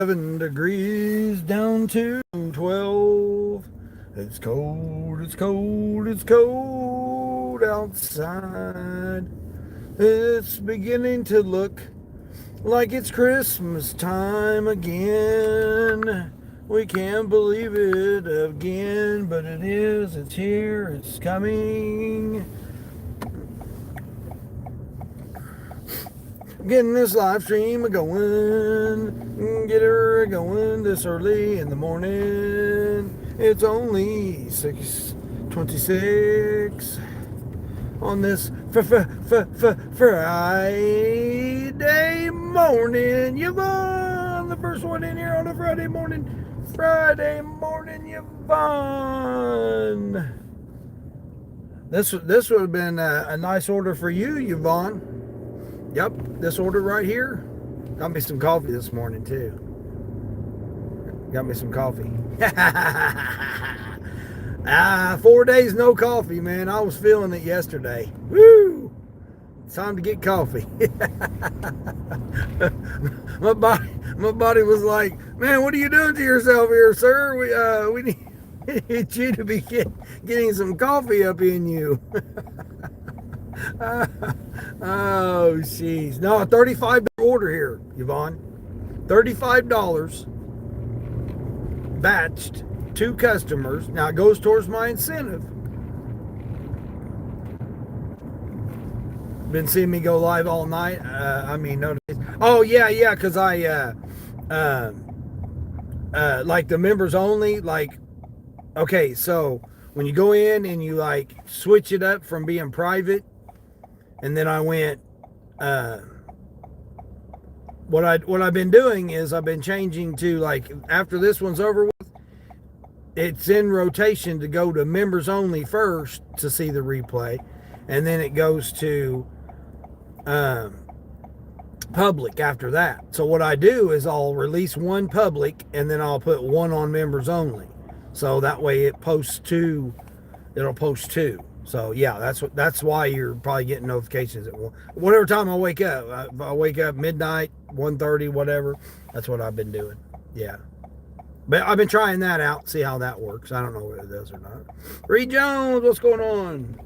7 degrees down to 12. It's cold, it's cold, it's cold outside. It's beginning to look like it's Christmas time again. We can't believe it again, but it is, it's here, it's coming. Getting this live stream going, get her going this early in the morning. It's only 6:26 on this Friday morning. Yvonne, the first one in here on a Friday morning. Friday morning, Yvonne. This would have been a nice order for you, Yvonne. Yep, this order right here. Got me some coffee this morning too. Got me some coffee. 4 days no coffee, man. I was feeling it yesterday. Woo! It's time to get coffee. my body was like, man, what are you doing to yourself here, sir? We need you to be getting some coffee up in you. Oh, jeez. No, a $35 order here, Yvonne. $35 batched to customers. Now, it goes towards my incentive. Been seeing me go live all night. Oh, yeah, because I, like the members only, like, okay, so when you go in and you, like, switch it up from being private, and then I went, what I've been doing is I've been changing to, like, after this one's over with, it's in rotation to go to members only first to see the replay, and then it goes to public after that. So what I do is I'll release one public, and then I'll put one on members only. So that way it'll post two. So yeah, that's why you're probably getting notifications at whatever time I wake up. I wake up midnight, 1:30, whatever. That's what I've been doing. Yeah. But I've been trying that out, see how that works. I don't know whether it does or not. Reed Jones, what's going on?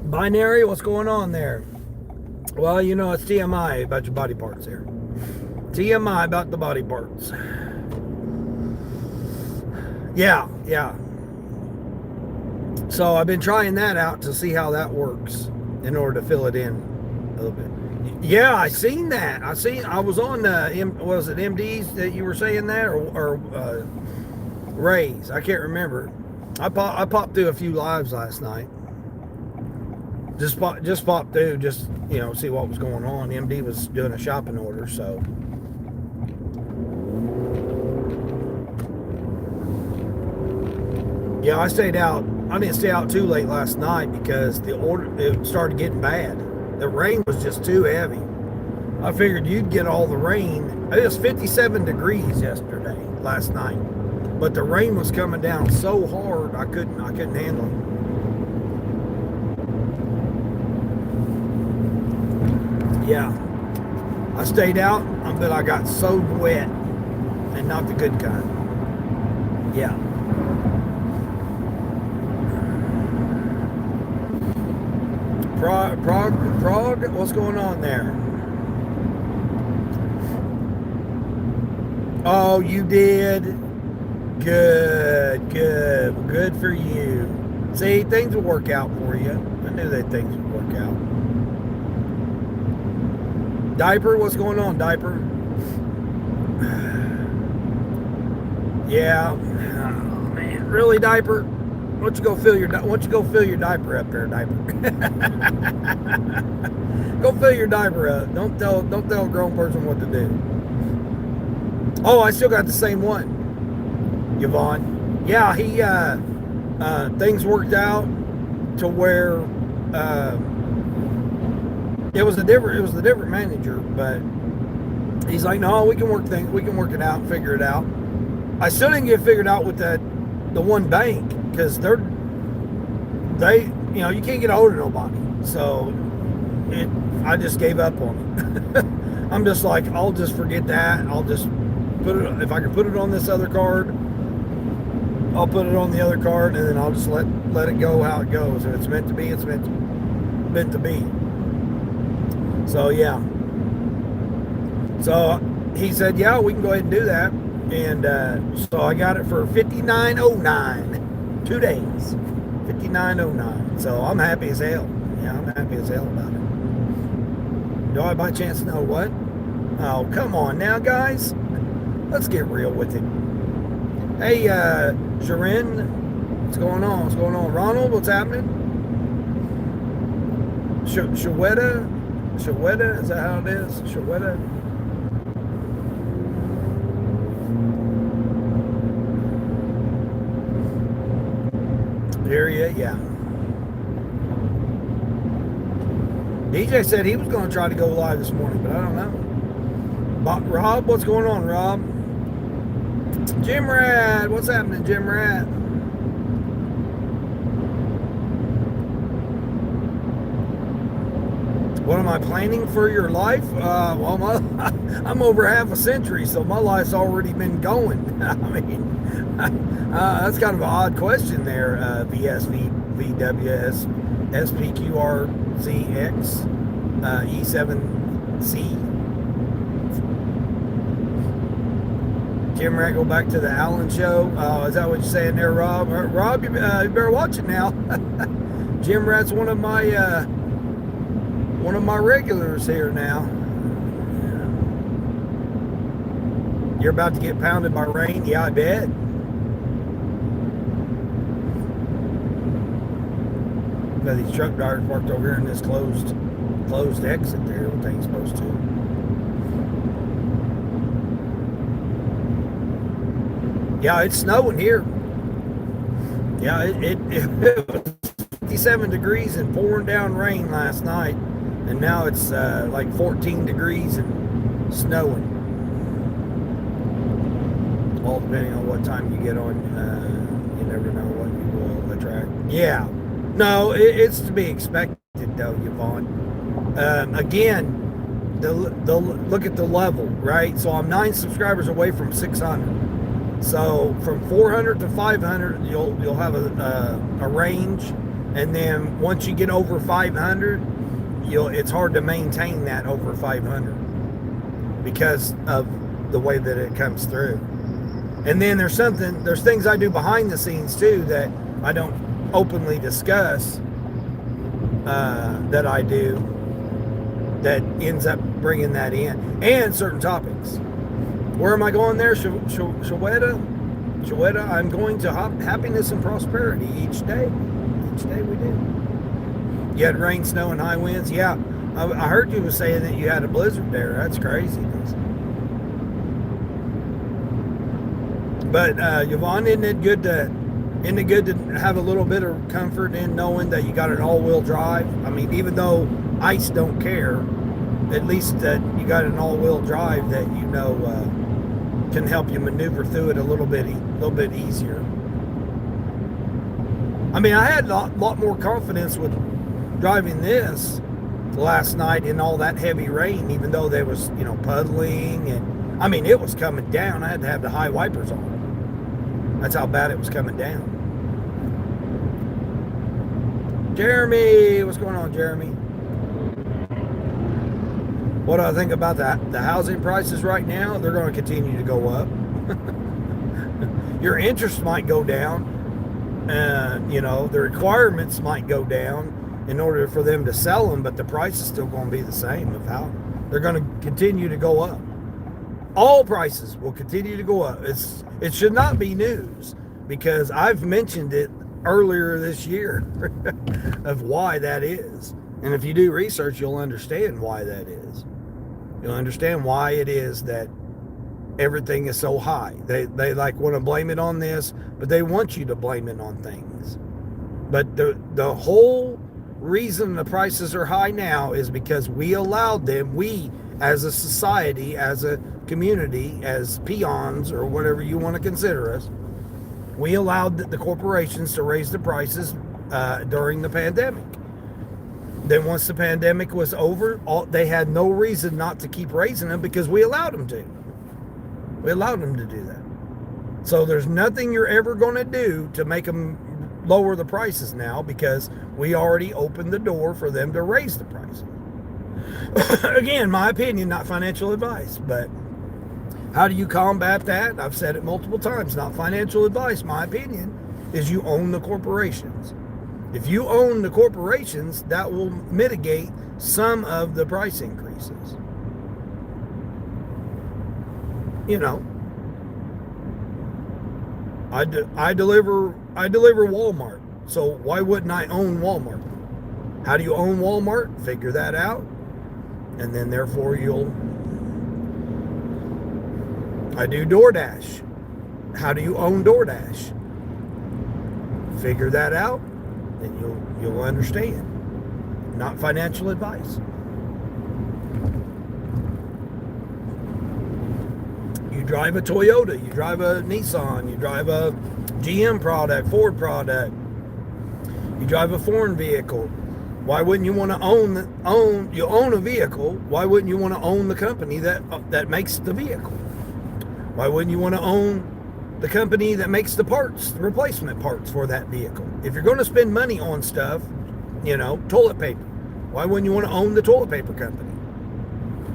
Binary, what's going on there? Well, you know, it's TMI about your body parts there. TMI about the body parts. Yeah. So I've been trying that out to see how that works in order to fill it in a little bit. Yeah, I seen that. I was on was it MDs that you were saying that or Rays? I can't remember. I popped through a few lives last night. Just popped through, just see what was going on. MD was doing a shopping order, so. Yeah, I stayed out. I didn't stay out too late last night because it started getting bad. The rain was just too heavy. I figured you'd get all the rain. It was 57 degrees last night. But the rain was coming down so hard I couldn't handle it. Yeah. I stayed out, but I got so wet and not the good kind. Yeah. Prague, what's going on there? Oh, you did? Good for you. See, things will work out for you. I knew that things would work out. Diaper, what's going on, Diaper? Yeah. Oh, man, really, Diaper? Why don't you go fill your diaper up there, Diaper? Go fill your diaper up. Don't tell a grown person what to do. Oh, I still got the same one, Yvonne. Yeah, he things worked out to where it was a different manager, but he's like, no, we can work it out and figure it out. I still didn't get figured out with the one bank, because you can't get a hold of nobody. So I just gave up on it. I'm just like, I'll just forget that. I'll just put it, if I can put it on this other card, I'll put it on the other card, and then I'll just let it go how it goes. If it's meant to be, it's meant to be. So yeah. So he said, yeah, we can go ahead and do that. And so I got it for $59.09, 2 days, $59.09. So I'm happy as hell. Yeah, I'm happy as hell about it. Do I by chance know what? Oh, come on now, guys. Let's get real with it. Hey, Sharon, what's going on? What's going on? Ronald, what's happening? Shawetta, is that how it is? Shawetta. Period, yeah. DJ said he was going to try to go live this morning, but I don't know. Rob, what's going on, Rob? Jim Rat, what's happening, Jim Rat? What am I planning for your life? Well, I'm over half a century, so my life's already been going. I mean, that's kind of an odd question there, VSVWS, SPQRZX, E7C. Jim Rat, go back to the Allen show. Is that what you're saying there, Rob? Rob, you better watch it now. Jim Rat's one of my regulars here now. You're about to get pounded by rain? Yeah, I bet. Got these truck drivers parked over here in this closed exit there. What thing's supposed to? Yeah, it's snowing here. Yeah, it was 57 degrees and pouring down rain last night, and now it's like 14 degrees and snowing. All depending on what time you get on, you never know what you will attract. Yeah, no, it's to be expected though, Yvonne. Again, the look at the level, right? So I'm 9 subscribers away from 600. So from 400 to 500, you'll have a range, and then once you get over 500, it's hard to maintain that over 500 because of the way that it comes through. And then there's things I do behind the scenes too that I don't openly discuss, that I do, that ends up bringing that in, and certain topics. Where am I going there? Shawetta, I'm going to happiness and prosperity each day. Each day we do. You had rain, snow, and high winds. Yeah, I heard you was saying that you had a blizzard there. That's crazy. But Yvonne, isn't it good to have a little bit of comfort in knowing that you got an all-wheel drive? I mean, even though ice don't care, at least that you got an all-wheel drive that you know can help you maneuver through it a little bit easier. I mean, I had a lot more confidence with driving this last night in all that heavy rain, even though there was, puddling, and I mean, it was coming down. I had to have the high wipers on. That's how bad it was coming down. Jeremy, what's going on, Jeremy? What do I think about the housing prices right now? They're going to continue to go up. Your interest might go down. The requirements might go down in order for them to sell them, but the price is still going to be the same of how they're going to continue to go up. All prices will continue to go up. It should not be news because I've mentioned it earlier this year of why that is. And if you do research, you'll understand why that is. You'll understand why it is that everything is so high. They want to blame it on this, but they want you to blame it on things. But the whole reason the prices are high now is because we allowed them, we as a society, as a community, as peons, or whatever you want to consider us, we allowed the corporations to raise the prices during the pandemic. Then once the pandemic was over, they had no reason not to keep raising them because we allowed them to. We allowed them to do that. So there's nothing you're ever going to do to make them lower the prices now because we already opened the door for them to raise the prices. Again, my opinion, not financial advice, but how do you combat that? I've said it multiple times, not financial advice. My opinion is you own the corporations. If you own the corporations, that will mitigate some of the price increases. You know, I deliver Walmart. So why wouldn't I own Walmart? How do you own Walmart? Figure that out. And then therefore I do DoorDash. How do you own DoorDash? Figure that out and you'll understand. Not financial advice. You drive a Toyota, you drive a Nissan, you drive a GM product, Ford product, you drive a foreign vehicle. Why wouldn't you want to you own a vehicle? Why wouldn't you want to own the company that makes the vehicle? Why wouldn't you want to own the company that makes the parts, the replacement parts for that vehicle? If you're going to spend money on stuff, toilet paper, why wouldn't you want to own the toilet paper company?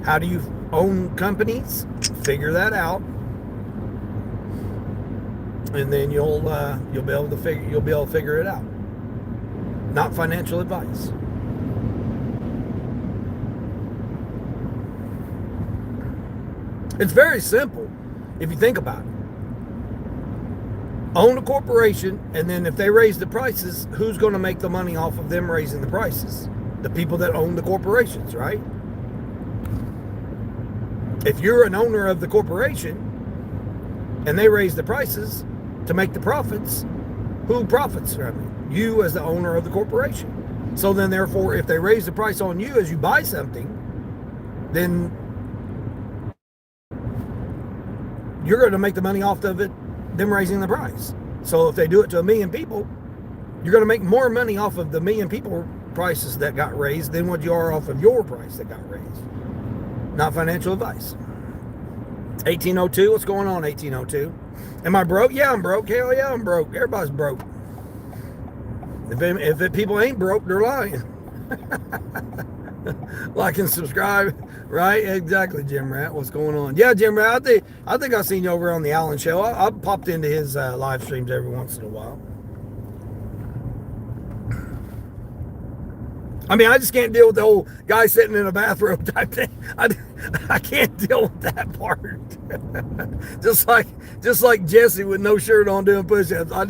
How do you own companies? Figure that out, and then you'll be able to figure it out. Not financial advice. It's very simple if you think about it. Own a corporation, and then if they raise the prices, who's going to make the money off of them raising the prices? The people that own the corporations, right? If you're an owner of the corporation and they raise the prices to make the profits, who profits from it? You as the owner of the corporation. So then therefore, if they raise the price on you as you buy something, then you're going to make the money off of it, them raising the price. So if they do it to 1 million people, you're going to make more money off of the 1 million people prices that got raised than what you are off of your price that got raised. Not financial advice. 1802, what's going on, 1802? Am I broke? Yeah, I'm broke. Hell yeah, I'm broke. Everybody's broke. If people ain't broke, they're lying. Like and subscribe, right? Exactly, Jim Rat. What's going on? Yeah, Jim Rat, I think I've seen you over on the Allen Show. I popped into his live streams every once in a while. I mean, I just can't deal with the whole guy sitting in a bathrobe type thing. I can't deal with that part. just like Jesse with no shirt on doing push-ups. I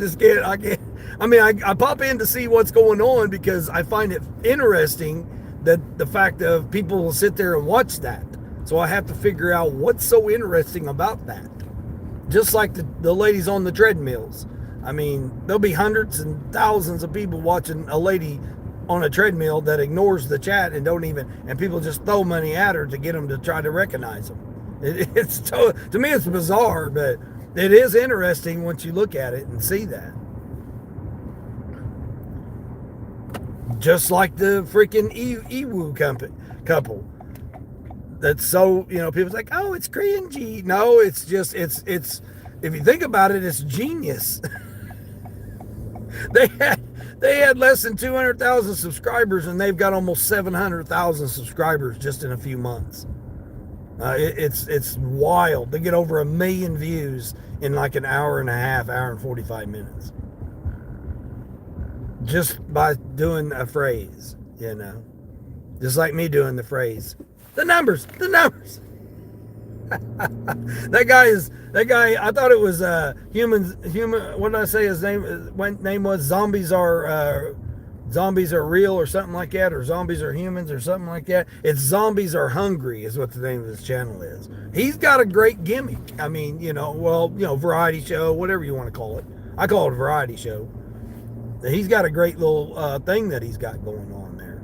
can't. I mean, I pop in to see what's going on because I find it interesting that the fact of people will sit there and watch that. So I have to figure out what's so interesting about that. Just like the ladies on the treadmills. I mean, there'll be hundreds and thousands of people watching a lady on a treadmill that ignores the chat and people just throw money at her to get them to try to recognize them. To me, it's bizarre, but it is interesting once you look at it and see that. Just like the freaking Ewu couple. That's so, people's like, oh, it's cringy. No, it's just, it's, if you think about it, it's genius. They had less than 200,000 subscribers, and they've got almost 700,000 subscribers just in a few months. It's wild. They get over 1 million views in like an hour and a half, hour and 45 minutes. Just by doing a phrase, Just like me doing the phrase. The numbers. That guy, I thought it was human, what did I say his name was? Zombies are real or something like that, or zombies are humans or something like that. It's Zombies Are Hungry is what the name of his channel is. He's got a great gimmick. I mean, variety show, whatever you want to call it. I call it a variety show. He's got a great little thing that he's got going on there.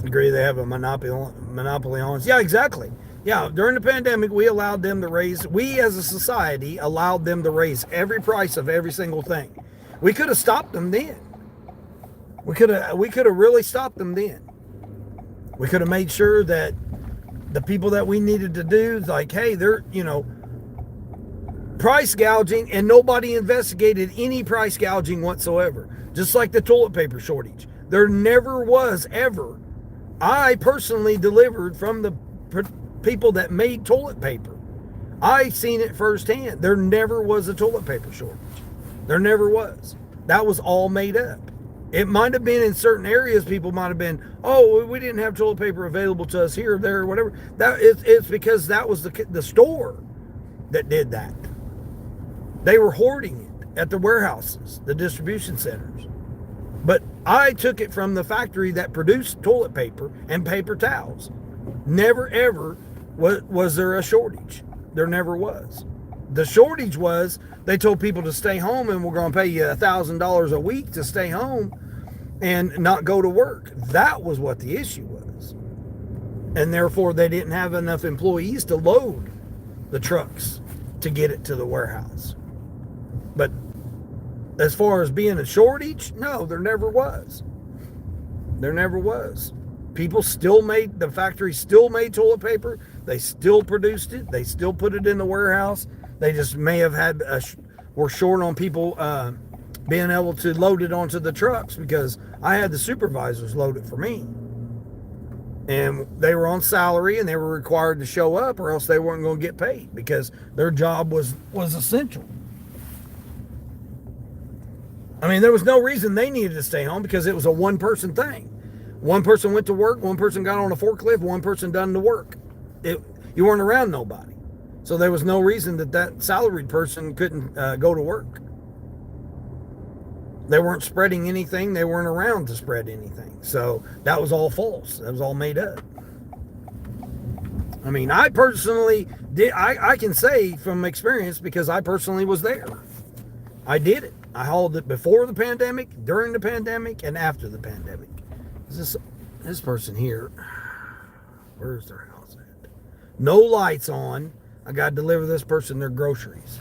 Agree they have a monopoly on us. Yeah, exactly. Yeah, during the pandemic, we allowed them to raise, we as a society allowed them to raise every price of every single thing. We could have stopped them then. We could have really stopped them then. We could have made sure that the people that we needed to do, like, hey, they're, price gouging, and nobody investigated any price gouging whatsoever. Just like the toilet paper shortage. There never was ever. I personally delivered from the people that made toilet paper. I seen it firsthand. There never was a toilet paper shortage. There never was. That was all made up. It might have been in certain areas. People might have been, oh, we didn't have toilet paper available to us here or there or whatever. It's because that was the store that did that. They were hoarding it at the warehouses, the distribution centers. But I took it from the factory that produced toilet paper and paper towels. Never ever was there a shortage. There never was. The shortage was they told people to stay home, and we're going to pay you $1,000 a week to stay home and not go to work. That was what the issue was. And therefore they didn't have enough employees to load the trucks to get it to the warehouse. But as far as being a shortage, no, there never was. There never was. The factory still made toilet paper. They still produced it. They still put it in the warehouse. They just may have were short on people being able to load it onto the trucks, because I had the supervisors load it for me. And they were on salary, and they were required to show up, or else they weren't going to get paid, because their job was essential. I mean, there was no reason they needed to stay home, because it was a one-person thing. One person went to work, one person got on a forklift, one person done the work. You weren't around nobody. So there was no reason that salaried person couldn't go to work. They weren't spreading anything. They weren't around to spread anything. So that was all false. That was all made up. I mean, I personally did. I can say from experience, because I personally was there. I did it. I hauled it before the pandemic, during the pandemic, and after the pandemic. This person here, where's their house at? No lights on. I got to deliver this person their groceries.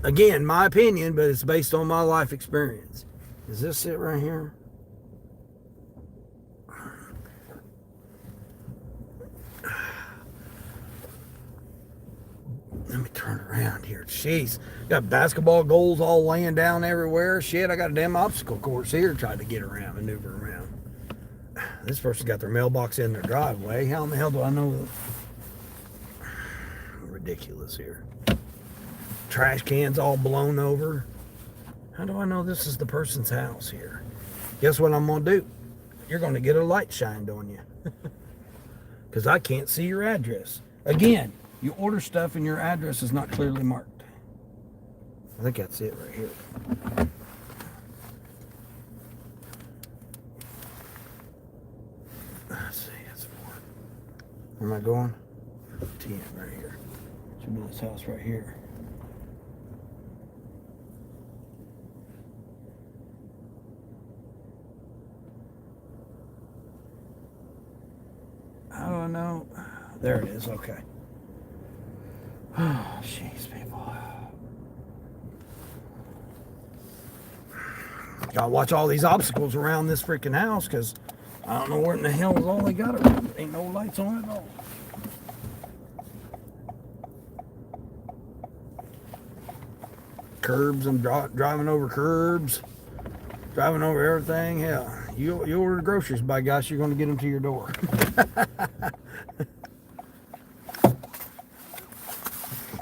Again, my opinion, but it's based on my life experience. Is this it right here? Let me turn around here. Jeez. Got basketball goals all laying down everywhere. Shit, I got a damn obstacle course here trying to get around, maneuver around. This person got their mailbox in their driveway. How in the hell do I know? Ridiculous here. Trash cans all blown over. How do I know this is the person's house here? Guess what I'm going to do? You're going to get a light shined on you. Because I can't see your address. Again, you order stuff and your address is not clearly marked. I think that's it right here. Let's see, that's 4. Where am I going? 10 right here. Should be this house right here. How do I know? There it is, okay. Oh, jeez, people. Gotta watch all these obstacles around this freaking house, because I don't know where in the hell is all they got around. Ain't no lights on at all. Curbs, and driving over curbs, driving over everything. Hell, you order groceries, by gosh, you're going to get them to your door.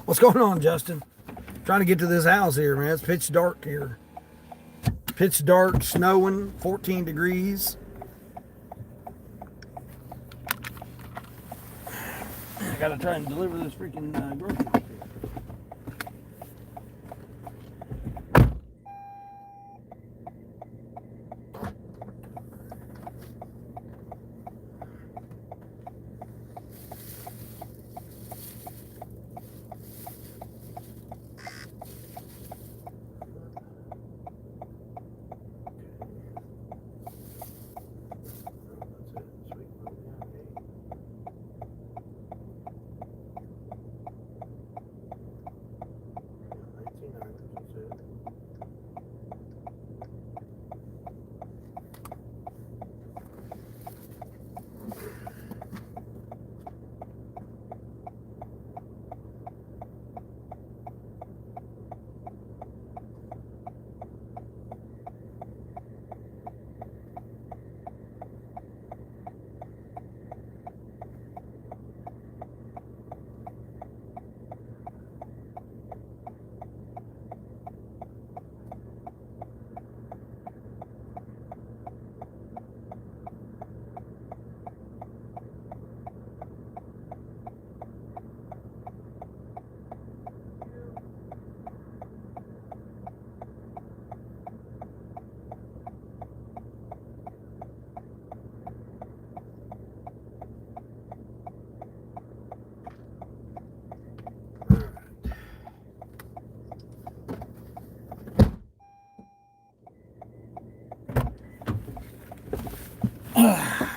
What's going on, Justin? Trying to get to this house here, man. It's pitch dark here. Pitch dark, snowing, 14 degrees. I gotta try and deliver this freaking groceries.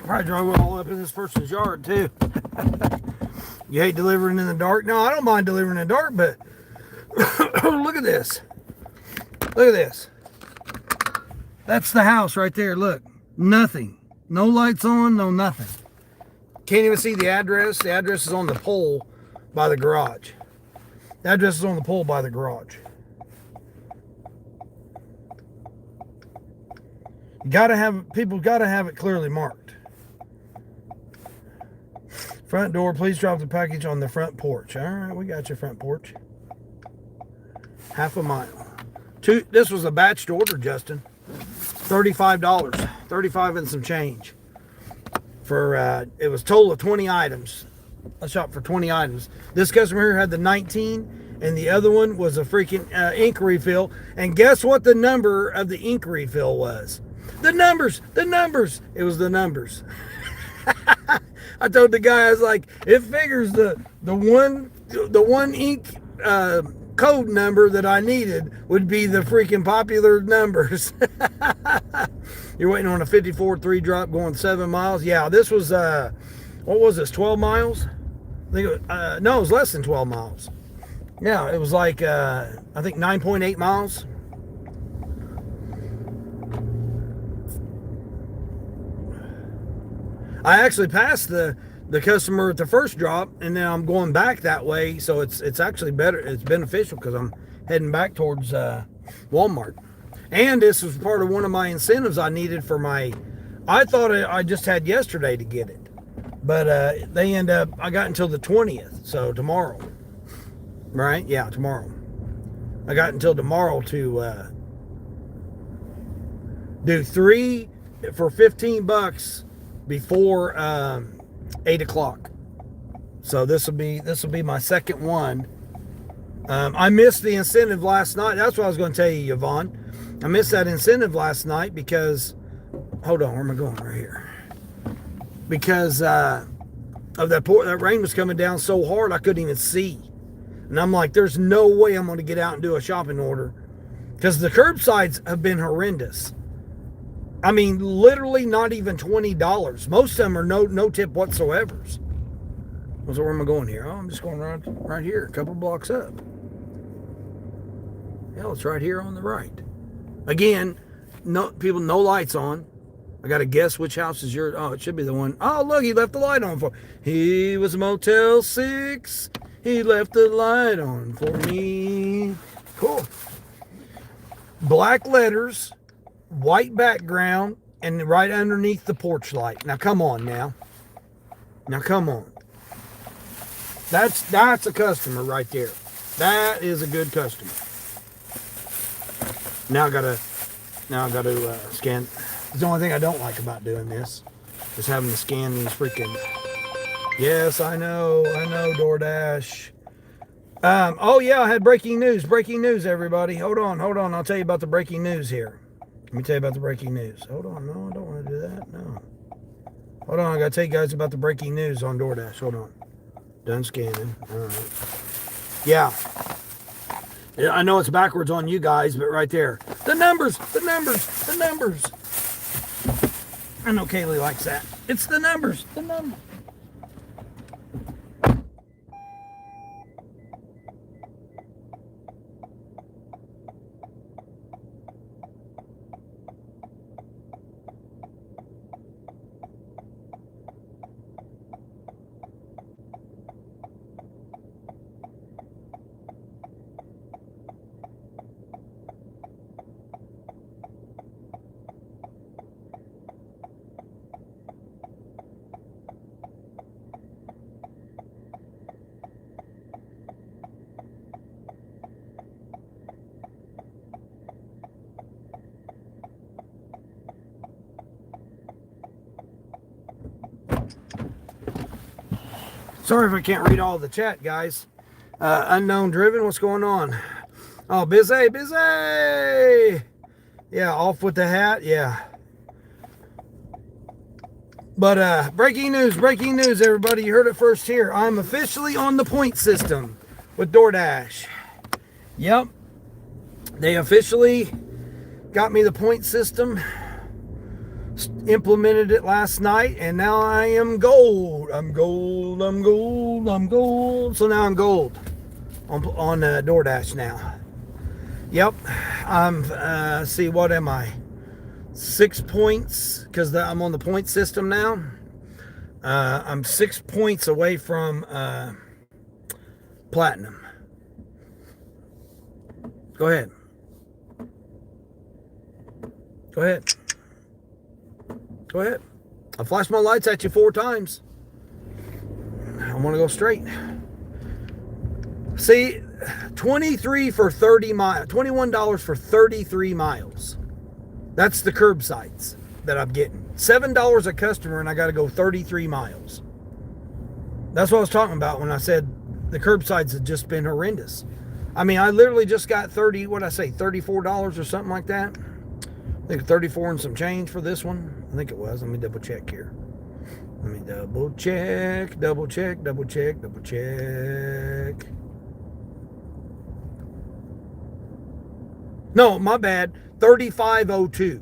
probably drove all up in this person's yard too. You hate delivering in the dark? No, I don't mind delivering in the dark, but look at this. Look at this. That's the house right there. Look, nothing. No lights on, no nothing. Can't even see the address. The address is on the pole by the garage. The address is on the pole by the garage. People gotta have it clearly marked. Front door, please drop the package on the front porch. All right, we got your front porch. Half a mile. This was a batched order, Justin. $35. 35 and some change. For it was total of 20 items. I shot for 20 items. This customer here had the 19, and the other one was a freaking ink refill. And guess what the number of the ink refill was? The numbers. It was the numbers. I told the guy, I was like, it figures the one ink code number that I needed would be the freaking popular numbers. You're waiting on a 54.3 drop going 7 miles. Yeah, this was what was this? 12 miles? I think no, it was less than 12 miles. Yeah, it was like I think 9.8 miles. I actually passed the customer at the first drop, and then I'm going back that way, so it's actually better. It's beneficial because I'm heading back towards Walmart. And this was part of one of my incentives I needed for my. I thought I just had yesterday to get it, but they end up. I got until the 20th, so tomorrow. Right? Yeah, tomorrow. I got until tomorrow to do 3 for $15 before 8 o'clock. So this will be my second one. I missed the incentive last night. That's what I was going to tell you, Yvonne. I missed that incentive last night because, hold on, where am I going? Right here. Because of that rain was coming down so hard I couldn't even see. And I'm like, there's no way I'm going to get out and do a shopping order, because the curbsides have been horrendous. I mean, literally not even $20. Most of them are no tip whatsoever. So where am I going here? Oh, I'm just going right here, a couple blocks up. Hell, it's right here on the right. Again, no lights on. I got to guess which house is yours. Oh, it should be the one. Oh, look, he left the light on for. He was Motel 6. He left the light on for me. Cool. Black letters. White background, and right underneath the porch light. Now come on now. Now come on. That's a customer right there. That is a good customer. Now I gotta scan. It's the only thing I don't like about doing this is having to scan these freaking. Yes, I know, DoorDash. Oh yeah, I had breaking news. Breaking news, everybody. Hold on. I'll tell you about the breaking news here. Let me tell you about the breaking news. Hold on. No, I don't want to do that. No. Hold on. I got to tell you guys about the breaking news on DoorDash. Hold on. Done scanning. All right. Yeah. I know it's backwards on you guys, but right there. The numbers. I know Kaylee likes that. It's the numbers. Sorry if I can't read all the chat, guys. Unknown Driven, what's going on? Oh, busy. Yeah, off with the hat, yeah. But breaking news, everybody. You heard it first here. I'm officially on the point system with DoorDash. Yep. They officially got me the point system. implemented it last night, and now I am gold. I'm gold. I'm gold. I'm gold. So now I'm gold on DoorDash now. Yep. I'm see, what am I? 6 points, because I'm on the point system now. I'm 6 points away from platinum. Go ahead. Go ahead. Go ahead. I flashed my lights at you 4 times. I want to go straight. See, 23 for 30 miles, $21 for 33 miles. That's the curbsides that I'm getting. $7 a customer, and I got to go 33 miles. That's what I was talking about when I said the curbsides have just been horrendous. I mean, I literally just got $34 or something like that. I think 34 and some change for this one. I think it was. Let me double check here. Let me double check. No, my bad. 3502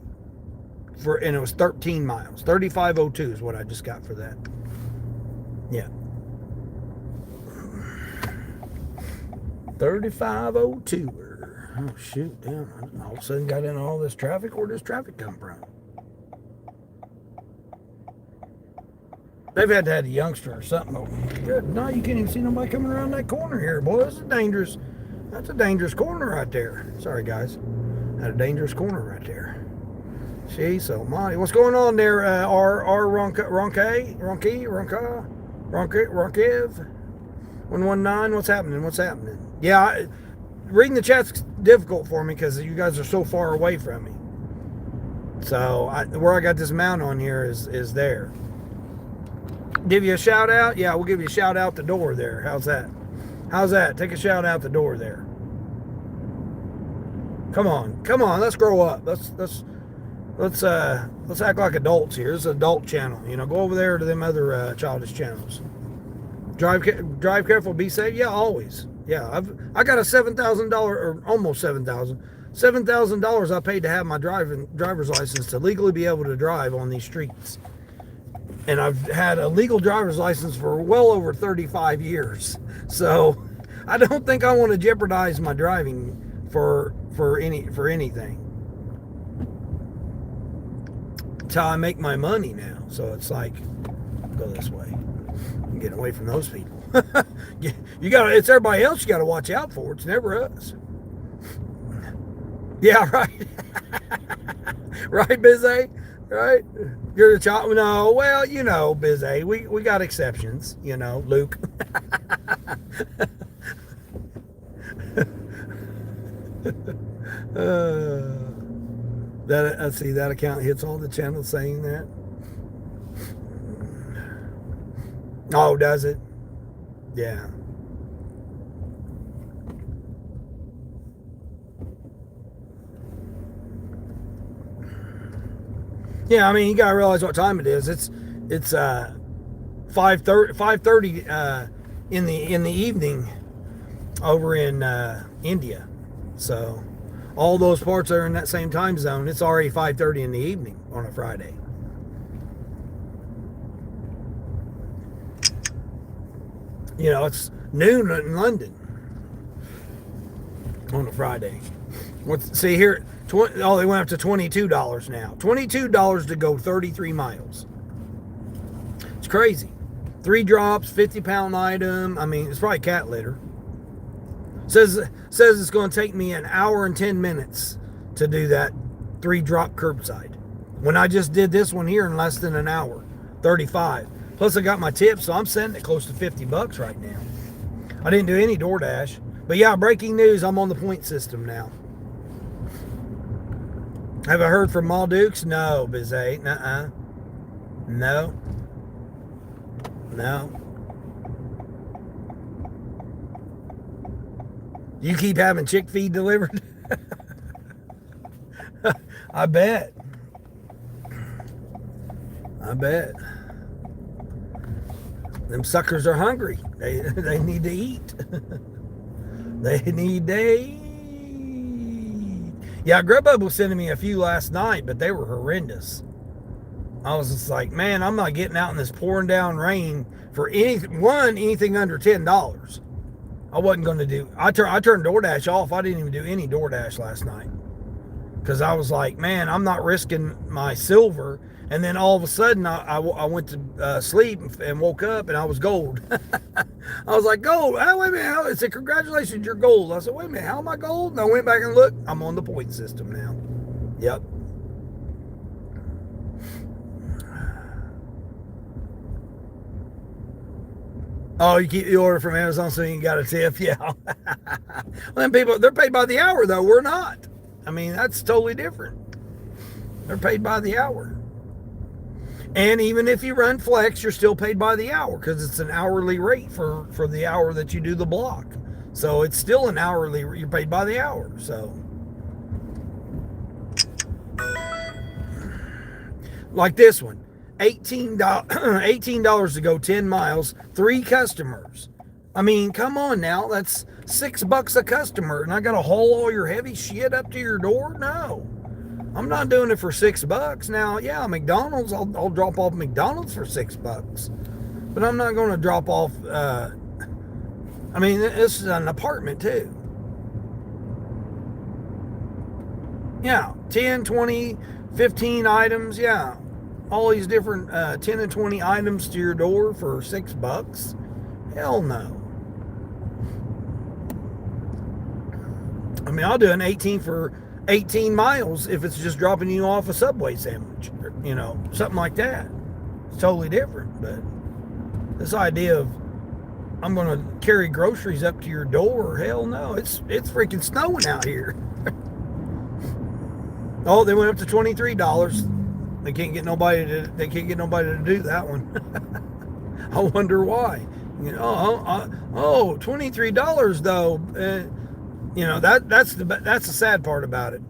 and it was 13 miles. 3502 is what I just got for that. Yeah. 3502. Oh shoot, damn. All of a sudden got in all this traffic. Where does traffic come from? They've had to have a youngster or something over. Good. No, you can't even see nobody coming around that corner here, boy. This is dangerous. That's a dangerous corner right there. Sorry, guys. Had a dangerous corner right there. See, so Monty, what's going on there? Ronkev? 119. What's happening? Yeah, reading the chat's difficult for me because you guys are so far away from me. So where I got this mount on here is there. Give you a shout out? Yeah, we'll give you a shout out the door there. How's that? Take a shout out the door there. Come on. Let's grow up. Let's act like adults here. This is an adult channel. You know, go over there to them other childish channels. Drive careful, be safe. Yeah, always. Yeah, I got a $7,000 or almost $7,000 I paid to have my driver's license to legally be able to drive on these streets. And I've had a legal driver's license for well over 35 years. So I don't think I want to jeopardize my driving for anything. It's how I make my money now. So it's like, go this way. I'm getting away from those people. It's everybody else you got to watch out for. It's never us. Yeah, right. Right, Bizay? Right? You're the child. No, well, you know, Bizay. We got exceptions, you know, Luke. I see that account hits all the channels saying that. Oh, does it? Yeah. Yeah, I mean, you gotta realize what time it is. It's 5:30 in the evening over in India. So all those parts are in that same time zone. It's already 5:30 in the evening on a Friday. You know, it's noon in London on a Friday. See here, they went up to $22 now. $22 to go 33 miles. It's crazy. 3 drops, 50-pound item. I mean, it's probably cat litter. Says it's going to take me an hour and 10 minutes to do that 3-drop curbside. When I just did this one here in less than an hour, 35. Plus I got my tips, so I'm sitting at close to $50 right now. I didn't do any DoorDash. But yeah, breaking news, I'm on the point system now. Have I heard from Mal Dukes? No, Bizay. No. You keep having chick feed delivered? I bet. Them suckers are hungry. They need to eat. They need to eat. Yeah, Grubhub was sending me a few last night, but they were horrendous. I was just like, man, I'm not getting out in this pouring down rain for anything under $10. I wasn't going to do. I turned DoorDash off. I didn't even do any DoorDash last night because I was like, man, I'm not risking my silver. And then all of a sudden, I went to sleep and woke up and I was gold. I was like, gold. Oh, wait a minute. It said, congratulations, you're gold. I said, wait a minute, how am I gold? And I went back and looked. I'm on the point system now. Yep. Oh, you keep the order from Amazon so you can got a tip? Yeah. Well, then people, they're paid by the hour, though. We're not. I mean, that's totally different. They're paid by the hour. And even if you run flex, you're still paid by the hour because it's an hourly rate for the hour that you do the block. So it's still an hourly, you're paid by the hour. So like this one, $18 to go 10 miles, 3 customers. I mean, come on now, that's $6 a customer, and I gotta haul all your heavy shit up to your door? No, I'm not doing it for $6. Now, yeah, McDonald's, I'll drop off McDonald's for $6, but I'm not going to drop off. I mean, this is an apartment too. Yeah, 10, 20, 15 items. Yeah, all these different 10 and 20 items to your door for $6. Hell no. I mean, I'll do an 18 for 18 miles if it's just dropping you off a Subway sandwich, or, you know, something like that. It's totally different. But this idea of I'm going to carry groceries up to your door, hell no. It's freaking snowing out here. Oh, they went up to $23. They can't get nobody to do that one. I wonder why. You know, $23 though. You know, that's the sad part about it.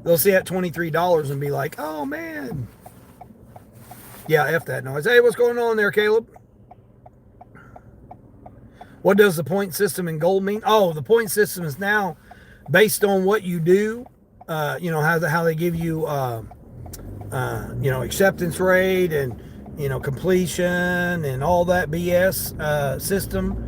They'll see that $23 and be like, oh man. Yeah, F that noise. Hey, what's going on there, Caleb? What does the point system in gold mean? Oh, the point system is now based on what you do. You know, how they give you, you know, acceptance rate and, you know, completion and all that BS system.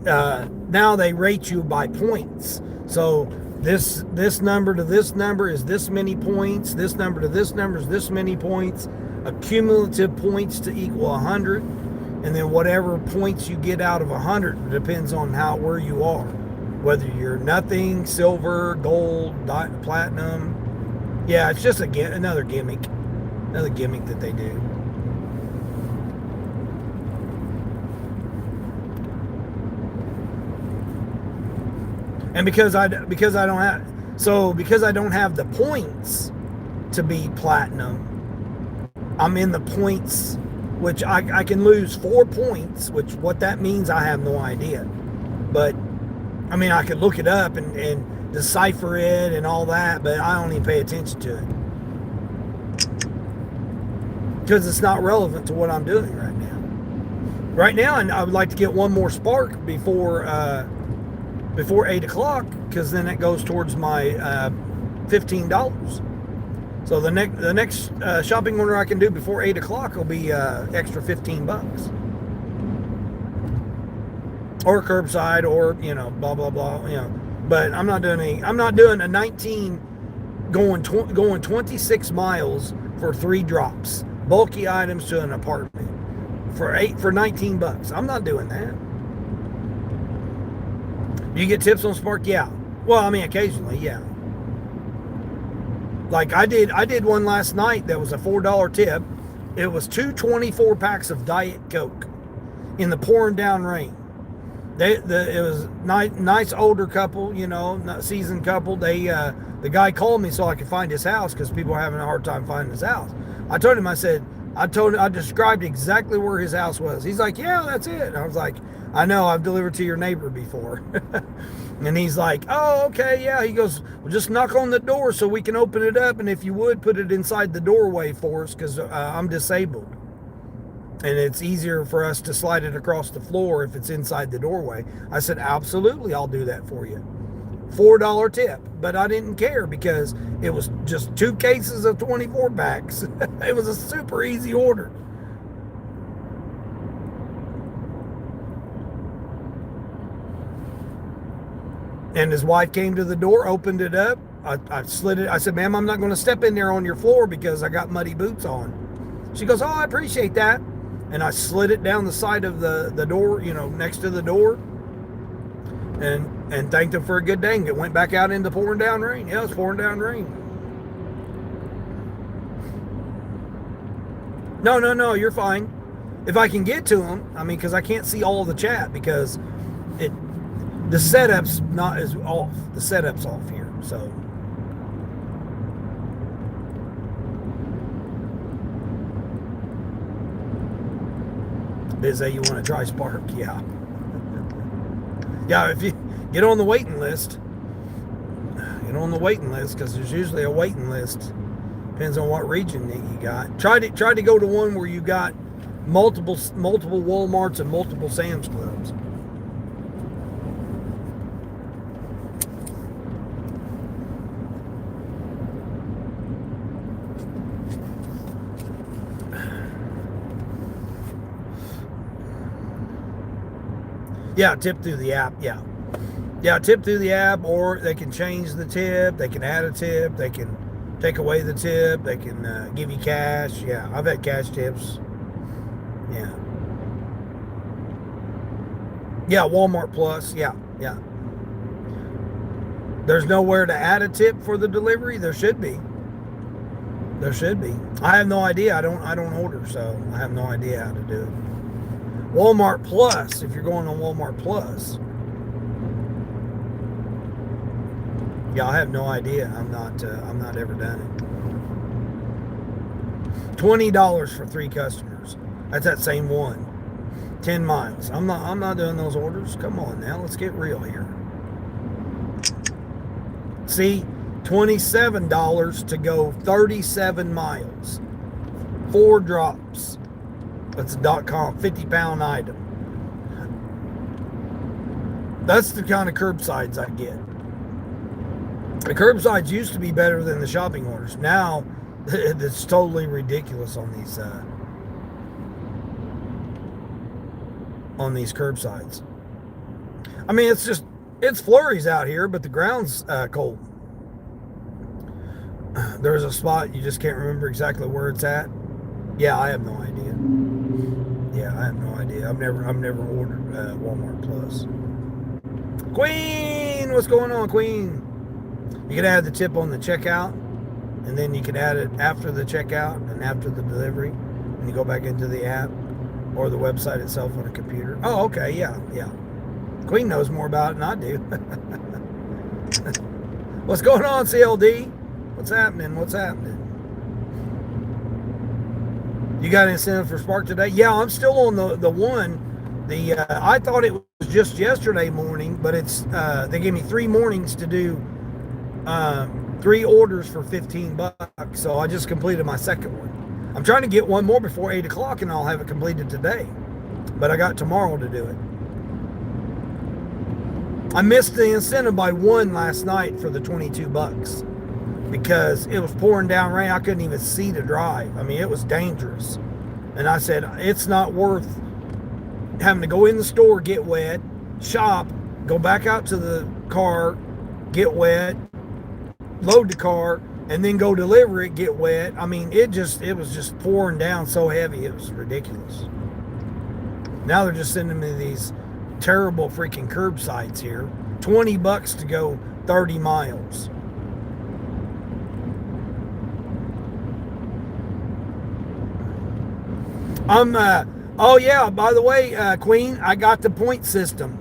Now they rate you by points. So this number to this number is this many points. This number to this number is this many points. Accumulative points to equal 100. And then whatever points you get out of 100 depends on where you are. Whether you're nothing, silver, gold, platinum. Yeah, it's just another gimmick. Another gimmick that they do. And because I don't have the points to be platinum, I'm in the points, which I can lose 4 points, which what that means I have no idea. But I mean, I could look it up and decipher it and all that, but I don't even pay attention to it because it's not relevant to what I'm doing right now. Right now, and I would like to get one more spark before 8 o'clock, because then it goes towards my $15. So the next shopping order I can do before 8 o'clock will be extra $15, or curbside, or you know, blah blah blah. You know, but I'm not doing a 19 going 26 miles for 3 drops, bulky items to an apartment for $19. I'm not doing that. You get tips on Spark? Yeah. Well, I mean, occasionally, yeah. Like I did one last night that was a $4 tip. It was 2 24-packs of Diet Coke in the pouring down rain. It was nice older couple, you know, seasoned couple. The guy called me so I could find his house because people are having a hard time finding his house. I told him, I described exactly where his house was. He's like, yeah, that's it. And I was like, I know, I've delivered to your neighbor before. And he's like, oh, okay, yeah. He goes, well, just knock on the door so we can open it up. And if you would, put it inside the doorway for us because I'm disabled. And it's easier for us to slide it across the floor if it's inside the doorway. I said, absolutely, I'll do that for you. $4 tip, but I didn't care because it was just 2 cases of 24 packs. It was a super easy order. And his wife came to the door, opened it up. I slid it. I said, ma'am, I'm not going to step in there on your floor because I got muddy boots on. She goes, oh, I appreciate that. And I slid it down the side of the door, next to the door. And thanked him for a good day. And it went back out into pouring down rain. Yeah, it was pouring down rain. No, you're fine. If I can get to him, because I can't see all of the chat because the setup's not as off. The setup's off here, so. Biz, you want to try Spark? Yeah. Yeah, if you get on the waiting list, because there's usually a waiting list. Depends on what region you got. Try to go to one where you got multiple Walmarts and multiple Sam's Clubs. Yeah, tip through the app. Yeah, tip through the app, or they can change the tip. They can add a tip. They can take away the tip. They can give you cash. Yeah, I've had cash tips. Yeah. Yeah, Walmart Plus. Yeah. There's nowhere to add a tip for the delivery. There should be. I have no idea. I don't order, so I have no idea how to do it. Walmart Plus, if you're going on Walmart Plus. Yeah, I have no idea. I'm not ever done it. $20 for 3 customers. That's that same one. 10 miles. I'm not doing those orders. Come on now, let's get real here. See, $27 to go 37 miles. 4 drops. That's a .com 50-pound item. That's the kind of curbsides I get. The curbsides used to be better than the shopping orders. Now, it's totally ridiculous on these curbsides. It's flurries out here, but the ground's cold. There's a spot, you just can't remember exactly where it's at. Yeah, I have no idea. I've never ordered Walmart Plus. Queen, what's going on, Queen? You can add the tip on the checkout, and then you can add it after the checkout and after the delivery, and you go back into the app or the website itself on a computer. Oh, okay, yeah. Queen knows more about it than I do. What's going on, CLD? What's happening? You got an incentive for Spark today? Yeah, I'm still on the one. I thought it was just yesterday morning, but it's they gave me 3 mornings to do 3 orders for $15. So I just completed my second one. I'm trying to get one more before 8 o'clock, and I'll have it completed today. But I got tomorrow to do it. I missed the incentive by 1 last night for the $22 because it was pouring down rain. I couldn't even see to drive. It was dangerous. And I said, it's not worth having to go in the store, get wet, shop, go back out to the car, get wet, load the car, and then go deliver it, get wet. It was just pouring down so heavy. It was ridiculous. Now they're just sending me these terrible freaking curbsides here. $20 to go 30 miles. Oh yeah, by the way, Queen, I got the point system.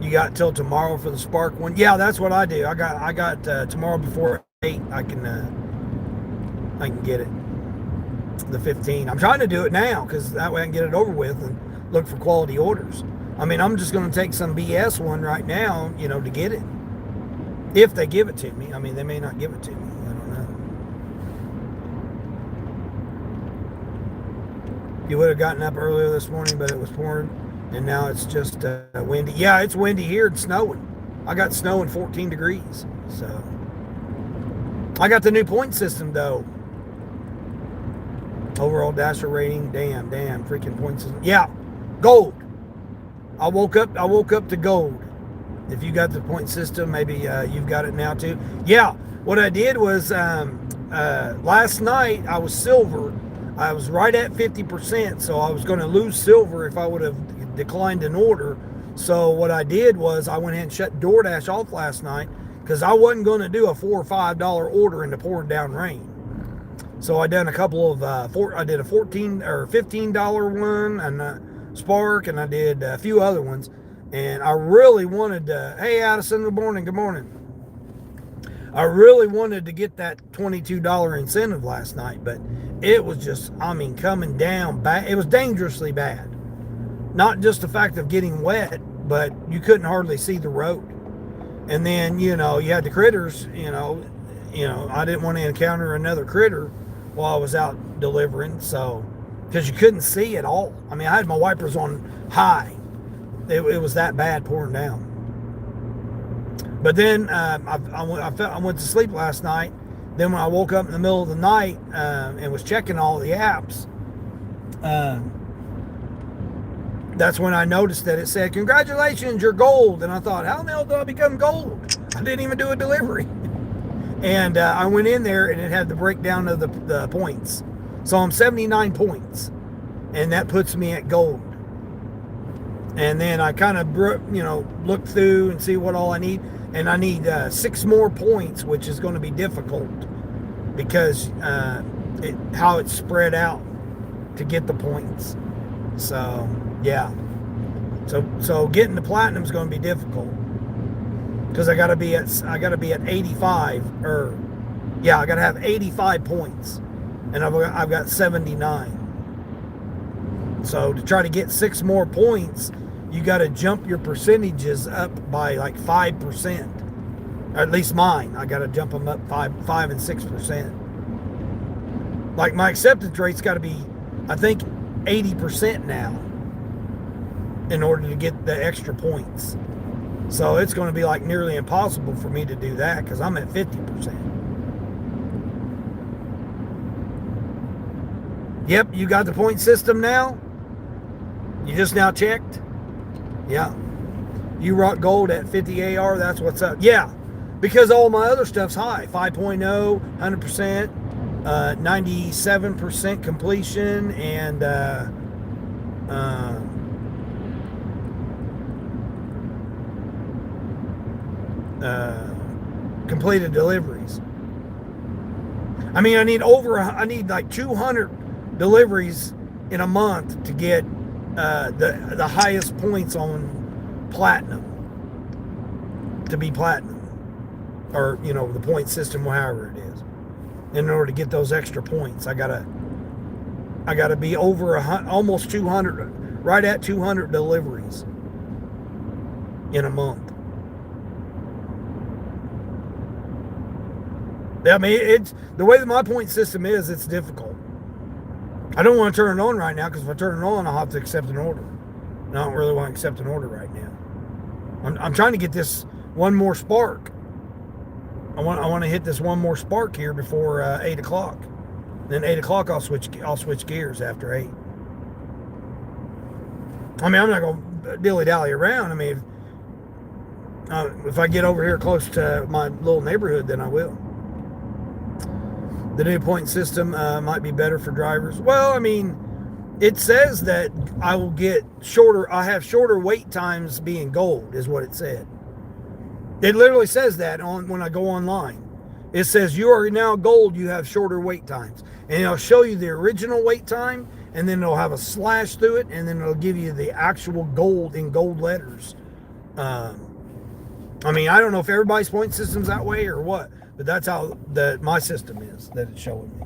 You got till tomorrow for the Spark one? Yeah, that's what I do. I got tomorrow before 8. I can get it. The 15. I'm trying to do it now because that way I can get it over with and look for quality orders. I'm just going to take some BS one right now, to get it. If they give it to me. They may not give it to me. I don't know. You would have gotten up earlier this morning, but it was pouring, and now it's just windy. Yeah, it's windy here and snowing. I got snow and 14 degrees. So I got the new point system though. Overall dasher rating, damn, freaking point system. Yeah, gold. I woke up to gold. If you got the point system, maybe you've got it now too. Yeah, what I did was last night I was silver. I was right at 50%, so I was going to lose silver if I would have declined an order. So what I did was I went ahead and shut DoorDash off last night because I wasn't going to do a $4 or $5 order in the pouring down rain. So I done a couple of I did a $14 or $15 one and Spark, and I did a few other ones. And I really wanted to. Hey, Addison, good morning. I really wanted to get that $22 incentive last night, but it was just, coming down bad. It was dangerously bad. Not just the fact of getting wet, but you couldn't hardly see the road. And then, you had the critters, I didn't want to encounter another critter while I was out delivering. So, because you couldn't see at all. I had my wipers on high. It was that bad pouring down. But then I went to sleep last night. Then when I woke up in the middle of the night and was checking all the apps, that's when I noticed that it said, "Congratulations, you're gold." And I thought, how the hell did I become gold? I didn't even do a delivery. And I went in there and it had the breakdown of the points. So I'm 79 points. And that puts me at gold. And then I kind of, look through and see what all I need. And I need 6 more points, which is going to be difficult because how it's spread out to get the points. So yeah, so getting the platinum is going to be difficult because I got to be at 85 or yeah, I got to have 85 points, and I've got 79. So to try to get 6 more points, you got to jump your percentages up by like 5%. Or at least mine. I got to jump them up 5 and 6%. Like my acceptance rate's got to be, I think, 80% now in order to get the extra points. So it's going to be like nearly impossible for me to do that because I'm at 50%. Yep, you got the point system now? You just now checked? Yeah. You rock gold at 50 AR, that's what's up. Yeah, because all my other stuff's high. 5.0, 100%, 97% completion, and completed deliveries. I need like 200 deliveries in a month to get the highest points on platinum, to be platinum, or the point system, however it is. In order to get those extra points, I gotta be over almost 200, right at 200 deliveries in a month. It's the way that my point system is. It's difficult. I don't want to turn it on right now because if I turn it on, I'll have to accept an order. And I don't really want to accept an order right now. I'm trying to get this one more spark. I want to hit this one more spark here before 8 o'clock. Then 8 o'clock I'll switch gears after 8. I'm not going to dilly-dally around. If I get over here close to my little neighborhood, then I will. The new point system might be better for drivers. Well, it says that I have shorter wait times being gold, is what it said. It literally says that when I go online. It says you are now gold, you have shorter wait times. And it'll show you the original wait time, and then it'll have a slash through it, and then it'll give you the actual gold in gold letters. I don't know if everybody's point system's that way or what, but that's how my system is that it's showing me.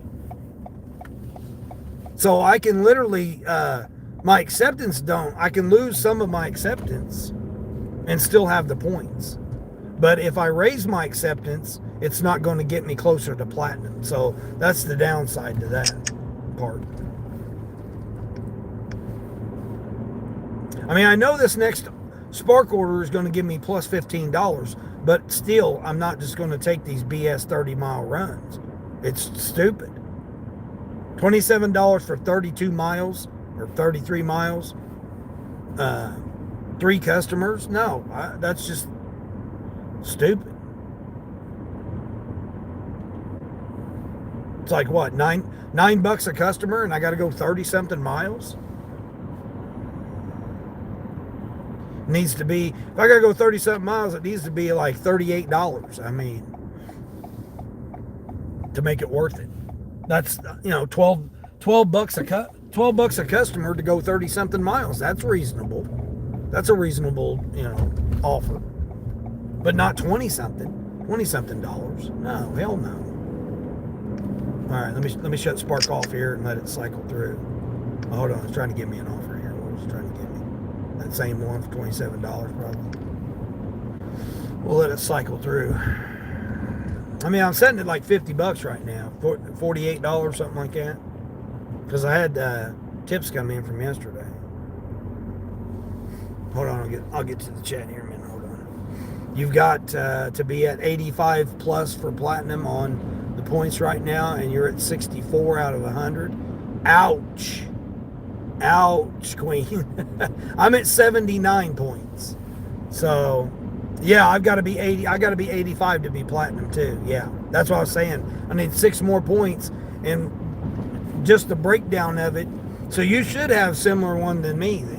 So I can literally, my acceptance I can lose some of my acceptance and still have the points. But if I raise my acceptance, it's not going to get me closer to platinum. So that's the downside to that part. I mean, I know this next Spark order is going to give me plus $15, but still, I'm not just going to take these BS 30-mile runs. It's stupid. $27 for 32 miles or 33 miles. 3 customers? No, that's just stupid. It's like what, $9 a customer, and I got to go 30 something miles. Needs to be, if I got to go 30 something miles, it needs to be like $38. I mean, to make it worth it. That's 12 bucks a customer to go 30 something miles. That's reasonable. That's a reasonable, offer. But not 20 something dollars. No, hell no. All right, let me shut Spark off here and let it cycle through. Oh, hold on, it's trying to give me an offer here. What was it trying to give me? That same one for $27 probably. We'll let it cycle through. I mean, I'm setting it like $50 right now, $48, something like that, because I had tips come in from yesterday. Hold on, I'll get to the chat here in a minute. Hold on. You've got to be at 85 plus for platinum on the points right now, and you're at 64 out of 100. Ouch. Ouch, Queen. I'm at 79 points. So, yeah, I've got to be 80. I got to be 85 to be platinum too. Yeah, that's what I was saying. I need 6 more points, and just the breakdown of it. So you should have similar one than me then.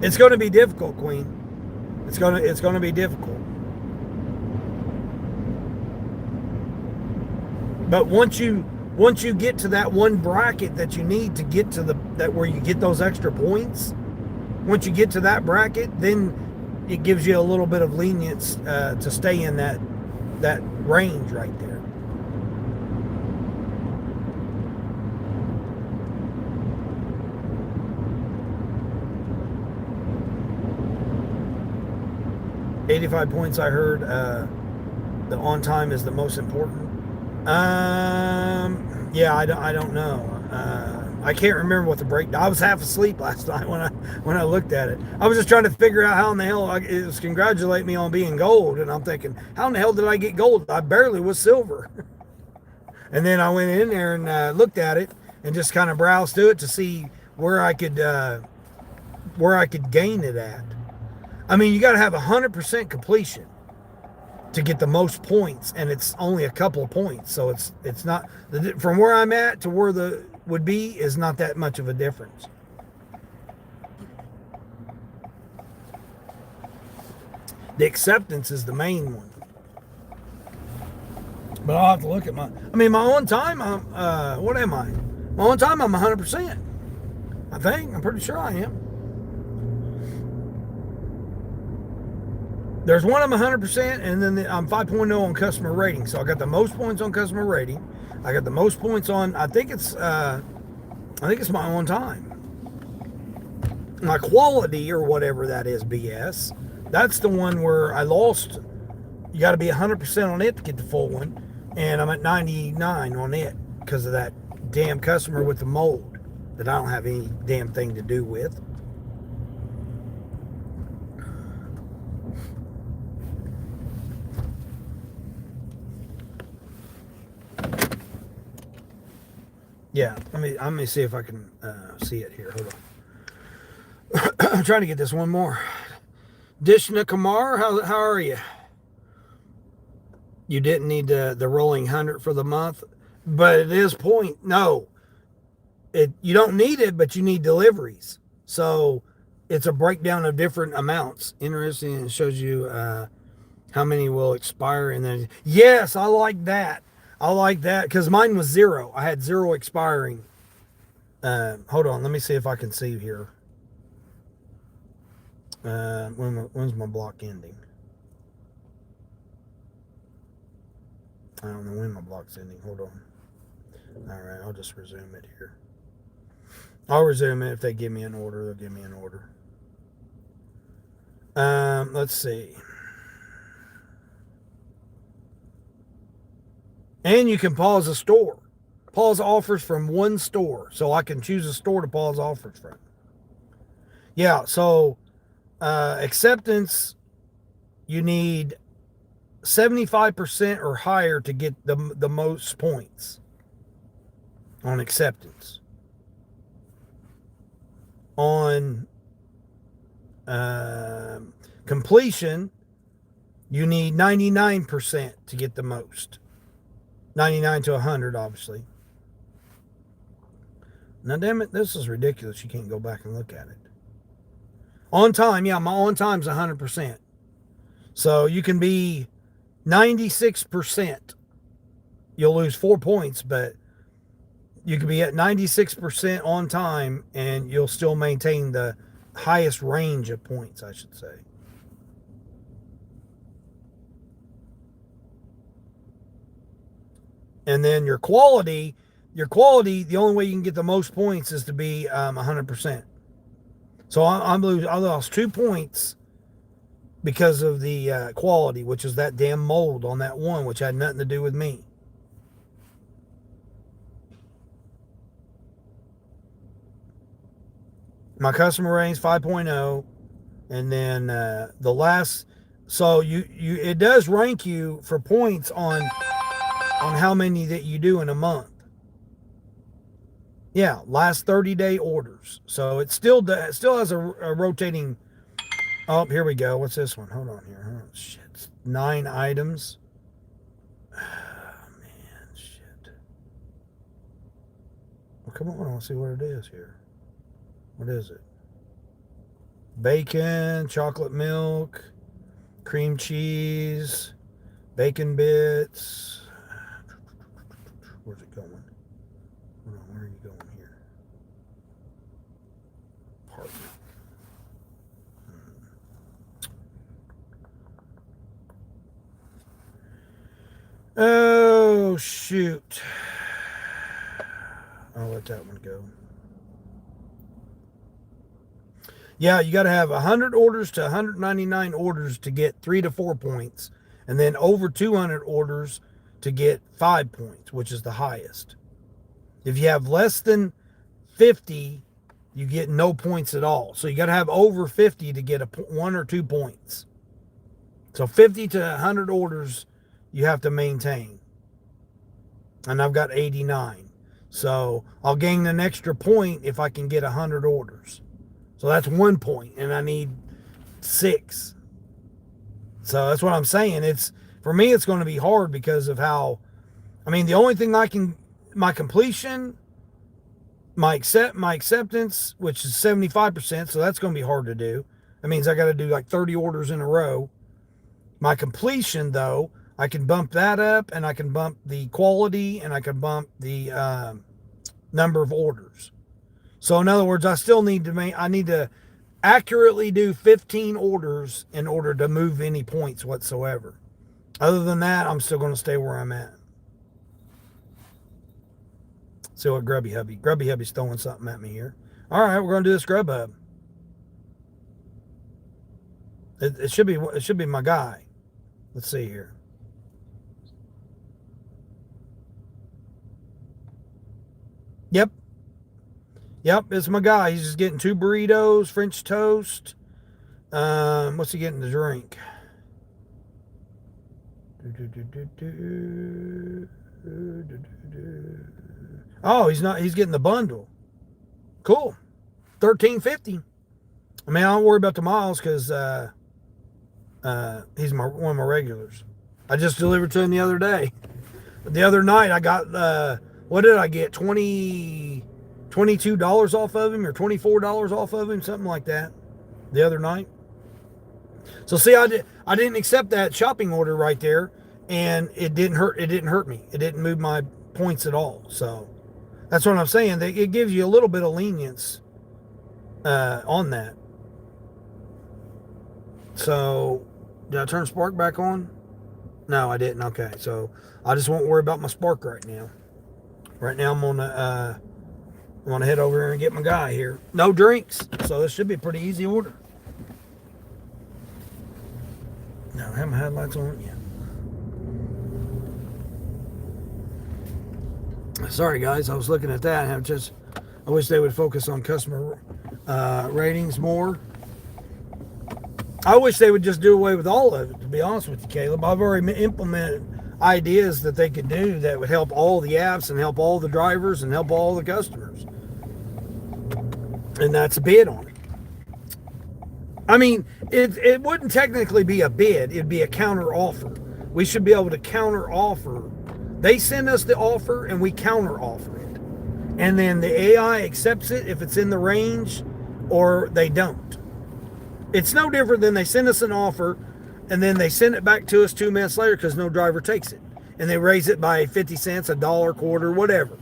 It's going to be difficult, Queen. It's going to be difficult. But once you get to that one bracket that you need to get to that where you get those extra points, once you get to that bracket, then it gives you a little bit of lenience to stay in that range right there. $85 points, I heard. The on time is the most important. Yeah, I don't know. I can't remember what the breakdown. I was half asleep last night when I looked at it. I was just trying to figure out how in the hell it was congratulate me on being gold, and I'm thinking, how in the hell did I get gold? I barely was silver. And then I went in there and looked at it and just kind of browsed through it to see where I could gain it at. I mean, you got to have 100% completion to get the most points, and it's only a couple of points, so it's not from where I'm at to where the would be is not that much of a difference. The acceptance is the main one, but I'll have to look at my on time. What am I? My on time, I'm 100%. I'm pretty sure I am. There's one I'm 100%, and then I'm 5.0 on customer rating. So I got the most points on customer rating. I got the most points on. I think it's my on time. My quality or whatever that is, BS. That's the one where I lost. You got to be 100% on it to get the full one, and I'm at 99 on it because of that damn customer with the mold that I don't have any damn thing to do with. Yeah, let me see if I can see it here. Hold on. I'm trying to get this one more. Dishna Kamar, how are you? You didn't need the rolling 100 for the month, but it is point. No, you don't need it, but you need deliveries. So it's a breakdown of different amounts. Interesting. It shows you how many will expire, and then yes, I like that. I like that because mine was 0. I had 0 expiring. Hold on, let me see if I can see here. When's my block ending? I don't know when my block's ending. Hold on. All right, I'll just resume it here. I'll resume it if they give me an order. They'll give me an order. Let's see. And you can pause a store. Pause offers from one store. So I can choose a store to pause offers from. Yeah, so acceptance, you need 75% or higher to get the most points on acceptance. On completion, you need 99% to get the most. 99 to 100, obviously. Now, damn it, this is ridiculous. You can't go back and look at it. On time, yeah, my on time's 100%. So you can be 96%. You'll lose 4 points, but you can be at 96% on time and you'll still maintain the highest range of points, I should say. And then your quality, the only way you can get the most points is to be 100%. So I lost 2 points because of the quality, which is that damn mold on that one, which had nothing to do with me. My customer rating's 5.0, and then the last, so it does rank you for points on how many that you do in a month. Yeah, last 30-day orders. So it still has a rotating. Oh, here we go. What's this one? Hold on here. Oh, shit. It's 9 items. Oh, man, shit. Well, come on. I want to see what it is here. What is it? Bacon, chocolate milk, cream cheese, bacon bits. Where's it going? Hold on, where are you going here? Partner. Oh, shoot. I'll let that one go. Yeah, you got to have 100 orders to 199 orders to get 3 to 4 points, and then over 200 orders to get 5 points, which is the highest. If you have less than 50, you get no points at all. So you got to have over 50 to get 1 or 2 points. So 50 to 100 orders you have to maintain. And I've got 89. So I'll gain an extra point if I can get 100 orders. So that's 1 point, and I need 6. So that's what I'm saying. For me, it's going to be hard because of how, the only thing my completion, my acceptance, which is 75%, so that's going to be hard to do. That means I got to do like 30 orders in a row. My completion, though, I can bump that up, and I can bump the quality, and I can bump the number of orders. So in other words, I need to accurately do 15 orders in order to move any points whatsoever. Other than that, I'm still going to stay where I'm at. See what Grubby Hubby's throwing something at me here. All right, we're going to do this Grubhub. It should be my guy. Let's see here. Yep, it's my guy. He's just getting 2 burritos, French toast. What's he getting to drink? Oh, he's getting the bundle. Cool. $13.50. I don't worry about the miles because he's one of my regulars. I just delivered to him the other day. The other night I got what did I get? $22 off of him or $24 off of him, something like that. The other night. So see, I didn't accept that shopping order right there, and it didn't hurt me. It didn't move my points at all. So that's what I'm saying. It gives you a little bit of lenience on that. So did I turn Spark back on? No, I didn't. Okay, so I just won't worry about my Spark right now. Right now I'm gonna head over here and get my guy here. No drinks, so this should be a pretty easy order. No, I have my headlights on yet. Sorry, guys. I was looking at that. I wish they would focus on customer ratings more. I wish they would just do away with all of it, to be honest with you, Caleb. I've already implemented ideas that they could do that would help all the apps and help all the drivers and help all the customers. And that's a bid on it. I mean, it wouldn't technically be a bid. It'd be a counter offer. We should be able to counter offer. They send us the offer and we counter offer it. And then the AI accepts it if it's in the range or they don't. It's no different than they send us an offer and then they send it back to us 2 minutes later because no driver takes it. And they raise it by 50 cents, $1, quarter, whatever.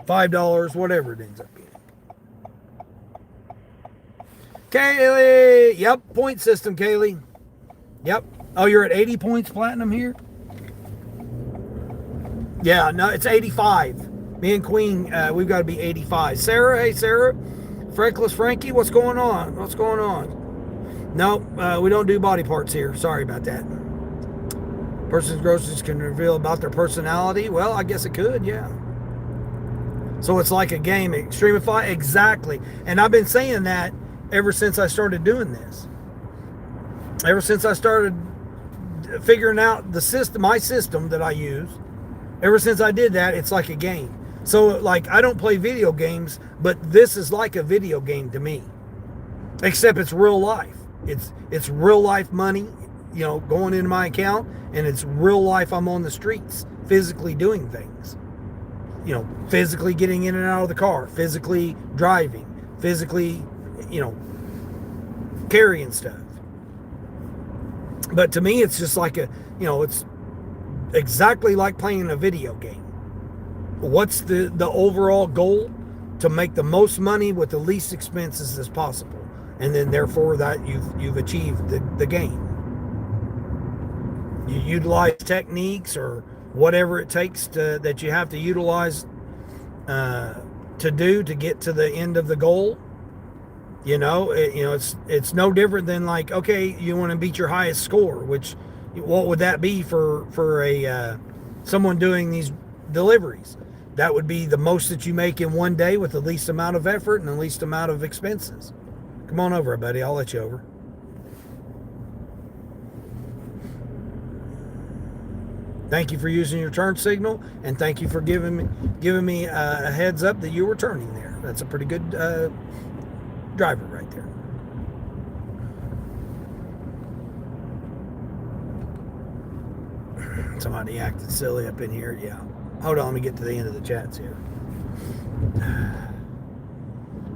$5, whatever it ends up being. Kaylee! Yep, point system, Kaylee. Yep. Oh, you're at 80 points platinum here? Yeah, no, it's 85. Me and Queen, we've got to be 85. Sarah, hey, Sarah. Freckless Frankie, what's going on? What's going on? No, we don't do body parts here. Sorry about that. Person's groceries can reveal about their personality. Well, I guess it could, yeah. So it's like a game. Extremify, exactly. And I've been saying that ever since I started doing this. Ever since I started figuring out the system, my system that I use, ever since I did that, it's like a game. So, like, I don't play video games, but this is like a video game to me. Except it's real life. It's real life money, you know, going into my account, and it's real life I'm on the streets, physically doing things. You know, physically getting in and out of the car, physically driving, physically, you know, carrying stuff. But to me, it's just like a, you know, it's exactly like playing a video game. What's the overall goal? To make the most money with the least expenses as possible. And then therefore that you've achieved the game. You utilize techniques or whatever it takes that you have to utilize to get to the end of the goal. You know, it's no different than like, okay, you want to beat your highest score, which what would that be for a someone doing these deliveries? That would be the most that you make in one day with the least amount of effort and the least amount of expenses. Come on over, buddy. I'll let you over. Thank you for using your turn signal, and thank you for giving me a heads up that you were turning there. That's a pretty good driver right there. Somebody acted silly up in here. Yeah. Hold on, let me get to the end of the chats here.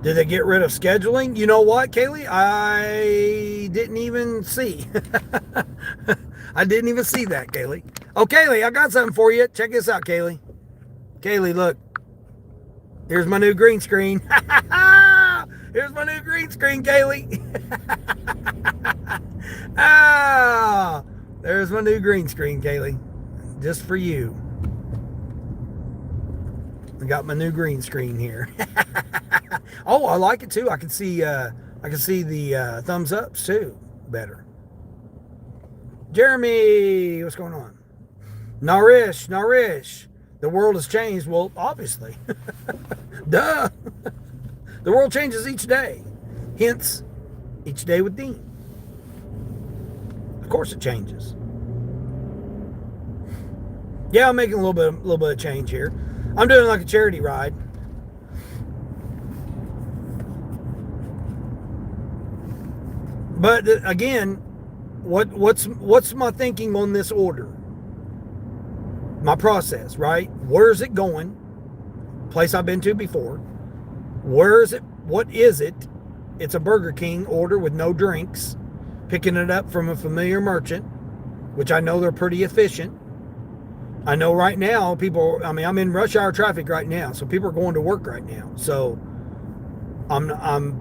Did they get rid of scheduling? You know what, Kaylee? I didn't even see. I didn't even see that, Kaylee. Oh, Kaylee, I got something for you. Check this out, Kaylee. Kaylee, look. Here's my new green screen. Here's my new green screen, Kaylee. There's my new green screen, Kaylee. Just for you. I got my new green screen here. Oh, I like it too. I can see the thumbs ups too better. Jeremy, what's going on? Narish. The world has changed. Well, obviously. Duh. The world changes each day. Hence, each day with Dean. Of course it changes. Yeah, I'm making a little bit of change here. I'm doing like a charity ride. But again, what's my thinking on this order? My process, right? Where is it going? Place I've been to before. Where is it? What is it? It's a Burger King order with no drinks. Picking it up from a familiar merchant, which I know they're pretty efficient. I know right now I'm in rush hour traffic right now, so people are going to work right now. So I'm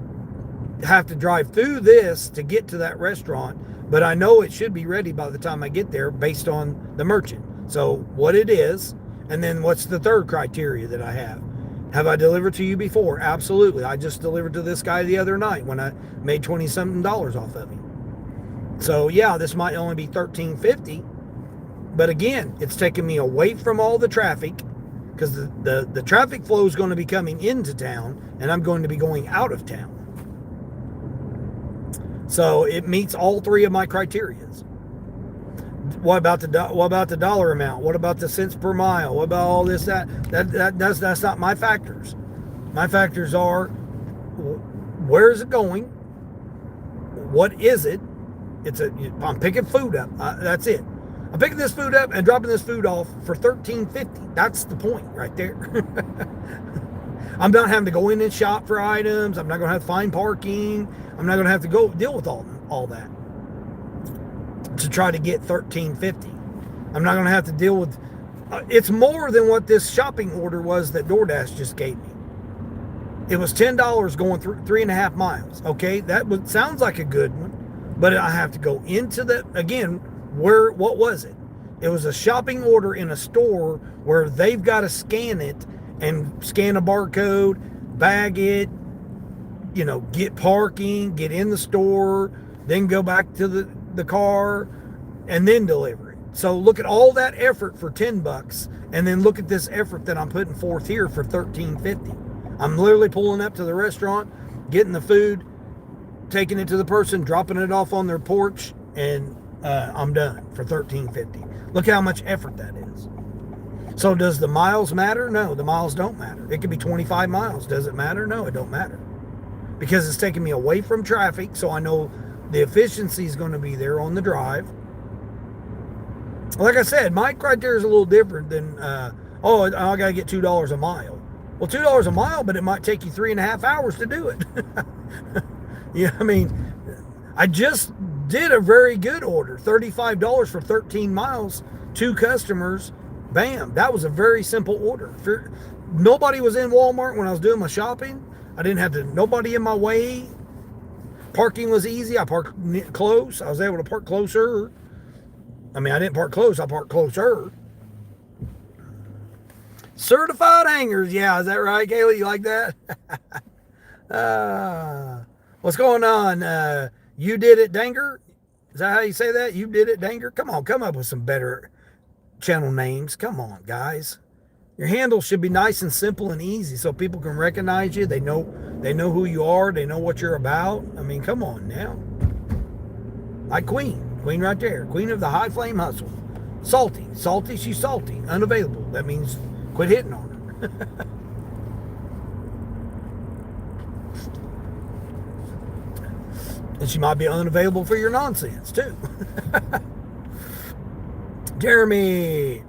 have to drive through this to get to that restaurant, but I know it should be ready by the time I get there based on the merchant. So what it is, and then what's the third criteria that I have? Have I delivered to you before? Absolutely. I just delivered to this guy the other night when I made $20-something off of him. So yeah, this might only be $13.50, but again, it's taking me away from all the traffic because the traffic flow is going to be coming into town, and I'm going to be going out of town. So it meets all three of my criterias. What about the dollar amount? What about the cents per mile? What about all this? That's not my factors. My factors are, where is it going? What is it? I'm picking food up. That's it. I'm picking this food up and dropping this food off for $13.50. That's the point right there. I'm not having to go in and shop for items. I'm not going to have to find parking. I'm not going to have to go deal with all that to try to get $13.50. I'm not going to have to deal with. It's more than what this shopping order was that DoorDash just gave me. It was $10 going through 3.5 miles. Okay, sounds like a good one, but I have to go into again. What was it? It was a shopping order in a store where they've got to scan it and scan a barcode, bag it, get parking, get in the store, then go back to the car, and then deliver it. So look at all that effort for $10, and then look at this effort that I'm putting forth here for $13.50. I'm literally pulling up to the restaurant, getting the food, taking it to the person, dropping it off on their porch, and I'm done for $13.50. Look how much effort that is. So does the miles matter? No, the miles don't matter. It could be 25 miles. Does it matter? No, it don't matter. Because it's taking me away from traffic, so I know the efficiency is going to be there on the drive. Like I said, my criteria is a little different than, I got to get $2 a mile. Well, $2 a mile, but it might take you 3.5 hours to do it. I just did a very good order, $35 for 13 miles, 2 customers, bam. That was a very simple order. Nobody was in Walmart when I was doing my shopping. I didn't have nobody in my way. Parking was easy. I parked close. I was able to park closer. I didn't park close. I parked closer. Certified hangers. Yeah, is that right, Kaylee? You like that? What's going on? You did it, Danger? Is that how you say that? You did it, Danger? Come on, come up with some better channel names. Come on, guys. Your handle should be nice and simple and easy so people can recognize you. They know who you are. They know what you're about. Come on now. Like Queen right there. Queen of the high flame hustle. Salty, she's salty. Unavailable. That means quit hitting on her. And she might be unavailable for your nonsense too. Jeremy.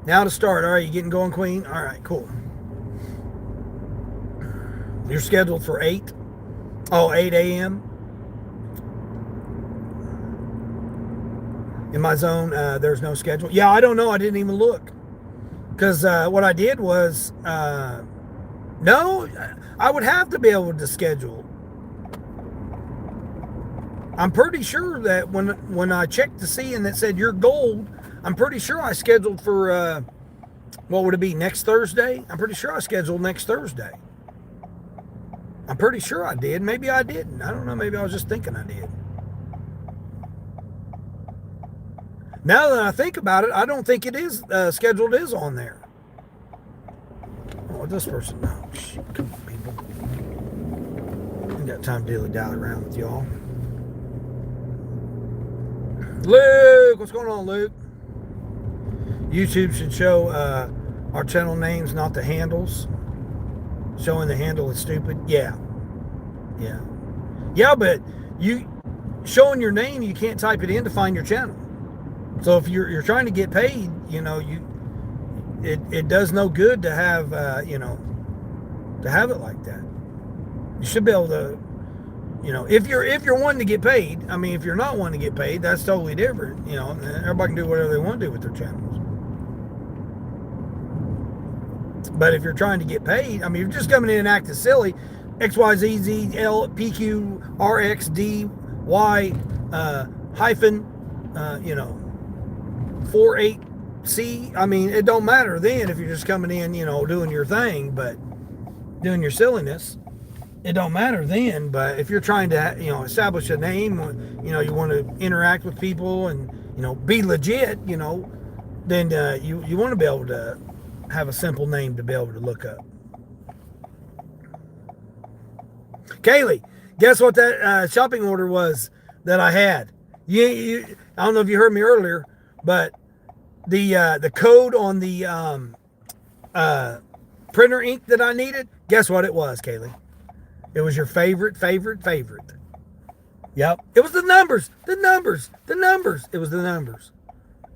Now to start. All right, you getting going, Queen? All right, cool. You're scheduled for 8 a.m. In my zone, there's no schedule. Yeah, I don't know. I didn't even look. Because what I did was, no, I would have to be able to schedule. I'm pretty sure that when I checked to see and it said you're gold, I'm pretty sure I scheduled for, what would it be, next Thursday? I'm pretty sure I scheduled next Thursday. I'm pretty sure I did. Maybe I didn't. I don't know. Maybe I was just thinking I did. Now that I think about it, I don't think it is scheduled is on there. Oh, this person. Oh, shit. Come on, people. I ain't got time to dilly-dally around with y'all. Luke! What's going on, Luke? YouTube should show our channel names, not the handles. Showing the handle is stupid. Yeah, but showing your name, you can't type it in to find your channel. So if you're trying to get paid, it does no good to have to have it like that. You should be able to, if you're wanting to get paid. If you're not wanting to get paid, that's totally different. Everybody can do whatever they want to do with their channels. But if you're trying to get paid, if you're just coming in and acting silly, XYZZL PQ RXDY hyphen 48C. It don't matter then if you're just coming in, doing your thing, but doing your silliness. It don't matter then. But if you're trying to, establish a name, you want to interact with people and, be legit, then you want to be able to have a simple name to be able to look up. Kaylee, guess what that shopping order was that I had? I don't know if you heard me earlier, but the code on the uh, printer ink that I needed, guess what it was, Kaylee? It was your favorite. Yep. It was the numbers. It was the numbers.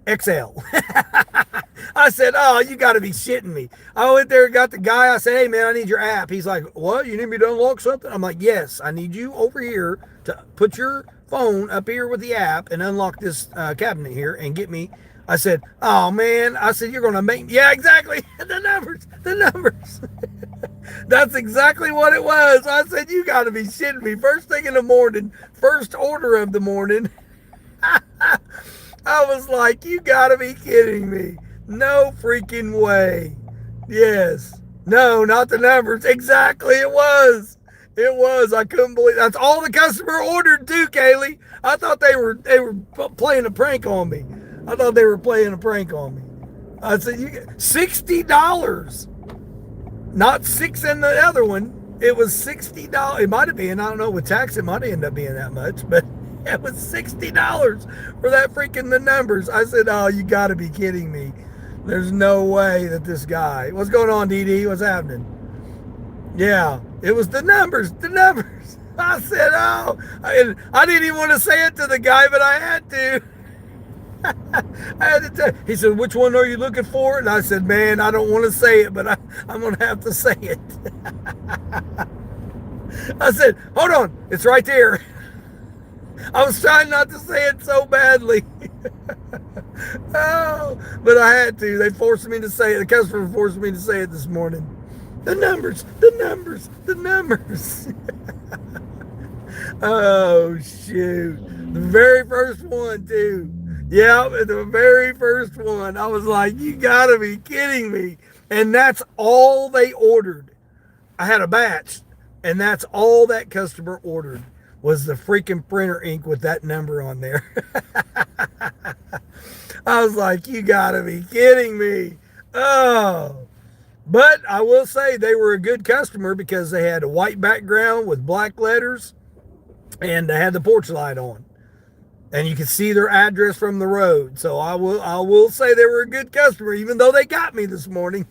XL. I said, oh, you got to be shitting me. I went there and got the guy. I said, hey, man, I need your app. He's like, what? You need me to unlock something? I'm like, yes, I need you over here to put your phone up here with the app and unlock this cabinet here and get me. I said, oh, man. I said, you're going to make me. Yeah, exactly. The numbers. That's exactly what it was. I said, you got to be shitting me. First thing in the morning, first order of the morning. I was like, you gotta be kidding me. No freaking way. Yes. No, not the numbers. Exactly, it was. It was. I couldn't believe that's all the customer ordered too, Kaylee. I thought they were playing a prank on me. I thought they were playing a prank on me. I said, you get $60. Not six in the other one. It was $60. It might have been, I don't know, with tax it might have ended up being that much, but it was $60 for that freaking the numbers. I said, oh, you got to be kidding me. There's no way that this guy. What's going on, DD? What's happening? Yeah, it was the numbers. I said, oh. I didn't even want to say it to the guy, but I had to. I had to tell. He said, which one are you looking for? And I said, man, I don't want to say it, but I'm going to have to say it. I said, hold on. It's right there. I was trying not to say it so badly. Oh, but I had to. They forced me to say it. The customer forced me to say it this morning. The numbers. Oh, shoot. The very first one, too. Yeah, the very first one. I was like, you gotta be kidding me. And that's all they ordered. I had a batch, and that's all that customer ordered was the freaking printer ink with that number on there. I was like, you gotta be kidding me. Oh. But I will say they were a good customer because they had a white background with black letters and they had the porch light on. And you could see their address from the road. So I will say they were a good customer, even though they got me this morning.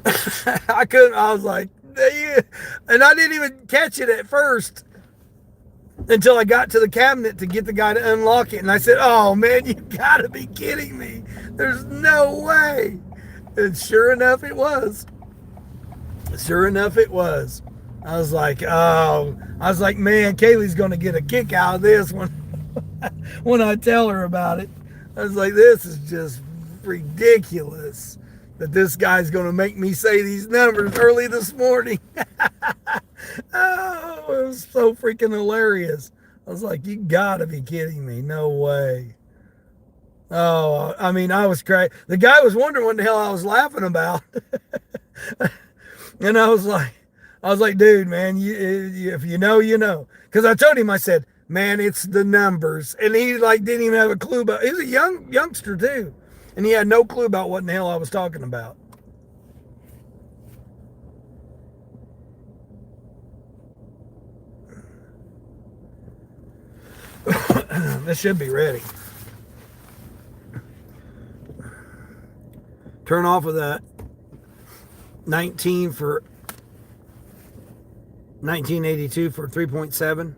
I was like, and I didn't even catch it at first until I got to the cabinet to get the guy to unlock it. And I said, oh man, you gotta be kidding me. There's no way. And sure enough, it was. I was like, oh, man, Kaylee's going to get a kick out of this one when I tell her about it. I was like, this is just ridiculous that this guy's going to make me say these numbers early this morning. Oh, it was so freaking hilarious. I was like, you got to be kidding me. No way. Oh, I mean, I was crazy. The guy was wondering what the hell I was laughing about. And I was like, dude, man, if you know, you know. Because I told him, I said, man, it's the numbers. And he like didn't even have a clue about. He was a youngster too, and he had no clue about what in the hell I was talking about. This should be ready. Turn off of that 19 for 1982 for 3.7.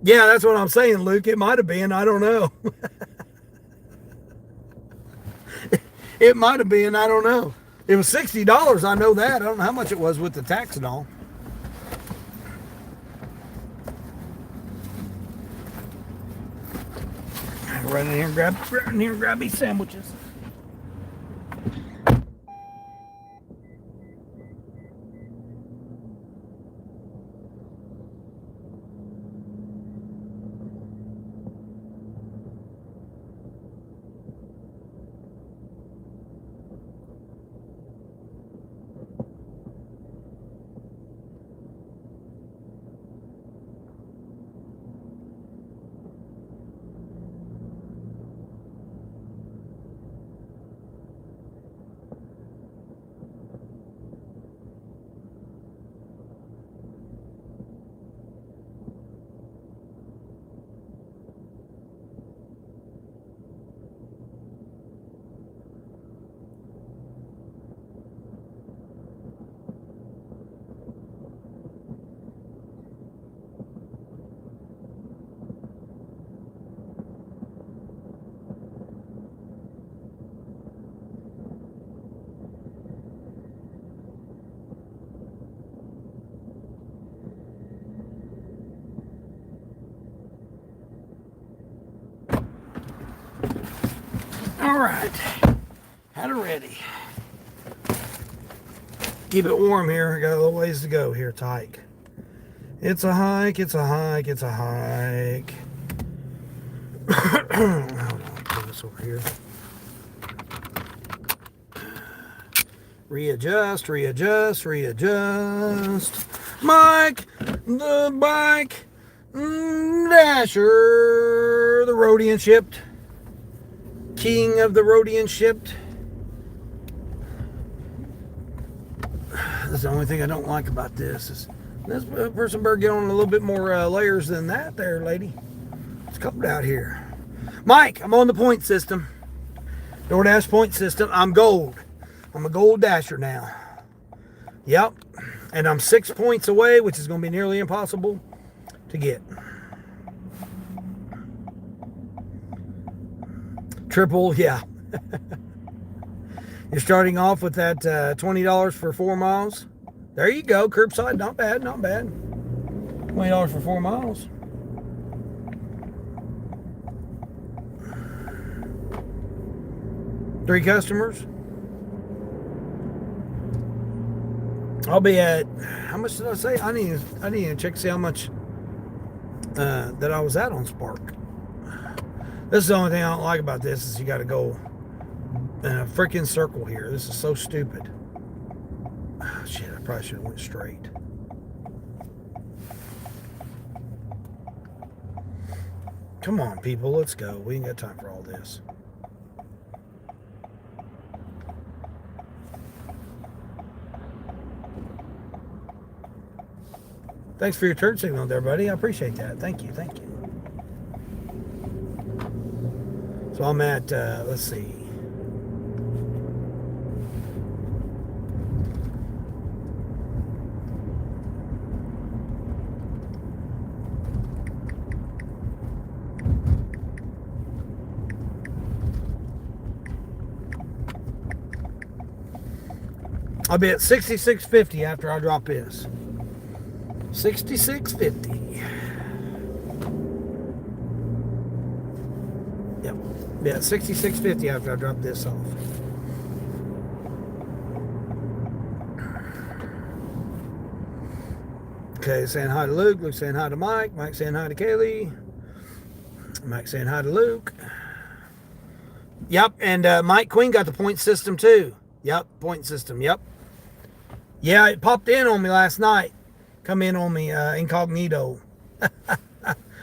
Yeah, that's what I'm saying, Luke. It might have been. I don't know. It might have been. I don't know. It was $60. I know that. I don't know how much it was with the tax and all. Run in here and grab these sandwiches. right. Had it ready. Keep it warm here. Got a little ways to go here to hike. It's a hike, it's a hike, it's a hike. Hold on, put this over here. Readjust, readjust, readjust. Mike, the bike, Dasher, the Rhodian shipped. King of the Rhodian shipped. That's the only thing I don't like about this is this person better get on a little bit more layers than that there, lady. It's cold out here. Mike, I'm on the point system. DoorDash point system. I'm gold. I'm a gold dasher now. Yep. And I'm 6 points away, which is going to be nearly impossible to get. Triple, yeah. You're starting off with that $20 for 4 miles. There you go, curbside, not bad, not bad. $20 for 4 miles. Three customers. I'll be at, how much did I say? I need to check to see how much that I was at on Spark. This is the only thing I don't like about this is you got to go in a freaking circle here. This is so stupid. Oh, shit, I probably should have went straight. Come on, people, let's go. We ain't got time for all this. Thanks for your turn signal there, buddy. I appreciate that. Thank you, thank you. So I'm at, let's see. I'll be at 66.50 after I drop this. 66.50. Yep. Yeah, 66.50 after I drop this off. Okay, saying hi to Luke. Luke saying hi to Mike. Mike saying hi to Kaylee. Mike saying hi to Luke. Yep, and Mike Queen got the point system too. Yep, point system. Yep. Yeah, it popped in on me last night. Come in on me incognito.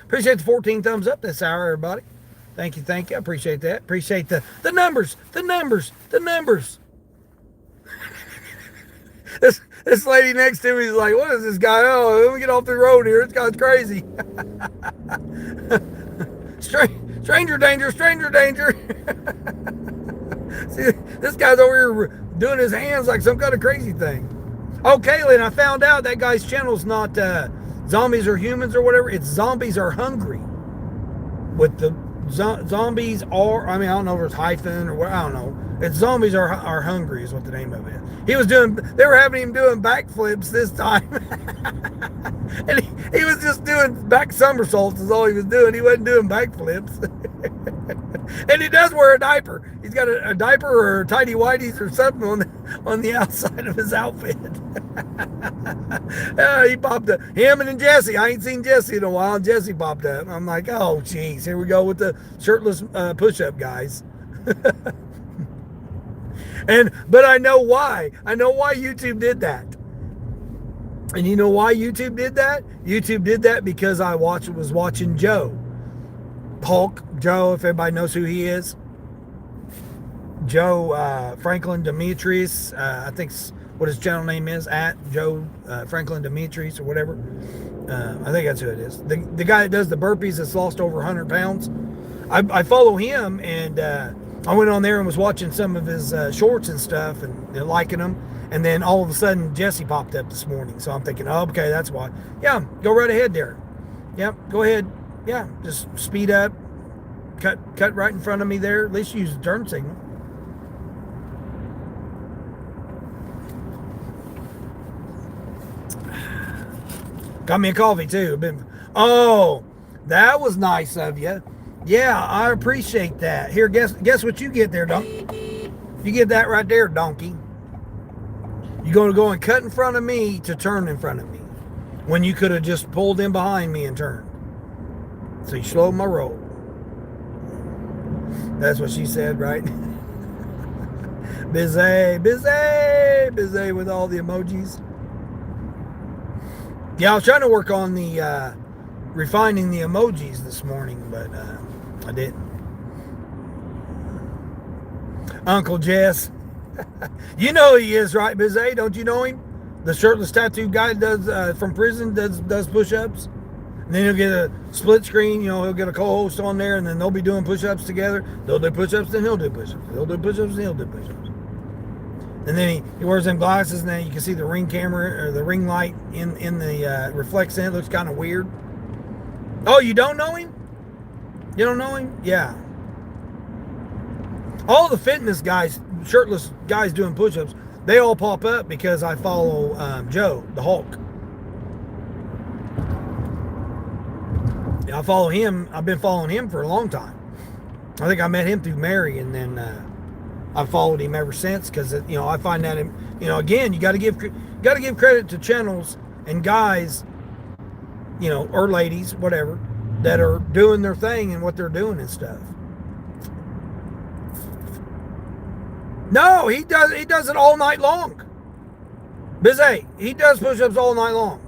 Appreciate the 14 thumbs up this hour, everybody. Thank you, thank you. I appreciate that. Appreciate the numbers, the numbers, the numbers. This lady next to me is like, what is this guy? Oh, let me get off the road here. This guy's crazy. Stranger danger, stranger danger. See, this guy's over here doing his hands like some kind of crazy thing. Oh, Kaylin, I found out that guy's channel's not Zombies Are Humans or whatever. It's Zombies Are Hungry. With the zombies are, I mean, I don't know if it's hyphen or what, I don't know. It's Zombies Are Hungry is what the name of it is. He was doing, they were having him doing backflips this time. And he was just doing back somersaults is all he was doing. He wasn't doing backflips. And he does wear a diaper. He's got a diaper or tidy whities or something on the outside of his outfit. He popped up. Him and Jesse. I ain't seen Jesse in a while. Jesse popped up. I'm like, oh, geez. Here we go with the shirtless push-up guys. But I know why. I know why YouTube did that. And you know why YouTube did that? YouTube did that because I was watching Joe. Hulk, Joe, if everybody knows who he is. Joe Franklin Demetrius, I think what his channel name is, at Joe Franklin Demetrius or whatever. I think that's who it is. The guy that does the burpees that's lost over 100 pounds. I follow him, and I went on there and was watching some of his shorts and stuff and liking them. And then all of a sudden, Jesse popped up this morning. So I'm thinking, oh, okay, that's why. Yeah, go right ahead there. Yep, go ahead. Yeah, just speed up, cut right in front of me there. At least use the turn signal. Got me a coffee too. Oh, that was nice of you. Yeah, I appreciate that. Here, guess what you get there, donkey. You get that right there, donkey. You're going to go and cut in front of me to turn in front of me when you could have just pulled in behind me and turned. So you slowed my roll. That's what she said, right? Busy, busy, busy with all the emojis. Yeah, I was trying to work on the refining the emojis this morning, but I didn't. Uncle Jess. You know who he is, right, Bizet? Don't you know him? The shirtless tattoo guy does from prison does push-ups. And then he'll get a split screen, he'll get a co-host on there, and then they'll be doing push-ups together. They'll do push-ups, then he'll do push-ups. They'll do push-ups, then he'll do push-ups. And then he wears them glasses, and then you can see the ring camera or the ring light in the reflects in. It looks kind of weird. Oh, you don't know him? You don't know him? Yeah. All the fitness guys, shirtless guys doing push-ups, they all pop up because I follow Joe, the Hulk. I follow him. I've been following him for a long time. I think I met him through Mary, and then I've followed him ever since because I find that again you got to give credit to channels and guys, or ladies, whatever, that are doing their thing and what they're doing and stuff. No, he does it all night long. Busy. He does push-ups all night long.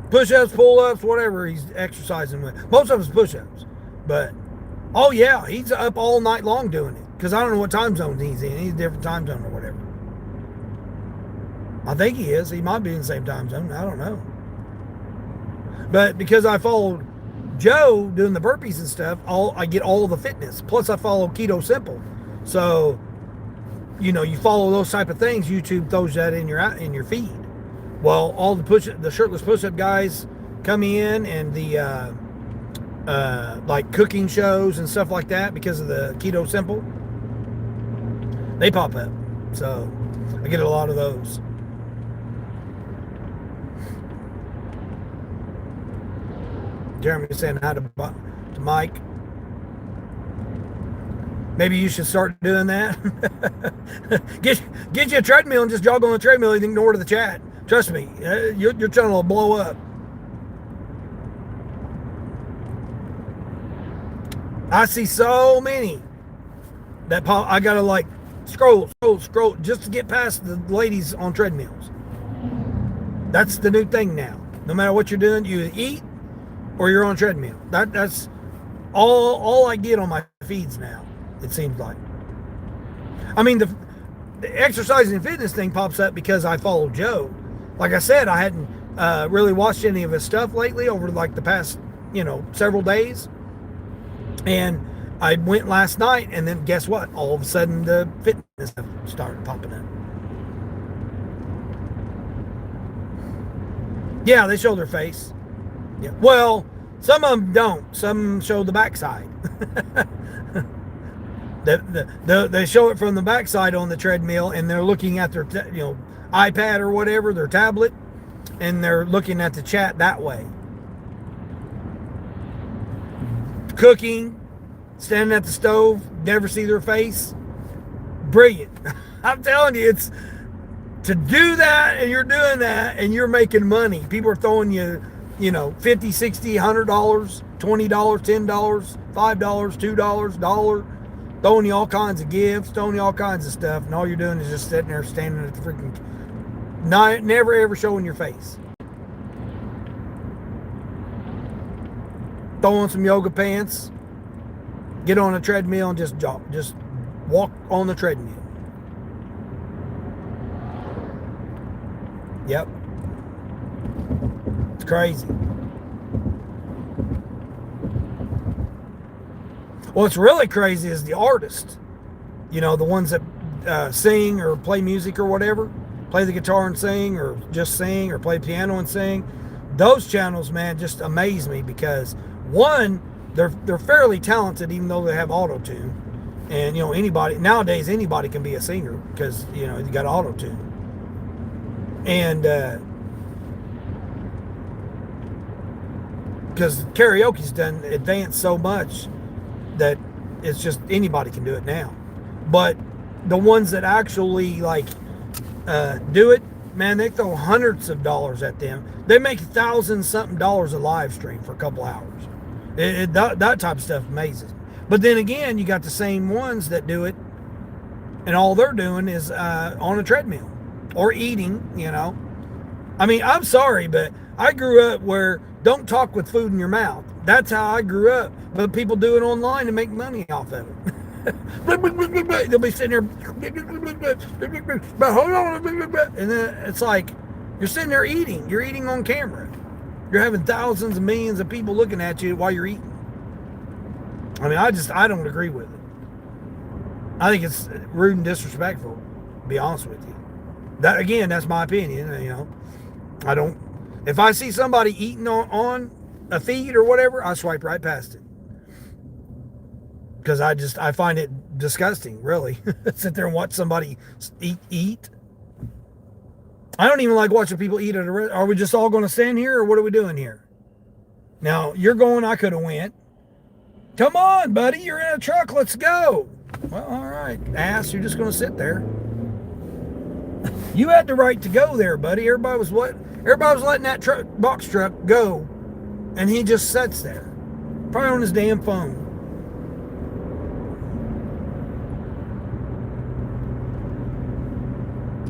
Push-ups, pull-ups, whatever he's exercising with. Most of it's push-ups. But, oh yeah, he's up all night long doing it. Because I don't know what time zone he's in. He's a different time zone or whatever. I think he is. He might be in the same time zone. I don't know. But because I followed Joe doing the burpees and stuff, I get all of the fitness. Plus I follow Keto Simple. So, you follow those type of things, YouTube throws that in your feed. Well, all the shirtless push-up guys come in, and the like cooking shows and stuff like that because of the Keto Simple, they pop up. So I get a lot of those. Jeremy saying hi to Mike. Maybe you should start doing that. Get you a treadmill and just jog on the treadmill and ignore the chat. Trust me, your channel will blow up. I see so many that pop. I gotta scroll just to get past the ladies on treadmills. That's the new thing now. No matter what you're doing, you eat or you're on a treadmill. That's all I get on my feeds now. It seems like. I mean, the exercise and fitness thing pops up because I follow Joe. Like I said, I hadn't really watched any of his stuff lately over the past, several days. And I went last night, and then guess what? All of a sudden, the fitness stuff started popping up. Yeah, they show their face. Yeah. Well, some of them don't. Some show the backside. They show it from the backside on the treadmill, and they're looking at their iPad or whatever, their tablet, and they're looking at the chat that way. Cooking, standing at the stove, never see their face. Brilliant. I'm telling you, it's to do that, and you're doing that, and you're making money. People are throwing you, $50, $60, $100, $20, $10, $5, $2, $1, throwing you all kinds of gifts, throwing you all kinds of stuff, and all you're doing is just sitting there standing at the freaking, never ever showing your face. Throw on some yoga pants, get on a treadmill, and just walk on the treadmill. Yep. It's crazy. What's really crazy is the artist. The ones that sing or play music or whatever, play the guitar and sing, or just sing, or play piano and sing. Those channels, man, just amaze me because one, they're fairly talented, even though they have auto-tune. And nowadays anybody can be a singer because you got auto-tune. And because karaoke's done advanced so much that it's just anybody can do it now. But the ones that actually like do it, man, they throw hundreds of dollars at them. They make $1,000 something dollars a live stream for a couple hours. That type of stuff amazes me. But then again, you got the same ones that do it, and all they're doing is on a treadmill or eating, you know. I mean, I'm sorry, but I grew up where don't talk with food in your mouth. That's how I grew up. But people do it online to make money off of it. They'll be sitting there, but hold on, and then it's like you're sitting there eating. You're eating on camera. You're having thousands and millions of people looking at you while you're eating. I mean, I don't agree with it. I think it's rude and disrespectful, to be honest with you. That, again, that's my opinion, you know. I don't, if I see somebody eating on a feed or whatever, I swipe right past it. Because I find it disgusting, really. Sit there and watch somebody eat. I don't even like watching people eat at a restaurant. Are we just all going to stand here, or what are we doing here? Now, you're going, I could have went. Come on, buddy, you're in a truck, let's go. Well, all right, ass, you're just going to sit there. You had the right to go there, buddy. Everybody was letting that box truck go, and he just sits there, probably on his damn phone.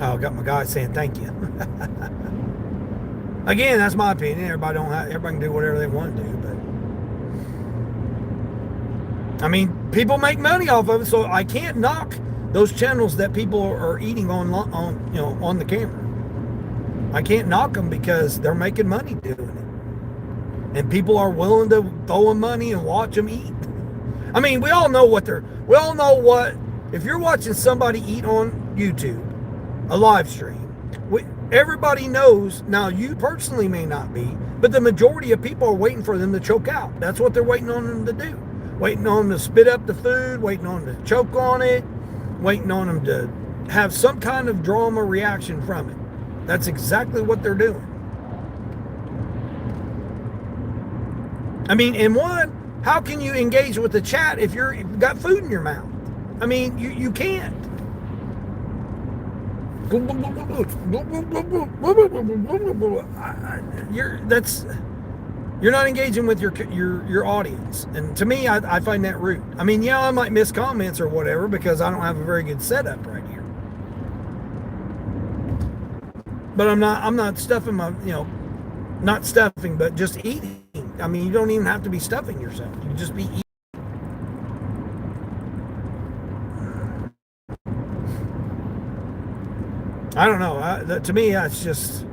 Oh, I got my guy saying thank you. Again, that's my opinion. Everybody can do whatever they want to do, but I mean, people make money off of it, so I can't knock those channels that people are eating on the camera. I can't knock them because they're making money doing it, and people are willing to throw them money and watch them eat. I mean, we all know what if you're watching somebody eat on YouTube, a live stream, everybody knows. Now, you personally may not be, but the majority of people are waiting for them to choke out. That's what they're waiting on them to do. Waiting on them to spit up the food, waiting on them to choke on it, waiting on them to have some kind of drama reaction from it. That's exactly what they're doing. I mean, in one, how can you engage with the chat if you've got food in your mouth? I mean, you can't. You're not engaging with your audience, and to me, I find that rude. I mean, yeah, I might miss comments or whatever because I don't have a very good setup right here. But I'm not stuffing not stuffing, but just eating. I mean, you don't even have to be stuffing yourself. You just be eating. I don't know. To me, that's just.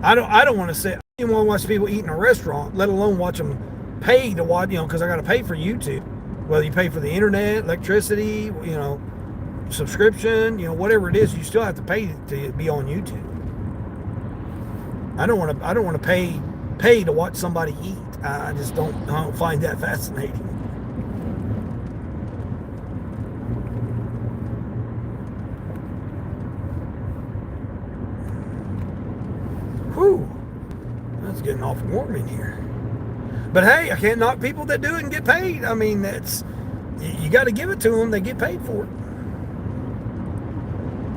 I don't want to say. I don't even want to watch people eat in a restaurant, let alone watch them pay to watch. Because I got to pay for YouTube. Whether you pay for the internet, electricity, subscription, whatever it is, you still have to pay to be on YouTube. I don't want to pay to watch somebody eat. I just don't find that fascinating. Whew, that's getting awful warm in here. But hey, I can't knock people that do it and get paid. I mean, you got to give it to them. They get paid for it.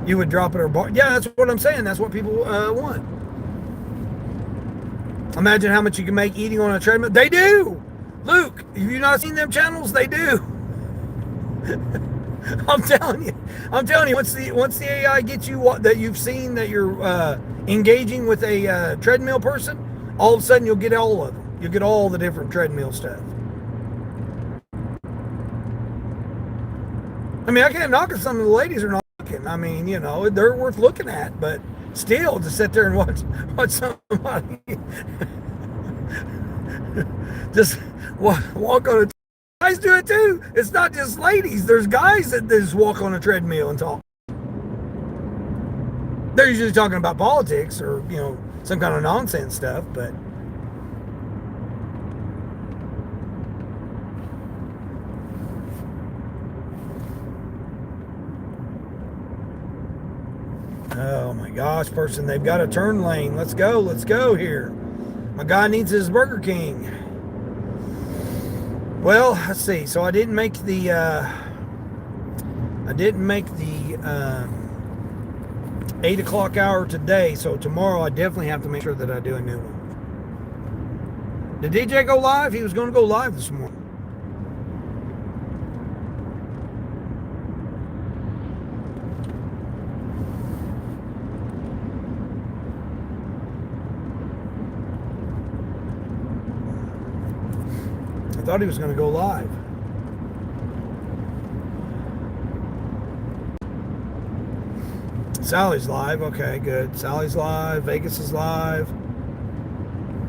You would drop it or bar. Yeah, that's what I'm saying. That's what people want. Imagine how much you can make eating on a treadmill. They do. Luke, have you not seen them channels? They do. I'm telling you. Once the AI gets you that you've seen that you're engaging with a treadmill person, all of a sudden you'll get all of them. You'll get all the different treadmill stuff. I mean, I can't knock at some of the ladies are not looking. I mean, they're worth looking at, but still to sit there and watch somebody just walk on a. Guys do it too. It's not just ladies. There's guys that just walk on a treadmill and talk. They're usually talking about politics or some kind of nonsense stuff, but oh my gosh, person, they've got a turn lane. Let's go here. My guy needs his Burger King. Well, let's see. So I didn't make the 8 o'clock hour today. So tomorrow I definitely have to make sure that I do a new one. Did DJ go live? He was going to go live this morning. I thought he was going to go live. Sally's live. Okay, good. Sally's live. Vegas is live.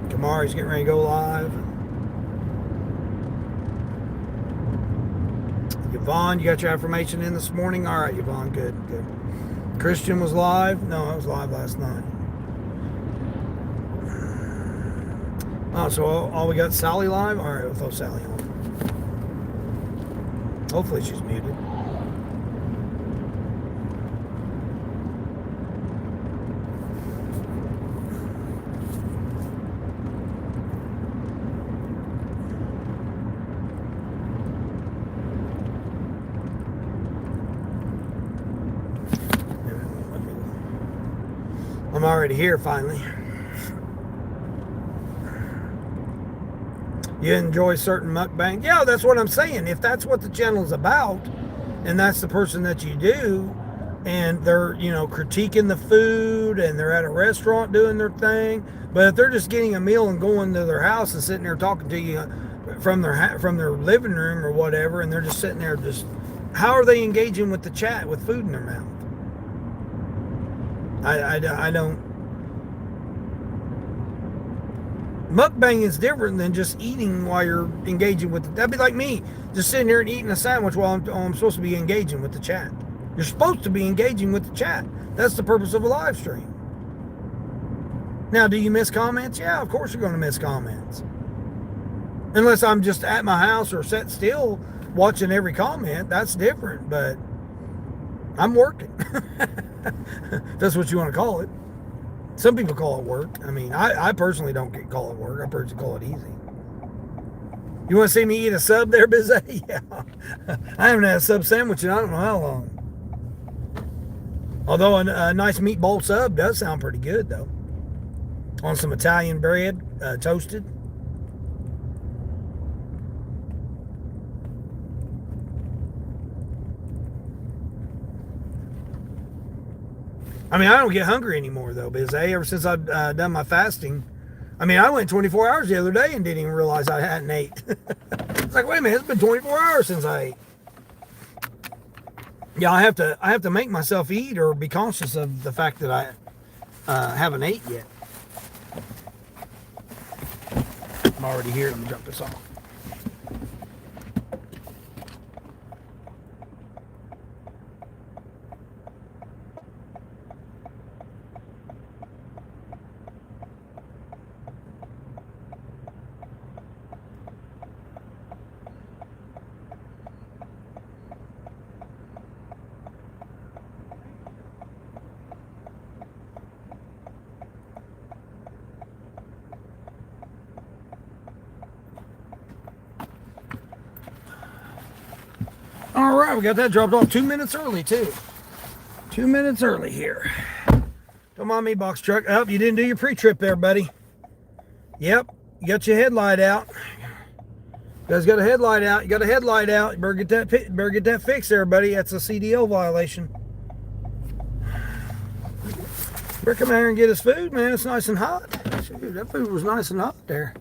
Kamari's getting ready to go live. Yvonne, you got your affirmation in this morning? All right, Yvonne, good. Christian was live. No, I was live last night. Oh, so all we got Sally live? All right, we'll throw Sally on. Hopefully she's muted. I'm already here finally. You enjoy certain mukbang? Yeah, that's what I'm saying. If that's what the channel is about, and that's the person that you do, and they're, critiquing the food, and they're at a restaurant doing their thing, but if they're just getting a meal and going to their house and sitting there talking to you from their living room or whatever, and they're just sitting there how are they engaging with the chat with food in their mouth? I don't. Mukbang is different than just eating while you're engaging with it. That'd be like me just sitting here and eating a sandwich while I'm supposed to be engaging with the chat. You're supposed to be engaging with the chat. That's the purpose of a live stream. Now, do you miss comments? Yeah, of course you're going to miss comments. Unless I'm just at my house or sat still watching every comment. That's different, but I'm working. That's what you want to call it. Some people call it work. I mean, I personally don't call it work. I personally call it easy. You want to see me eat a sub there, Bizet? Yeah. I haven't had a sub sandwich in I don't know how long. Although a nice meatball sub does sound pretty good, though. On some Italian bread, toasted. I mean, I don't get hungry anymore, though, Bizet. Ever since I've done my fasting. I mean, I went 24 hours the other day and didn't even realize I hadn't ate. It's like, wait a minute, it's been 24 hours since I ate. Yeah, I have to make myself eat or be conscious of the fact that I haven't ate yet. I'm already here. Let me drop this off. All right, we got that dropped off 2 minutes early, too. 2 minutes early here. Don't mind me, box truck. Oh, you didn't do your pre-trip there, buddy. Yep, you got your headlight out. You guys got a headlight out. You got a headlight out. You better get that fixed there, buddy. That's a CDL violation. Better come out here and get his food, man. It's nice and hot. Shoot, that food was nice and hot there.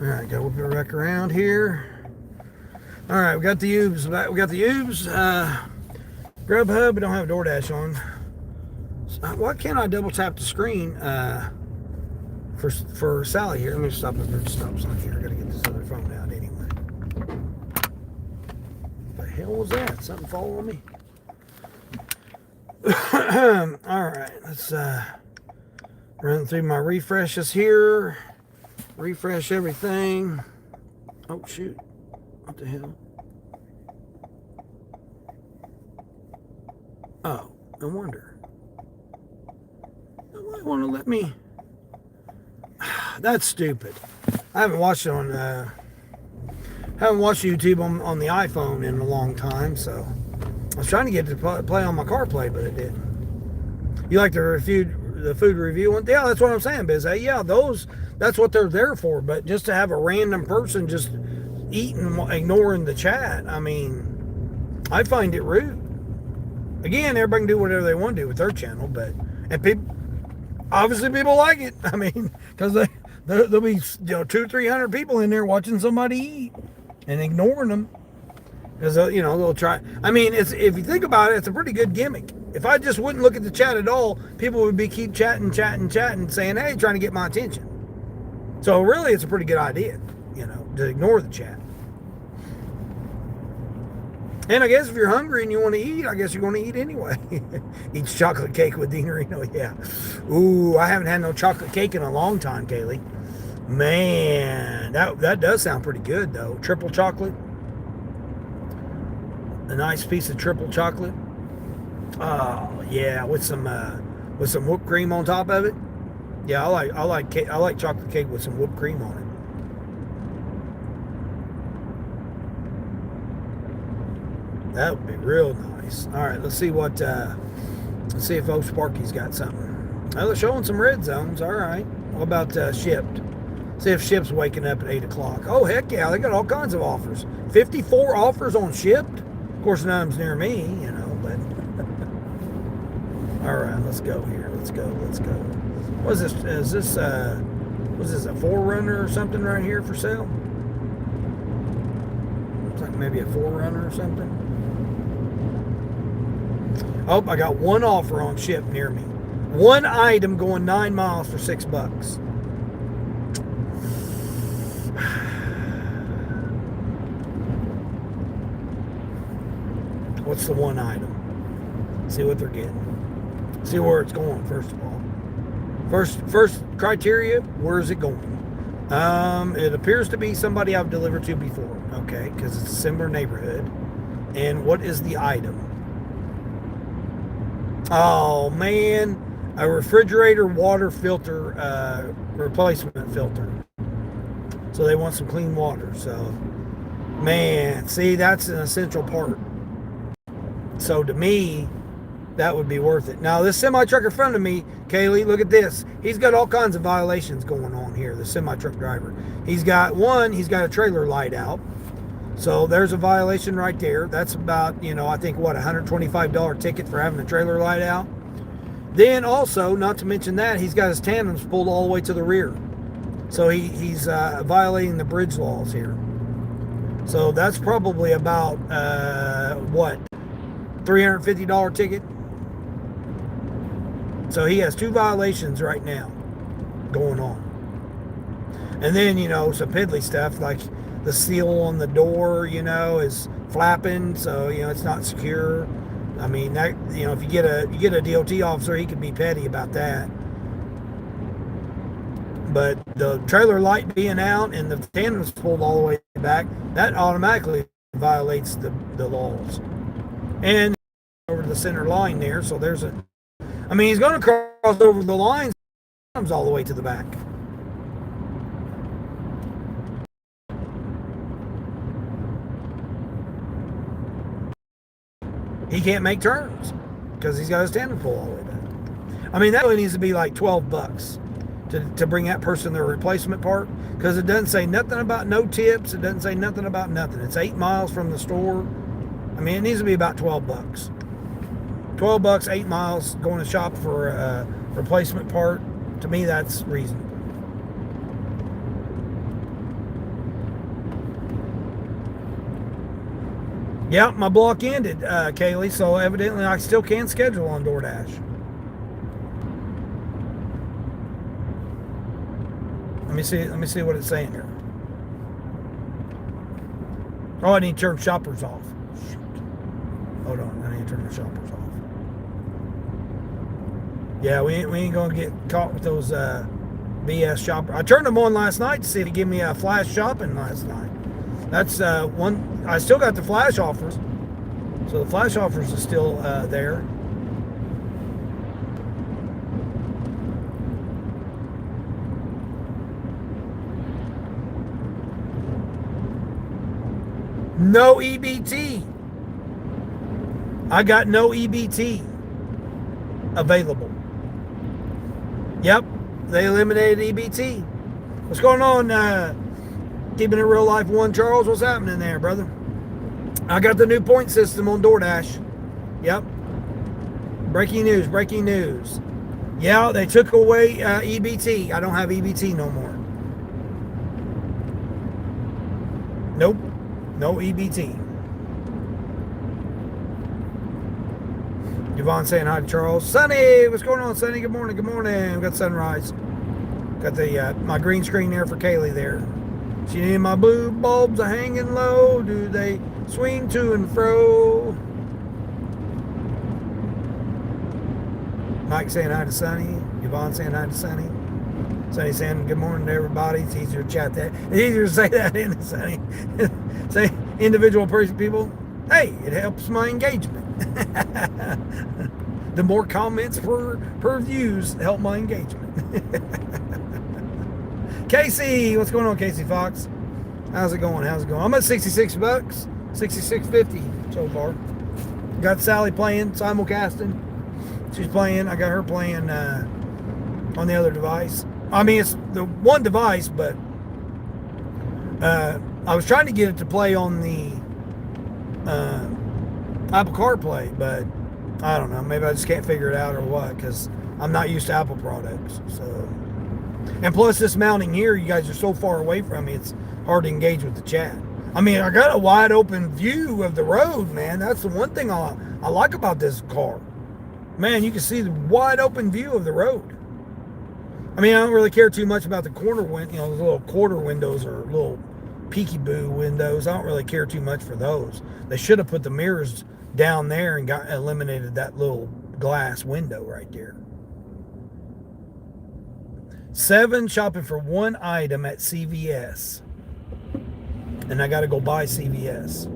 All right, got to whip it back around here. All right, we got the Ubs back. We got the Ubs. Grubhub, we don't have DoorDash on. So why can't I double tap the screen for Sally here? Let me stop at the stop sign here. I got to get this other phone out anyway. What the hell was that? Something fall on me? All right, let's run through my refreshes here. Refresh everything. Oh, shoot. What the hell? Oh, no wonder. They want to let me. That's stupid. I haven't watched it on haven't watched YouTube on the iPhone in a long time, so I was trying to get it to play on my CarPlay, but it didn't. You like the food review one? Yeah, that's what I'm saying, Biz. Yeah, that's what they're there for. But just to have a random person just eating, ignoring the chat, I mean, I find it rude. Again, everybody can do whatever they want to do with their channel, but and people obviously people like it. I mean, because there'll be 200-300 people in there watching somebody eat and ignoring them. Because they'll try. I mean, if you think about it, it's a pretty good gimmick. If I just wouldn't look at the chat at all, people would be keep chatting, saying, "Hey, trying to get my attention." So really, it's a pretty good idea, to ignore the chat. And I guess if you're hungry and you want to eat, I guess you're going to eat anyway. Eats chocolate cake with Dean Reno, yeah. Ooh, I haven't had no chocolate cake in a long time, Kaylee. Man, that does sound pretty good though. Triple chocolate. A nice piece of triple chocolate. Oh yeah, with some whipped cream on top of it. Yeah, I like chocolate cake with some whipped cream on it. That would be real nice. All right, let's see if Old Sparky's got something. Oh, they're showing some red zones. All right. What about Shipped? See if Shipped's waking up at 8 o'clock. Oh heck yeah, they got all kinds of offers. 54 offers on Shipped. Of course, none of them's near me, but all right, let's go here. Let's go. What is this? Is this was this a 4Runner or something right here for sale? Looks like maybe a 4Runner or something. Oh, I got one offer on Ship near me. One item going 9 miles for $6. What's the one item? See what they're getting. See where it's going, first of all. First criteria, where is it going? It appears to be somebody I've delivered to before, okay, because it's a similar neighborhood. And what is the item? Oh, man. A refrigerator water filter, replacement filter. So they want some clean water. So, man, see, that's an essential part. So to me, that would be worth it. Now, this semi-truck in front of me, Kaylee, look at this. He's got all kinds of violations going on here, the semi-truck driver. He's got a trailer light out. So there's a violation right there. That's about, I think, $125 ticket for having a trailer light out. Then also, not to mention that, he's got his tandems pulled all the way to the rear. So he's violating the bridge laws here. So that's probably about, $350 ticket. So he has 2 violations right now going on. And then, some piddly stuff like the seal on the door, is flapping, so it's not secure. I mean, that if you get a DOT officer, he could be petty about that. But the trailer light being out and the tandem's pulled all the way back, that automatically violates the laws. And over the center line there, so he's going to cross over the lines, comes all the way to the back. He can't make turns because he's got his tandem pull all the way back. I mean, that really needs to be like $12 to bring that person their replacement part, because it doesn't say nothing about no tips. It doesn't say nothing about nothing. It's 8 miles from the store. I mean, it needs to be about $12. $12, 8 miles, going to shop for a replacement part. To me, that's reasonable. Yep, my block ended, Kaylee, so evidently I still can schedule on DoorDash. Let me see what it's saying here. Oh, I need to turn shoppers off. Shoot. Hold on, I need to turn the shoppers off. Yeah, we ain't gonna get caught with those BS shoppers. I turned them on last night to see if it give me a flash shopping last night. That's one. I still got the flash offers, so the flash offers are still there. No EBT. I got no EBT available. Yep, they eliminated EBT. What's going on? Keeping it real life one, Charles. What's happening there, brother? I got the new point system on DoorDash. Yep. Breaking news, breaking news. Yeah, they took away EBT. I don't have EBT no more. Nope. No EBT. Yvonne saying hi to Charles. Sonny, what's going on, Sonny? Good morning, good morning. We got sunrise. Got the my green screen there for Kaylee there. She needed my blue bulbs are hanging low. Do they swing to and fro? Mike saying hi to Sonny. Yvonne saying hi to Sonny. Sonny saying good morning to everybody. It's easier to chat that. It's easier to say that in Sonny. Say individual people. Hey, it helps my engagement. The more comments per views help my engagement. Casey, what's going on, Casey Fox? How's it going? How's it going? I'm at $66, $66.50 so far. Got Sally playing simulcasting. She's playing. I got her playing on the other device. I mean, it's the one device, but I was trying to get it to play on the Apple CarPlay, but I don't know. Maybe I just can't figure it out or what, because I'm not used to Apple products. So, and plus this mounting here, you guys are so far away from me, it's hard to engage with the chat. I mean, I got a wide open view of the road, man. That's the one thing I like about this car. Man, you can see the wide open view of the road. I mean, I don't really care too much about the corner window, those little quarter windows or little peekaboo windows. I don't really care too much for those. They should have put the mirrors down there and eliminated that little glass window right there. 7 shopping for one item at CVS, and I got to go buy CVS.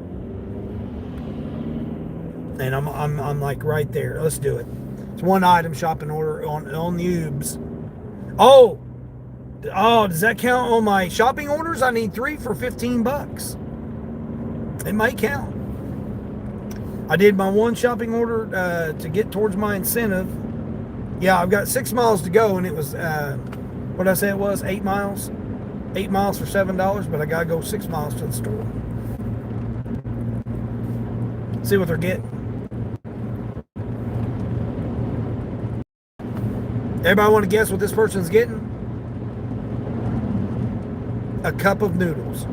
And I'm like right there. Let's do it. It's one item shopping order on Ubs. Oh, does that count on my shopping orders? I need 3 for $15. It might count. I did my one shopping order to get towards my incentive. Yeah, I've got 6 miles to go, and it was what did I say it was? 8 miles. 8 miles for $7, but I gotta go 6 miles to the store. See what they're getting. Everybody want to guess what this person's getting? A cup of noodles.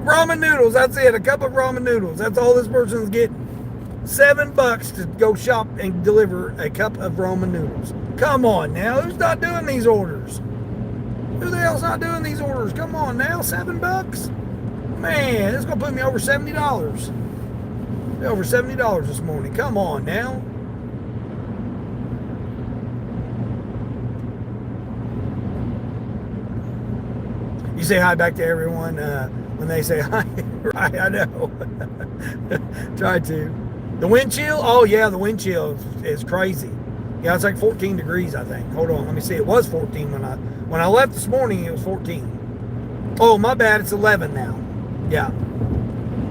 Ramen noodles, that's it. A cup of ramen noodles. That's all this person's getting. $7 to go shop and deliver a cup of ramen noodles. Come on now, who's not doing these orders? Who the hell's not doing these orders? Come on now, $7? Man, it's gonna put me over $70. Over $70 this morning. Come on now. You say hi back to everyone when they say hi. Right, I know. Try to. The wind chill? Oh yeah, the wind chill is crazy. Yeah, it's like 14 degrees, I think. Hold on, let me see. It was 14 when I left this morning. It was 14. Oh, my bad. It's 11 now. Yeah.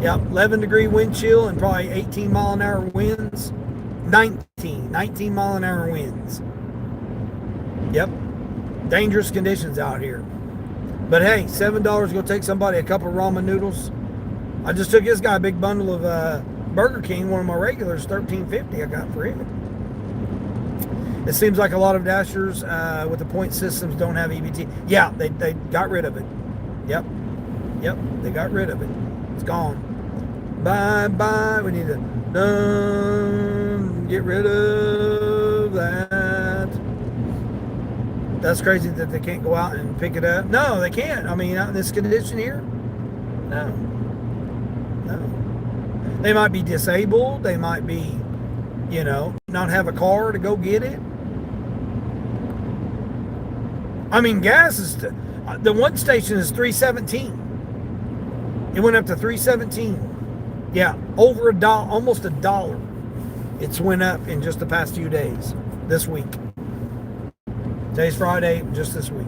11-degree wind chill and probably 18 mile an hour winds. 19 mile an hour winds. Yep. Dangerous conditions out here. But hey, $7 to go take somebody a cup of ramen noodles. I just took this guy a big bundle of Burger King, one of my regulars, $13.50 I got for him. It seems like a lot of dashers with the point systems don't have EBT. Yeah, they got rid of it. Yep, they got rid of it. It's gone. Bye. We need to get rid of that. That's crazy that they can't go out and pick it up. No, they can't. I mean, out in this condition here, no. They might be disabled. They might be, not have a car to go get it. I mean, gas is, the one station is $3.17. It went up to $3.17. Yeah, over $1, almost $1. It's went up in just the past few days, this week. Today's Friday, just this week.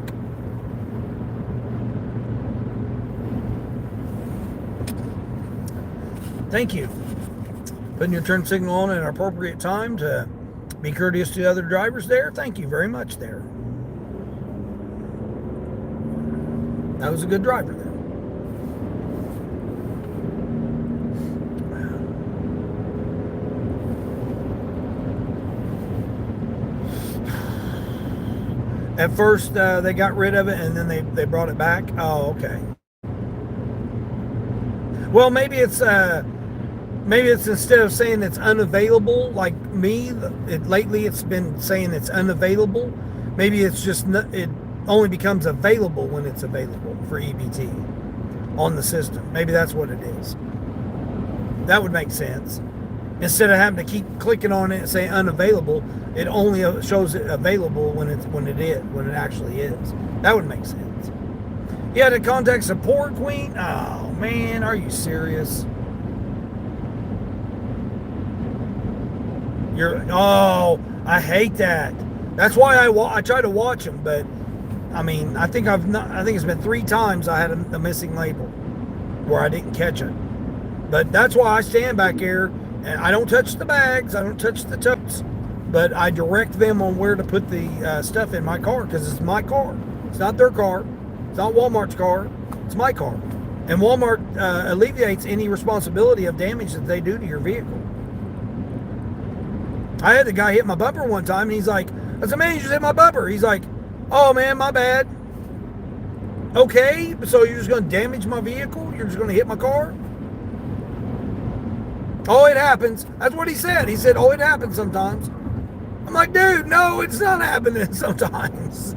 Thank you. Putting your turn signal on at an appropriate time to be courteous to other drivers there. Thank you very much there. That was a good driver there. At first, they got rid of it, and then they brought it back. Oh, okay. Well, maybe it's instead of saying it's unavailable, like me, lately it's been saying it's unavailable. Maybe it's just it only becomes available when it's available for EBT on the system. Maybe that's what it is. That would make sense. Instead of having to keep clicking on it and say unavailable, it only shows it available when it actually is. That would make sense. You had to contact support, Queen? Oh man, are you serious? I hate that. That's why I try to watch them, but I mean, I think it's been 3 times I had a missing label where I didn't catch it. But that's why I stand back here and I don't touch the bags, I don't touch the totes, but I direct them on where to put the stuff in my car, because it's my car. It's not their car. It's not Walmart's car. It's my car. And Walmart alleviates any responsibility of damage that they do to your vehicle. I had the guy hit my bumper one time, and he's like, I said, man, you just hit my bumper. He's like, oh, man, my bad. Okay, so you're just going to damage my vehicle? You're just going to hit my car? Oh, it happens. That's what he said. He said, oh, it happens sometimes. I'm like, dude, no, it's not happening sometimes.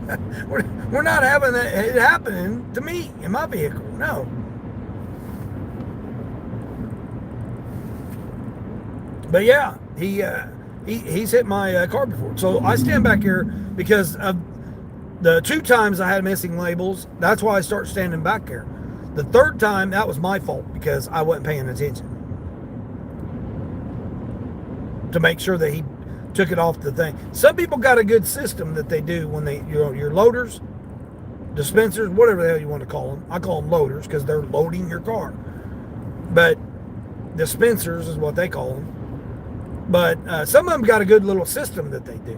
We're not having it happening to me in my vehicle. No. But yeah, he's hit my car before. So I stand back here because of the 2 times I had missing labels. That's why I start standing back here. The 3rd time, that was my fault because I wasn't paying attention to make sure that he took it off the thing. Some people got a good system that they do when your loaders, dispensers, whatever the hell you want to call them. I call them loaders because they're loading your car. But dispensers is what they call them. But some of them got a good little system that they do.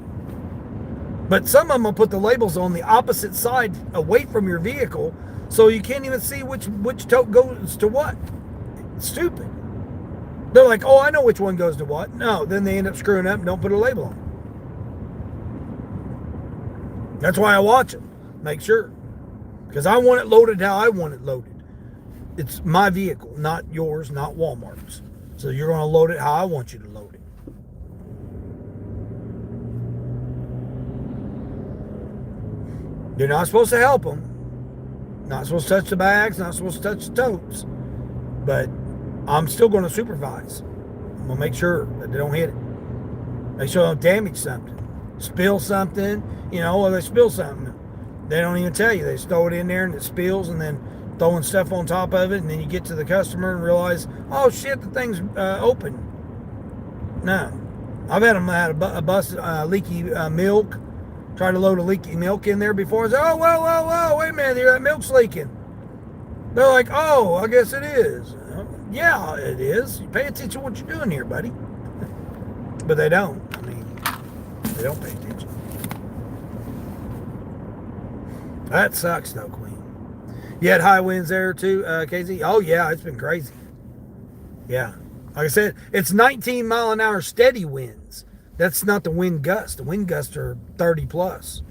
But some of them will put the labels on the opposite side away from your vehicle, so you can't even see which tote goes to what. It's stupid. They're like, oh, I know which one goes to what. No, then they end up screwing up and don't put a label on. That's why I watch them. Make sure. Because I want it loaded how I want it loaded. It's my vehicle, not yours, not Walmart's. So you're going to load it how I want you to load it. You're not supposed to help them. Not supposed to touch the bags, not supposed to touch the totes. But I'm still going to supervise. I'm going to make sure that they don't hit it. Make sure they don't damage something. Spill something, or they spill something. They don't even tell you. They just throw it in there and it spills, and then throwing stuff on top of it, and then you get to the customer and realize, oh shit, the thing's open. No. I've had them had a bust leaky milk. Try to load a leaky milk in there before. I say, oh, whoa, wait a minute, that milk's leaking. They're like, oh, I guess it is. Yeah, it is. You pay attention to what you're doing here, buddy. But they don't. I mean, they don't pay attention. That sucks, though, Queen. You had high winds there, too, KZ? Oh, yeah, it's been crazy. Yeah. Like I said, it's 19 mile an hour steady winds. That's not the wind gusts. The wind gusts are 30 plus.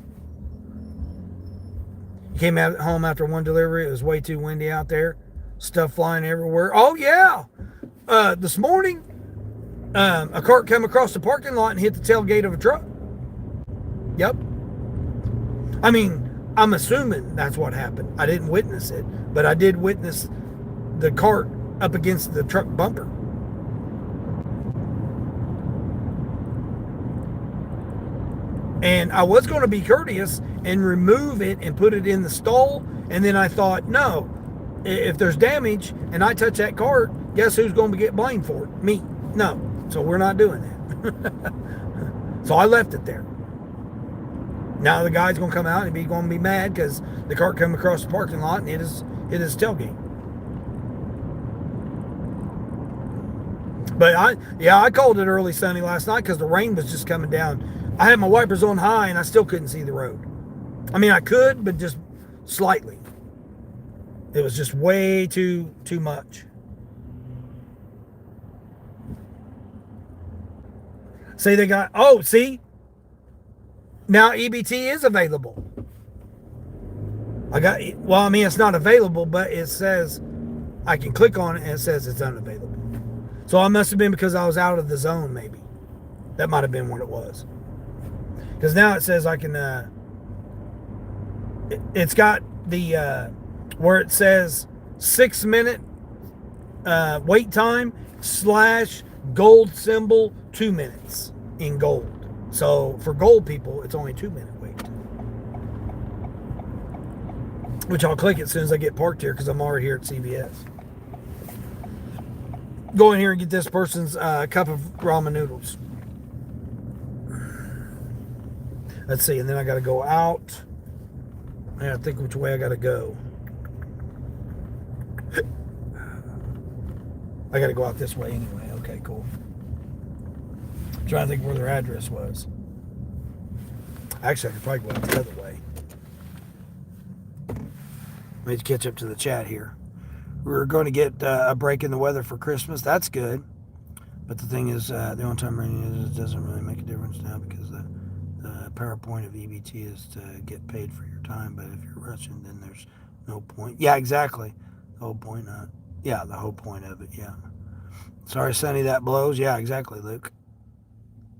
You came out home after one delivery. It was way too windy out there. Stuff flying everywhere. Oh, yeah. This morning, a cart came across the parking lot and hit the tailgate of a truck. Yep. I mean, I'm assuming that's what happened. I didn't witness it, but I did witness the cart up against the truck bumper. And I was going to be courteous and remove it and put it in the stall. And then I thought, no, if there's damage and I touch that cart, guess who's going to get blamed for it? Me. No. So we're not doing that. So I left it there. Now the guy's going to come out and he's going to be mad because the cart came across the parking lot and hit his tailgate. But I called it early Sunday last night because the rain was just coming down. I had my wipers on high and I still couldn't see the road. I mean, I could, but just slightly. It was just way too much. See, they got, oh, see, now EBT is available. Well, I mean, it's not available, but it says I can click on it and it says it's unavailable. So I must have been because I was out of the zone, maybe. That might have been what it was. Because now it says I can, it's got the, where it says 6 minute wait time / gold symbol 2 minutes in gold. So for gold people, it's only 2 minute wait. Which I'll click it as soon as I get parked here because I'm already here at CVS. Go in here and get this person's cup of ramen noodles. Let's see, and then I got to go out. I got to think which way I got to go. I got to go out this way anyway. Okay, cool. I'm trying to think where their address was. Actually, I could probably go out the other way. Let me catch up to the chat here. We're going to get a break in the weather for Christmas. That's good. But the thing is, the only time raining is, it doesn't really make a difference now because the PowerPoint of EBT is to get paid for your time. But if you're rushing, then there's no point. Yeah, exactly. The whole point. The whole point of it. Yeah. Sorry, Sonny, that blows. Yeah, exactly, Luke.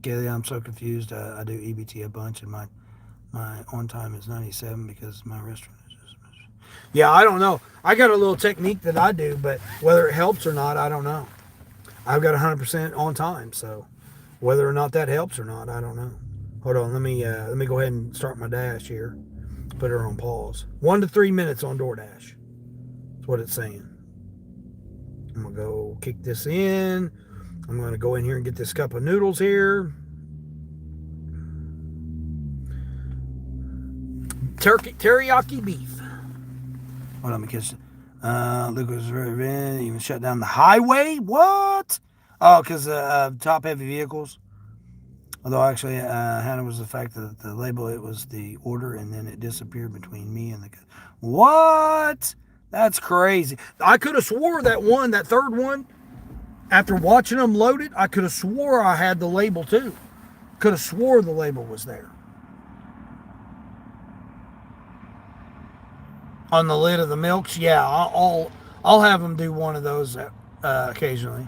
Kaylee, I'm so confused. I do EBT a bunch, and my on time is 97 because my restaurant is just. Yeah, I don't know. I got a little technique that I do, but whether it helps or not, I don't know. I've got 100% on time, so whether or not that helps or not, I don't know. Hold on, let me go ahead and start my dash here. Put her on pause. 1 to 3 minutes on DoorDash. That's what it's saying. I'm gonna go kick this in. I'm gonna go in here and get this cup of noodles here. Teriyaki beef. Hold on, because Luke was even shut down the highway. What? Oh, because top heavy vehicles. Although actually, Hannah was the fact that the label, it was the order, and then it disappeared between me and the. What? That's crazy. I could have swore that third one, after watching them load it, I could have swore I had the label too. Could have swore the label was there. On the lid of the milks, yeah, I'll have them do one of those occasionally.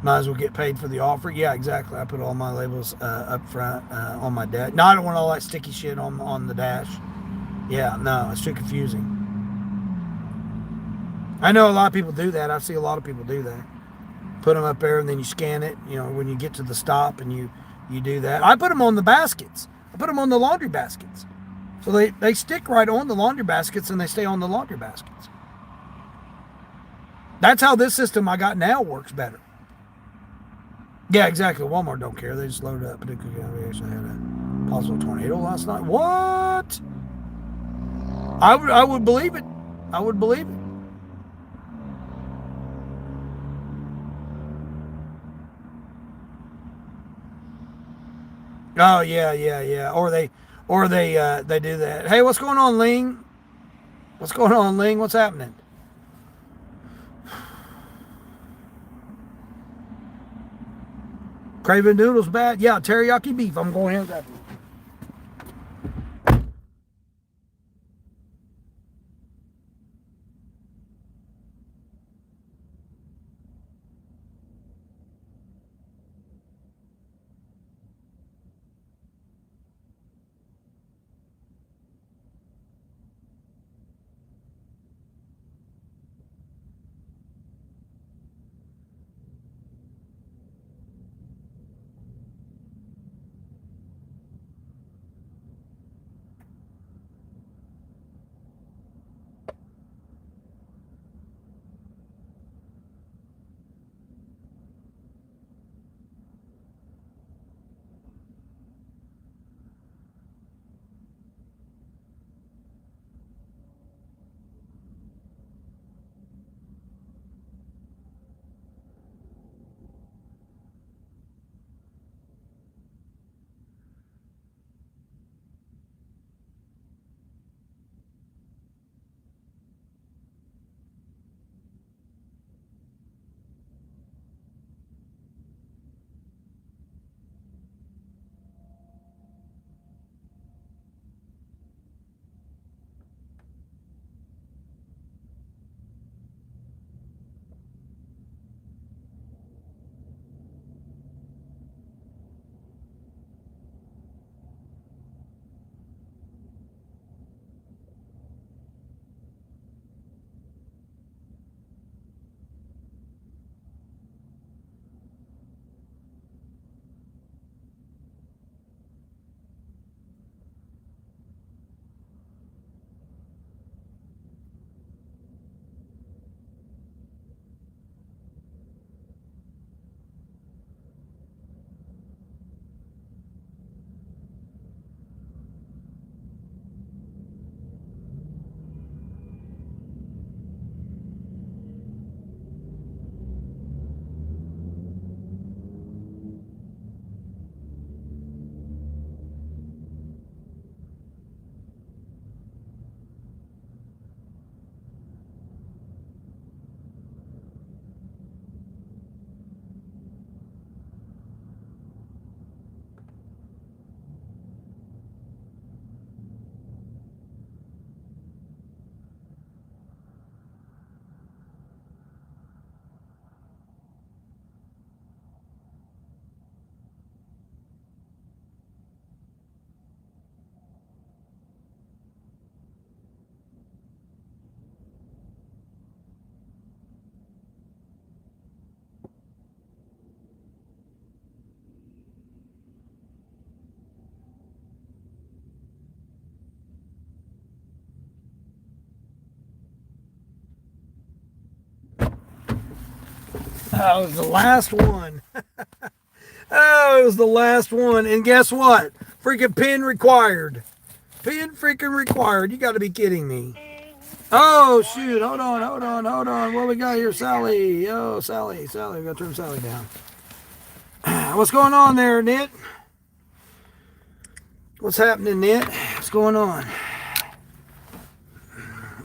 Might as well get paid for the offer. Yeah, exactly. I put all my labels up front on my dash. No, I don't want all that sticky shit on the dash. Yeah, no, it's too confusing. I know a lot of people do that. I see a lot of people do that. Put them up there and then you scan it. You know, when you get to the stop and you do that. I put them on the baskets. I put them on the laundry baskets. So they stick right on the laundry baskets and they stay on the laundry baskets. That's how this system I got now works better. Yeah, exactly. Walmart don't care. They just load it up. Particularly, we actually had a possible tornado last night. What? I would believe it. I would believe it. Oh yeah. Or they do that. Hey, what's going on, Ling? What's going on, Ling? What's happening? Craving noodles bad? Yeah, teriyaki beef. I'm going in with that. Oh, it was the last one. Oh, it was the last one. And guess what? Freaking pin required. Pin freaking required. You got to be kidding me. Oh, shoot. Hold on. What we got here, Sally? Oh, Sally. We got to turn Sally down. What's going on there, Nit? What's happening, Nit? What's going on?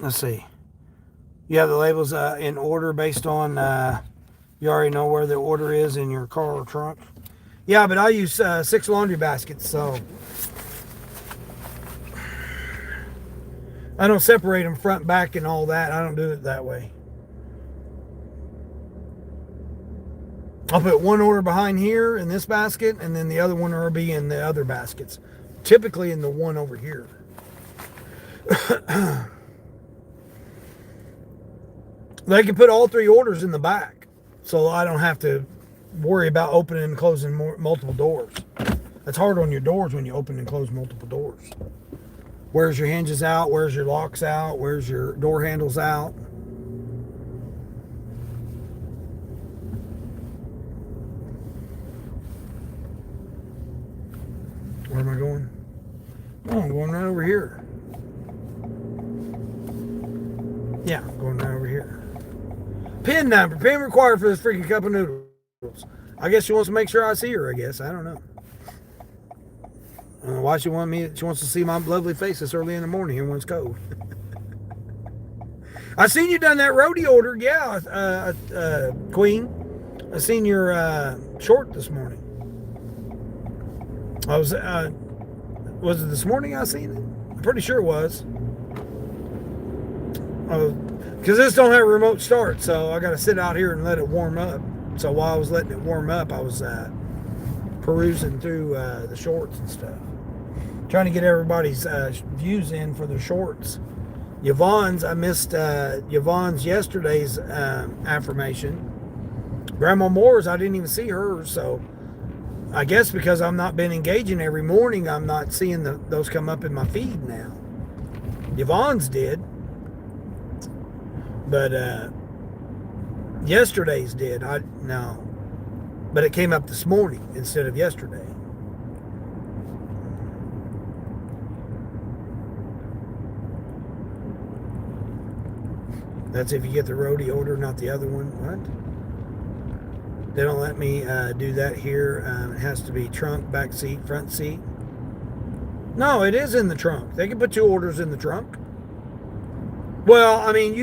Let's see. You have the labels in order based on, you already know where the order is in your car or trunk. Yeah, but I use 6 laundry baskets, so I don't separate them front, back, and all that. I don't do it that way. I'll put one order behind here in this basket, and then the other one will be in the other baskets. Typically in the one over here. They can put all 3 orders in the back, so I don't have to worry about opening and closing multiple doors. That's hard on your doors when you open and close multiple doors. Where's your hinges out? Where's your locks out? Where's your door handles out? Where am I going? Oh, I'm going right over here. Yeah, I'm going right over here. Pin number. Pin required for this freaking cup of noodles. I guess she wants to make sure I see her, I guess. I don't know. I don't know why she wants to see my lovely face this early in the morning here when it's cold. I seen you done that roadie order. Yeah, Queen. I seen your short this morning. Was it this morning I seen it? I'm pretty sure it was. Because this don't have a remote start, so I got to sit out here and let it warm up. So while I was letting it warm up, I was perusing through the shorts and stuff. Trying to get everybody's views in for the shorts. Yvonne's, I missed Yvonne's yesterday's affirmation. Grandma Moore's, I didn't even see hers, so I guess because I've not been engaging every morning, I'm not seeing those come up in my feed now. Yvonne's did. But yesterday's did. No. But it came up this morning instead of yesterday. That's if you get the roadie order, not the other one. What? They don't let me do that here. It has to be trunk, back seat, front seat. No, it is in the trunk. They can put 2 orders in the trunk. Well, I mean,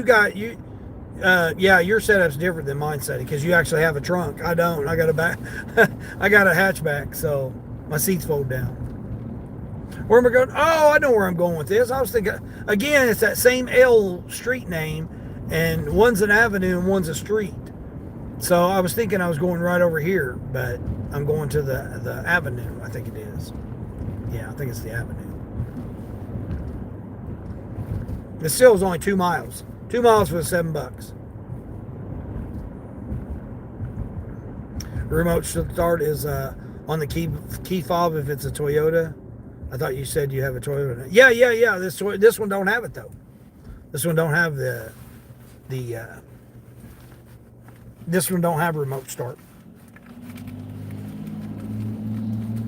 yeah, your setup's different than mine setting because you actually have a trunk. I don't. I got a back. I got a hatchback, so my seats fold down. Where am I going? Oh, I know where I'm going with this. I was thinking again, it's that same L street name, and one's an avenue and one's a street. So I was thinking I was going right over here, but I'm going to the avenue. I think it is. Yeah, I think it's the avenue. It still is only 2 miles. 2 miles for $7. Remote start is on the key fob if it's a Toyota. I thought you said you have a Toyota. Yeah. This one don't have it though. This one don't have this one don't have remote start.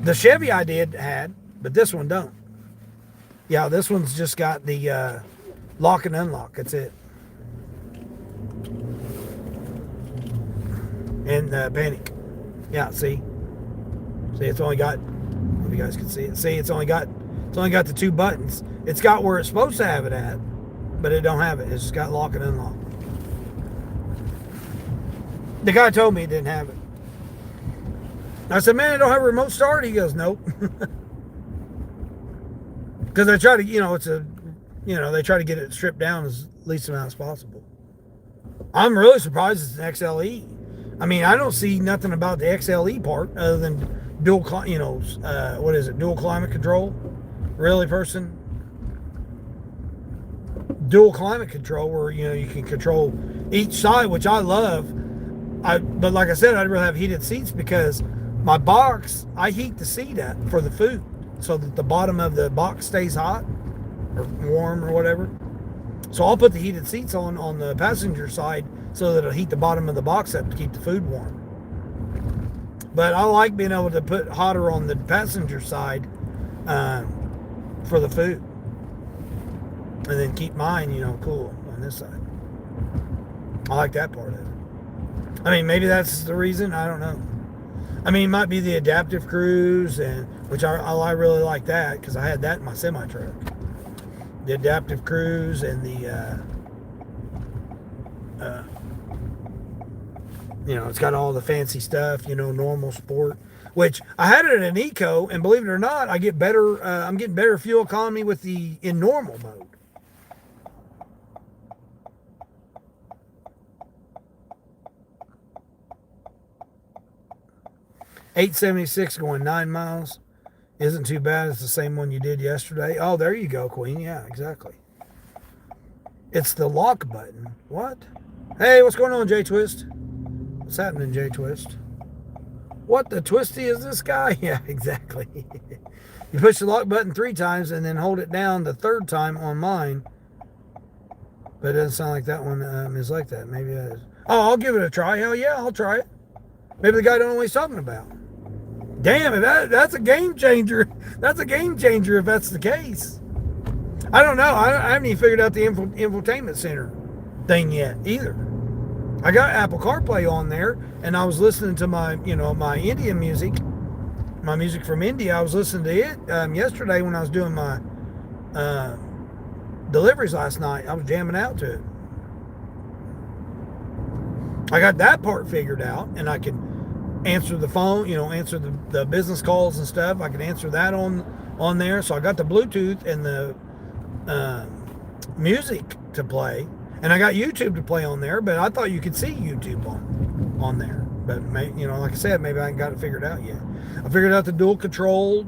The Chevy I had, but this one don't. Yeah, this one's just got the lock and unlock. That's it. And panic. Yeah, see, it's only got. If you guys can see it, it's only got the 2 buttons. It's got where it's supposed to have it at, but it don't have it. It's just got lock and unlock. The guy told me he didn't have it. I said, man, I don't have a remote start. He goes, nope. Because they try to, they try to get it stripped down as least amount as possible. I'm really surprised it's an XLE. I mean, I don't see nothing about the XLE part other than dual climate control. Really, person? Dual climate control where, you can control each side, which I love. But like I said, I'd rather have heated seats because my box, I heat the seat up for the food so that the bottom of the box stays hot or warm or whatever. So I'll put the heated seats on the passenger side so that it'll heat the bottom of the box up to keep the food warm. But I like being able to put hotter on the passenger side for the food, and then keep mine, cool on this side. I like that part of it. I mean, maybe that's the reason. I don't know. I mean, it might be the adaptive cruise, and which I really like that because I had that in my semi truck. The adaptive cruise and the it's got all the fancy stuff, normal sport, which I had it in eco, and believe it or not, I get better. I'm getting better fuel economy with in normal mode. $8.76 going 9 miles. Isn't too bad. It's the same one you did yesterday. Oh, there you go, Queen. Yeah, exactly. It's the lock button. What? Hey, what's going on, J Twist? What's happening, J Twist? What the twisty is this guy? Yeah, exactly. You push the lock button 3 times and then hold it down the 3rd time on mine. But it doesn't sound like that one is like that. Maybe that is. Oh, I'll give it a try. Hell yeah, I'll try it. Maybe the guy don't know what he's talking about. Damn, that's a game changer. That's a game changer if that's the case. I don't know. I haven't even figured out the infotainment center thing yet either. I got Apple CarPlay on there, and I was listening to my Indian music, my music from India. I was listening to it yesterday when I was doing my deliveries last night. I was jamming out to it. I got that part figured out, and I can answer the phone, answer the business calls and stuff. I can answer that on there. So I got the Bluetooth and the music to play, and I got YouTube to play on there. But I thought you could see YouTube on there. But like I said, maybe I ain't got it figured out yet. I figured out the dual control.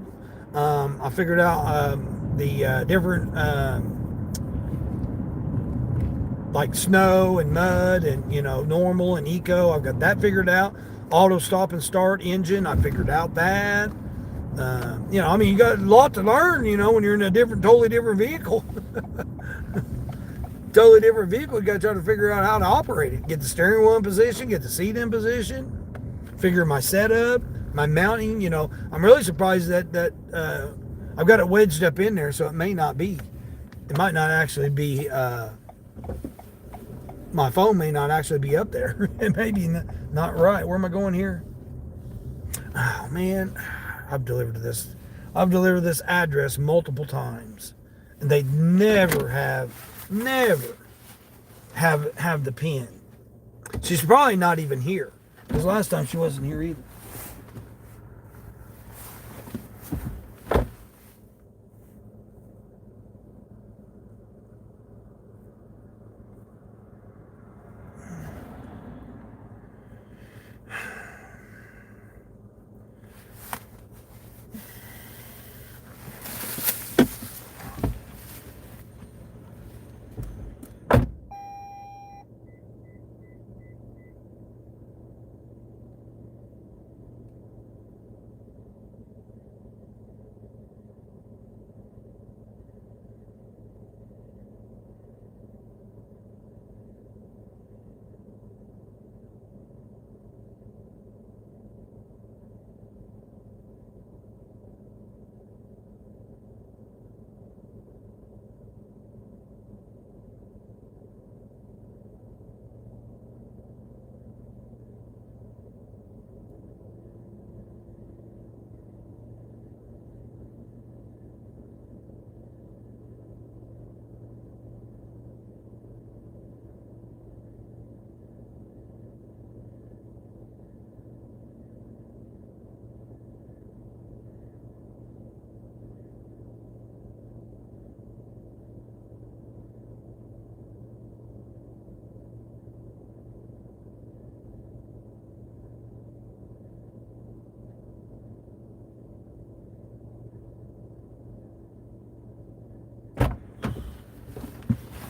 I figured out the different like snow and mud and normal and eco. I've got that figured out. Auto stop and start engine, I figured out that. You got a lot to learn, when you're in a totally different vehicle. Totally different vehicle, you got to try to figure out how to operate it. Get the steering wheel in position, get the seat in position, figure my setup, my mounting. I'm really surprised that I've got it wedged up in there, so it might not actually be, my phone may not actually be up there. It may be not right. Where am I going here? Oh man, I've delivered this address multiple times, and they never have the pin. She's probably not even here, because last time she wasn't here either.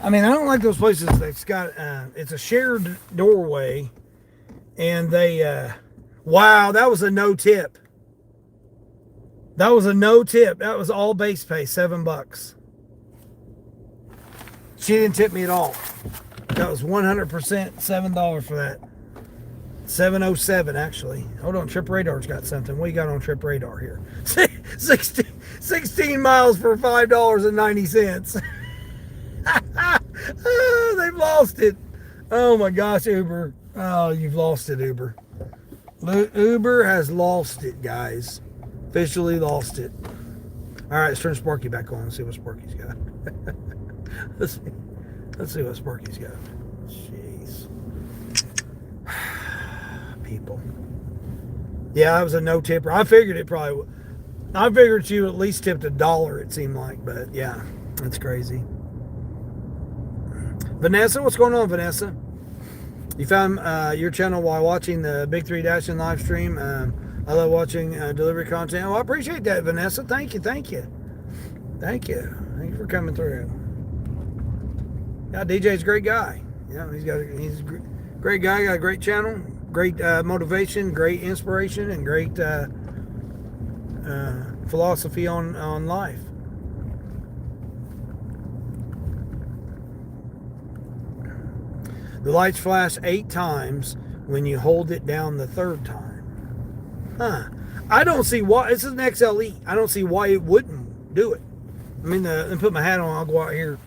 I mean, I don't like those places that's got, it's a shared doorway, and they, wow, that was a no tip. That was a no tip. That was all base pay, $7. She didn't tip me at all. That was 100% $7 for that. 707 actually. Hold on, Trip Radar's got something. What you got on Trip Radar here? 16 miles for $5.90. Oh, they've lost it. Oh my gosh, Uber. Oh, you've lost it, Uber. Uber has lost it, guys. Officially lost it. All right, let's turn Sparky back on and see what Sparky's got. Let's see what Sparky's got. Jeez. People. Yeah, that was a no tipper. I figured it probably would. I figured you at least tipped $1, it seemed like, but yeah, that's crazy. Vanessa, what's going on, Vanessa? You found your channel while watching the Big 3 Dashing live stream. I love watching delivery content. Well, I appreciate that, Vanessa. Thank you. Thank you for coming through. Yeah, DJ's a great guy. Yeah, he's a great guy. Got a great channel, great motivation, great inspiration, and great philosophy on life. The lights flash 8 times when you hold it down the 3rd time. Huh. I don't see why. This is an XLE. I don't see why it wouldn't do it. I mean, let me put my hat on. I'll go out here.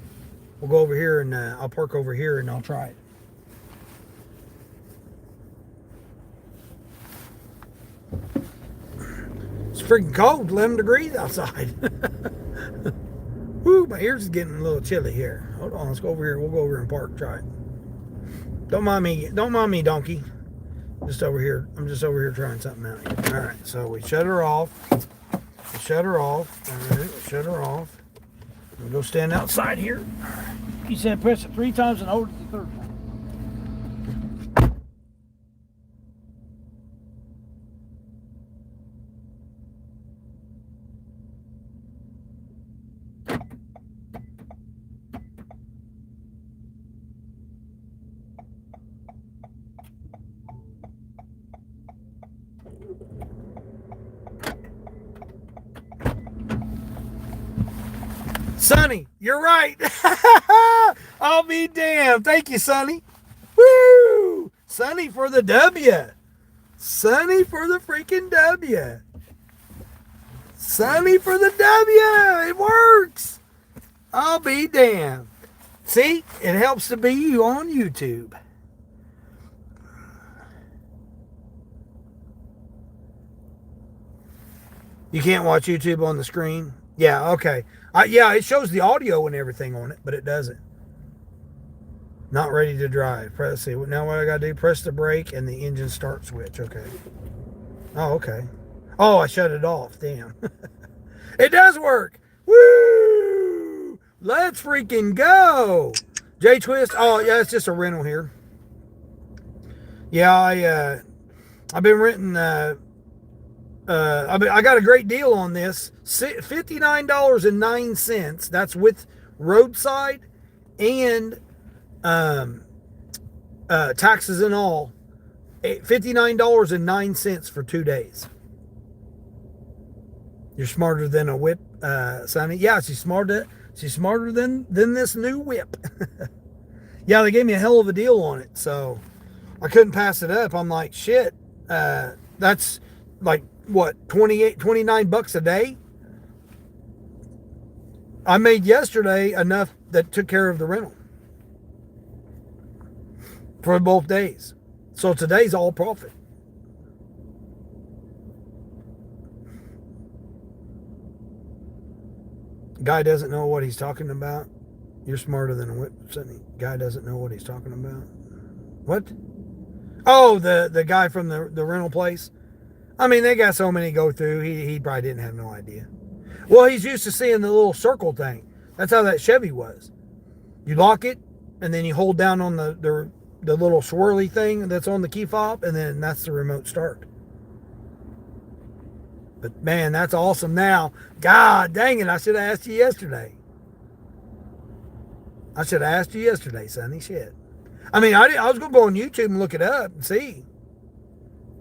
We'll go over here and I'll park over here and I'll try it. It's freaking cold. 11 degrees outside. Woo, my ears is getting a little chilly here. Hold on. Let's go over here. We'll go over and park. Try it. Don't mind me, donkey. Just over here. I'm just over here trying something out here. All right, so we shut her off. All right, shut her off. We'll go stand outside here. He said press it 3 times and hold it the 3rd time. Sonny, you're right. I'll be damned. Thank you, Sonny. Woo! Sonny for the W. Sonny for the freaking W. Sonny for the W. It works. I'll be damned. See, it helps to be you on YouTube. You can't watch YouTube on the screen? Yeah, okay. Yeah, it shows the audio and everything on it, but it doesn't. Not ready to drive. Let's see. Now what I got to do, press the brake and the engine start switch. Okay. Oh, okay. Oh, I shut it off. Damn. It does work. Woo! Let's freaking go. J Twist. Oh, yeah, it's just a rental here. Yeah, I've been renting... I got a great deal on this. $59.09. That's with roadside and taxes and all. $59.09 for 2 days. You're smarter than a whip, Sonny. Yeah, she's smarter than this new whip. Yeah, they gave me a hell of a deal on it, so I couldn't pass it up. I'm like, shit. That's like what, 29 bucks a day? I made yesterday enough that took care of the rental for both days. So today's all profit. Guy doesn't know what he's talking about. You're smarter than a whip. Guy doesn't know what he's talking about. What? Oh, the guy from the rental place. I mean, they got so many go through, he probably didn't have no idea. Well, he's used to seeing the little circle thing. That's how that Chevy was. You lock it, and then you hold down on the little swirly thing that's on the key fob, and then that's the remote start. But, man, that's awesome now. God dang it, I should have asked you yesterday. Sonny. Shit. I mean, I was going to go on YouTube and look it up and see.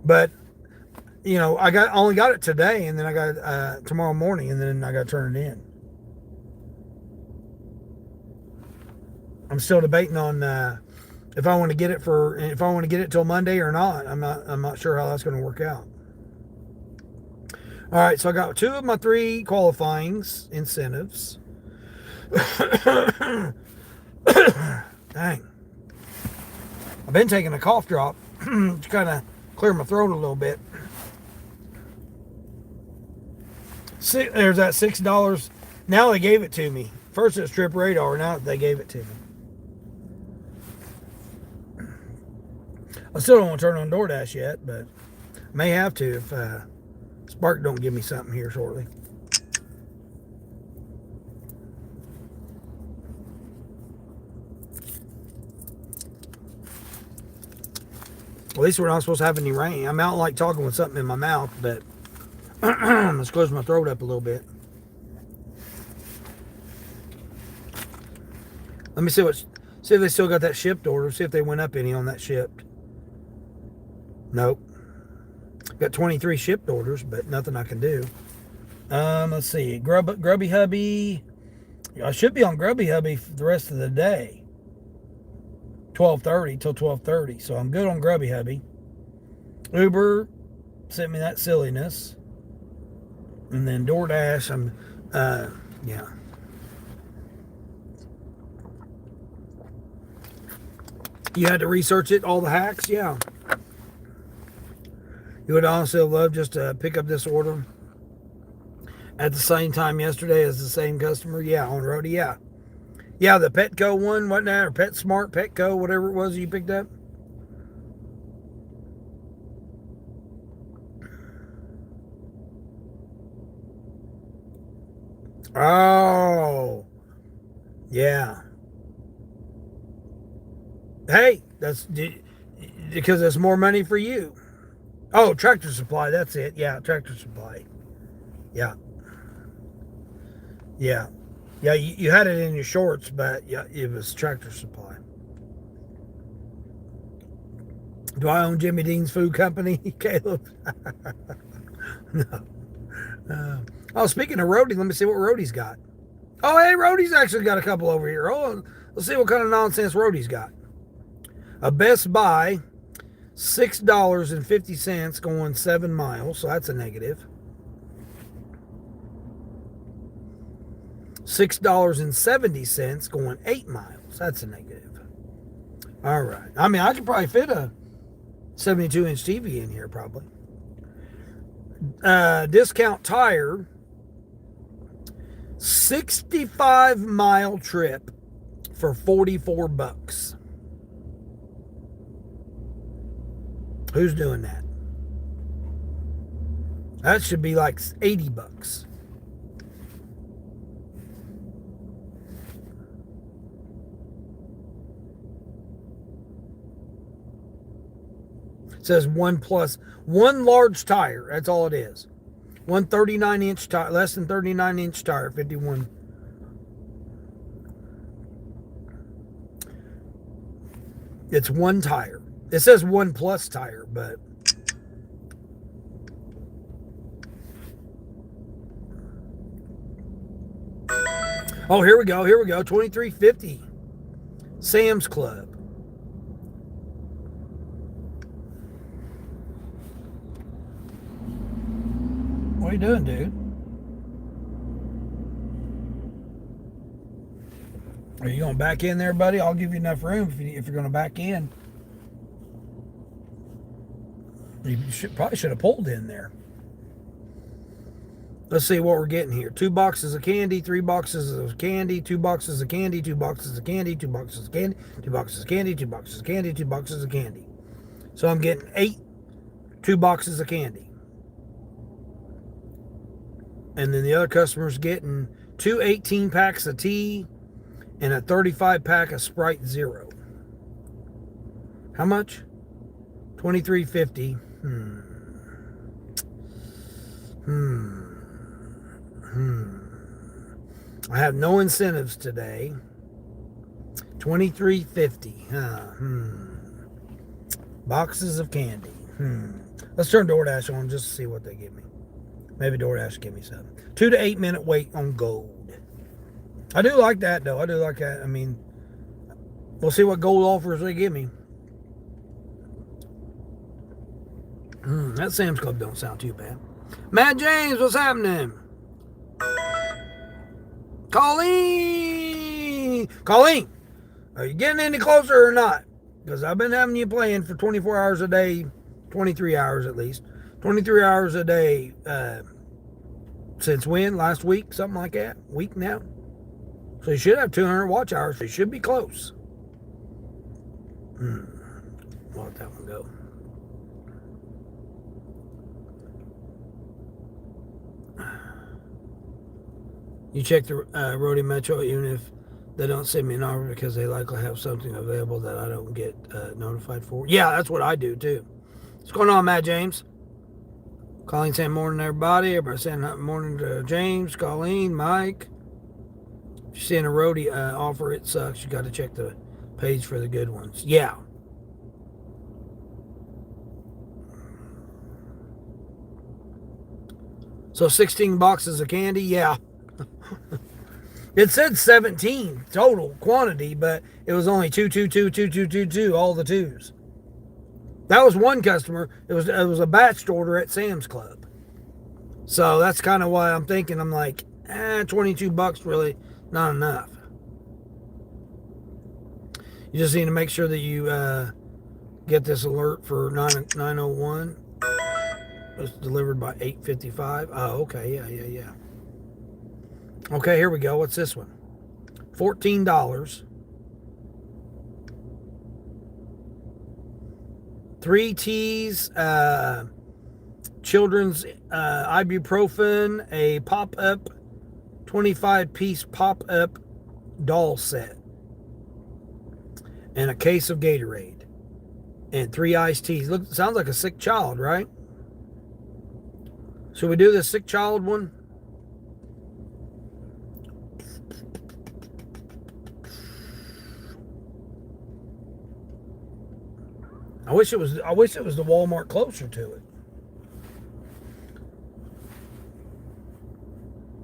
But... you know, I only got it today, and then I got it tomorrow morning, and then I got to turn it in. I'm still debating on if I want to get it till Monday or not. I'm not sure how that's going to work out. All right, so I got 2 of my 3 qualifying incentives. Dang. I've been taking a cough drop to kind of clear my throat a little bit. There's that $6. Now they gave it to me. First it's Trip Radar, now they gave it to me. I still don't want to turn on DoorDash yet, but may have to if Spark don't give me something here shortly. At least we're not supposed to have any rain. I'm out like talking with something in my mouth, but let's close my throat up a little bit. Let me see if they still got that shipped order. See if they went up any on that shipped. Nope. Got 23 shipped orders, but nothing I can do. Let's see. Grubby Hubby. I should be on Grubby Hubby for the rest of the day. 12:30 till 12:30. So I'm good on Grubby Hubby. Uber sent me that silliness. And then DoorDash, yeah. You had to research it, all the hacks? Yeah. You would honestly love just to pick up this order at the same time yesterday as the same customer? Yeah, on Roadie, yeah. Yeah, the Petco one, wasn't that? Or PetSmart, Petco, whatever it was you picked up. Oh, yeah. Hey, that's because it's more money for you. Oh, Tractor Supply, that's it. Yeah, Tractor Supply. Yeah. Yeah. Yeah, you had it in your shorts, but yeah, it was Tractor Supply. Do I own Jimmy Dean's Food Company, Caleb? No. Oh, speaking of Roadie, let me see what Roadie's got. Oh, hey, Roadie's actually got a couple over here. Oh, let's see what kind of nonsense Roadie's got. A Best Buy, $6.50 going 7 miles, so that's a negative. $6.70 going 8 miles. That's a negative. All right. I mean, I could probably fit a 72-inch TV in here, probably. Discount Tire, 65-mile trip for $44. Who's doing that? That should be like $80. It says one large tire. That's all it is. One 39-inch tire, less than 39-inch tire, 51. It's one tire. It says 1+ tire, but oh, here we go. $23.50. Sam's Club. What are you doing, dude? Are you going back in there, buddy? I'll give you enough room if you're going to back in. You probably should have pulled in there. Let's see what we're getting here. 2 boxes of candy, 3 boxes of candy, 2 boxes of candy, 2 boxes of candy, 2 boxes of candy, 2 boxes of candy, 2 boxes of candy, 2 boxes of candy. So I'm getting 2 boxes of candy. And then the other customer's getting 2 18-packs of tea and a 35-pack of Sprite Zero. How much? $23.50. I have no incentives today. $23.50. Boxes of candy. Let's turn DoorDash on just to see what they give me. Maybe DoorDash give me something. 2 to 8 minute wait on gold. I do like that though. I do like that. I mean, We'll see what gold offers they give me. That Sam's Club don't sound too bad. Matt James, what's happening? Colleen, are you getting any closer or not? Because I've been having you playing for 24 hours a day, 23 hours at least, 23 hours a day since when? Last week? Something like that? Week now? So you should have 200 watch hours. So you should be close. I'll let that one go. You check the Roadie Metro even if they don't send me an offer because they likely have something available that I don't get notified for. Yeah, that's what I do too. What's going on, Matt James? Colleen saying morning to everybody. Everybody saying morning to James, Colleen, Mike. If you're seeing a Roadie offer, it sucks. You got to check the page for the good ones. Yeah. So 16 boxes of candy? Yeah. It said 17 total quantity, but it was only 2, 2, 2, 2, 2, 2, 2, all the twos. That was one customer. It was a batched order at Sam's Club. So that's kind of why I'm thinking, I'm like, $22 really not enough. You just need to make sure that you get this alert for 901. It's delivered by 8:55. Oh, okay. Yeah. Okay, here we go. What's this one? $14. 3 T's, children's ibuprofen, a pop-up, 25-piece pop-up doll set, and a case of Gatorade, and 3 iced teas. Look, sounds like a sick child, right? Should we do the sick child one? I wish it was the Walmart closer to it.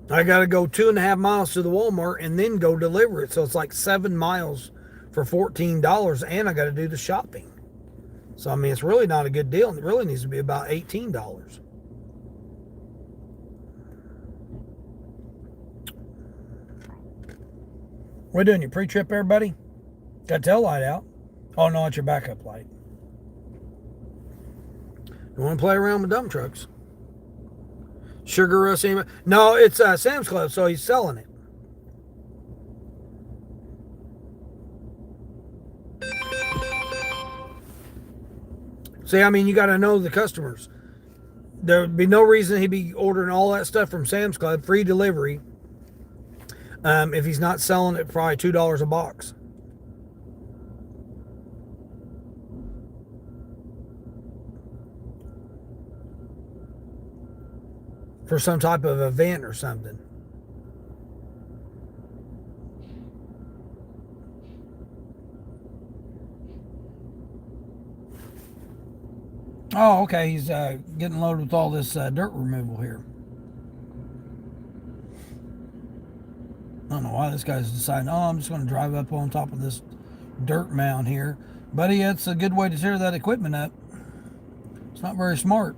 I got to go 2.5 miles to the Walmart and then go deliver it. So it's like 7 miles for $14, and I got to do the shopping. So I mean, it's really not a good deal. It really needs to be about $18. What are you doing? Your pre-trip, everybody? Got tail light out. Oh no, it's your backup light. You want to play around with dump trucks? Sugar Rush? No, it's Sam's Club, so he's selling it. See, I mean, you got to know the customers. There would be no reason he'd be ordering all that stuff from Sam's Club, free delivery, if he's not selling it for probably $2 a box. For some type of event or something. Oh, okay. He's getting loaded with all this dirt removal here. I don't know why this guy's deciding, I'm just going to drive up on top of this dirt mound here. Buddy, it's a good way to tear that equipment up. It's not very smart.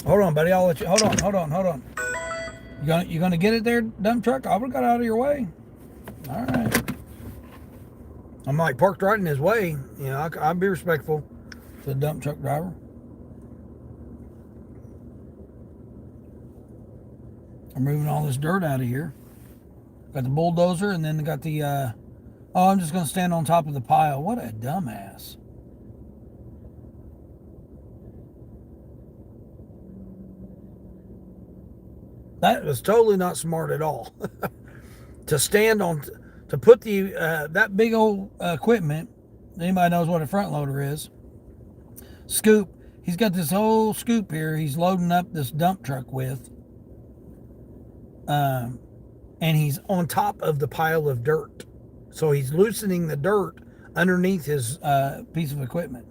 Hold on, buddy. I'll let you. Hold on. You gonna get it there, dump truck? I would've got out of your way. All right. I'm like parked right in his way. You know, I'll be respectful to the dump truck driver. I'm moving all this dirt out of here. Got the bulldozer, and then got the. I'm just gonna stand on top of the pile. What a dumbass. That was totally not smart at all. To put the that big old equipment. Anybody knows what a front loader is? Scoop. He's got this whole scoop here. He's loading up this dump truck with, and he's on top of the pile of dirt. So he's loosening the dirt underneath his piece of equipment.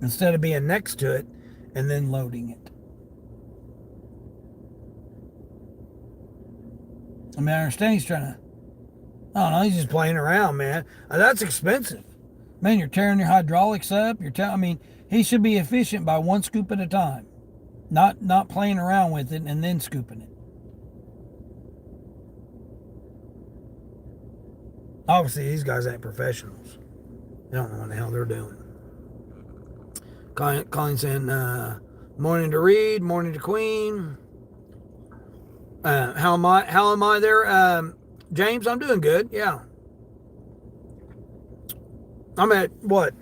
Instead of being next to it and then loading it. I mean, I understand he's trying to, I don't know, he's just playing around, man. That's expensive. Man, you're tearing your hydraulics up. I mean, he should be efficient by one scoop at a time, not playing around with it and then scooping it. Obviously, these guys ain't professionals. They don't know what the hell they're doing. Colleen saying, morning to Reed, morning to Queen. How am I there? James, I'm doing good. Yeah. I'm at what?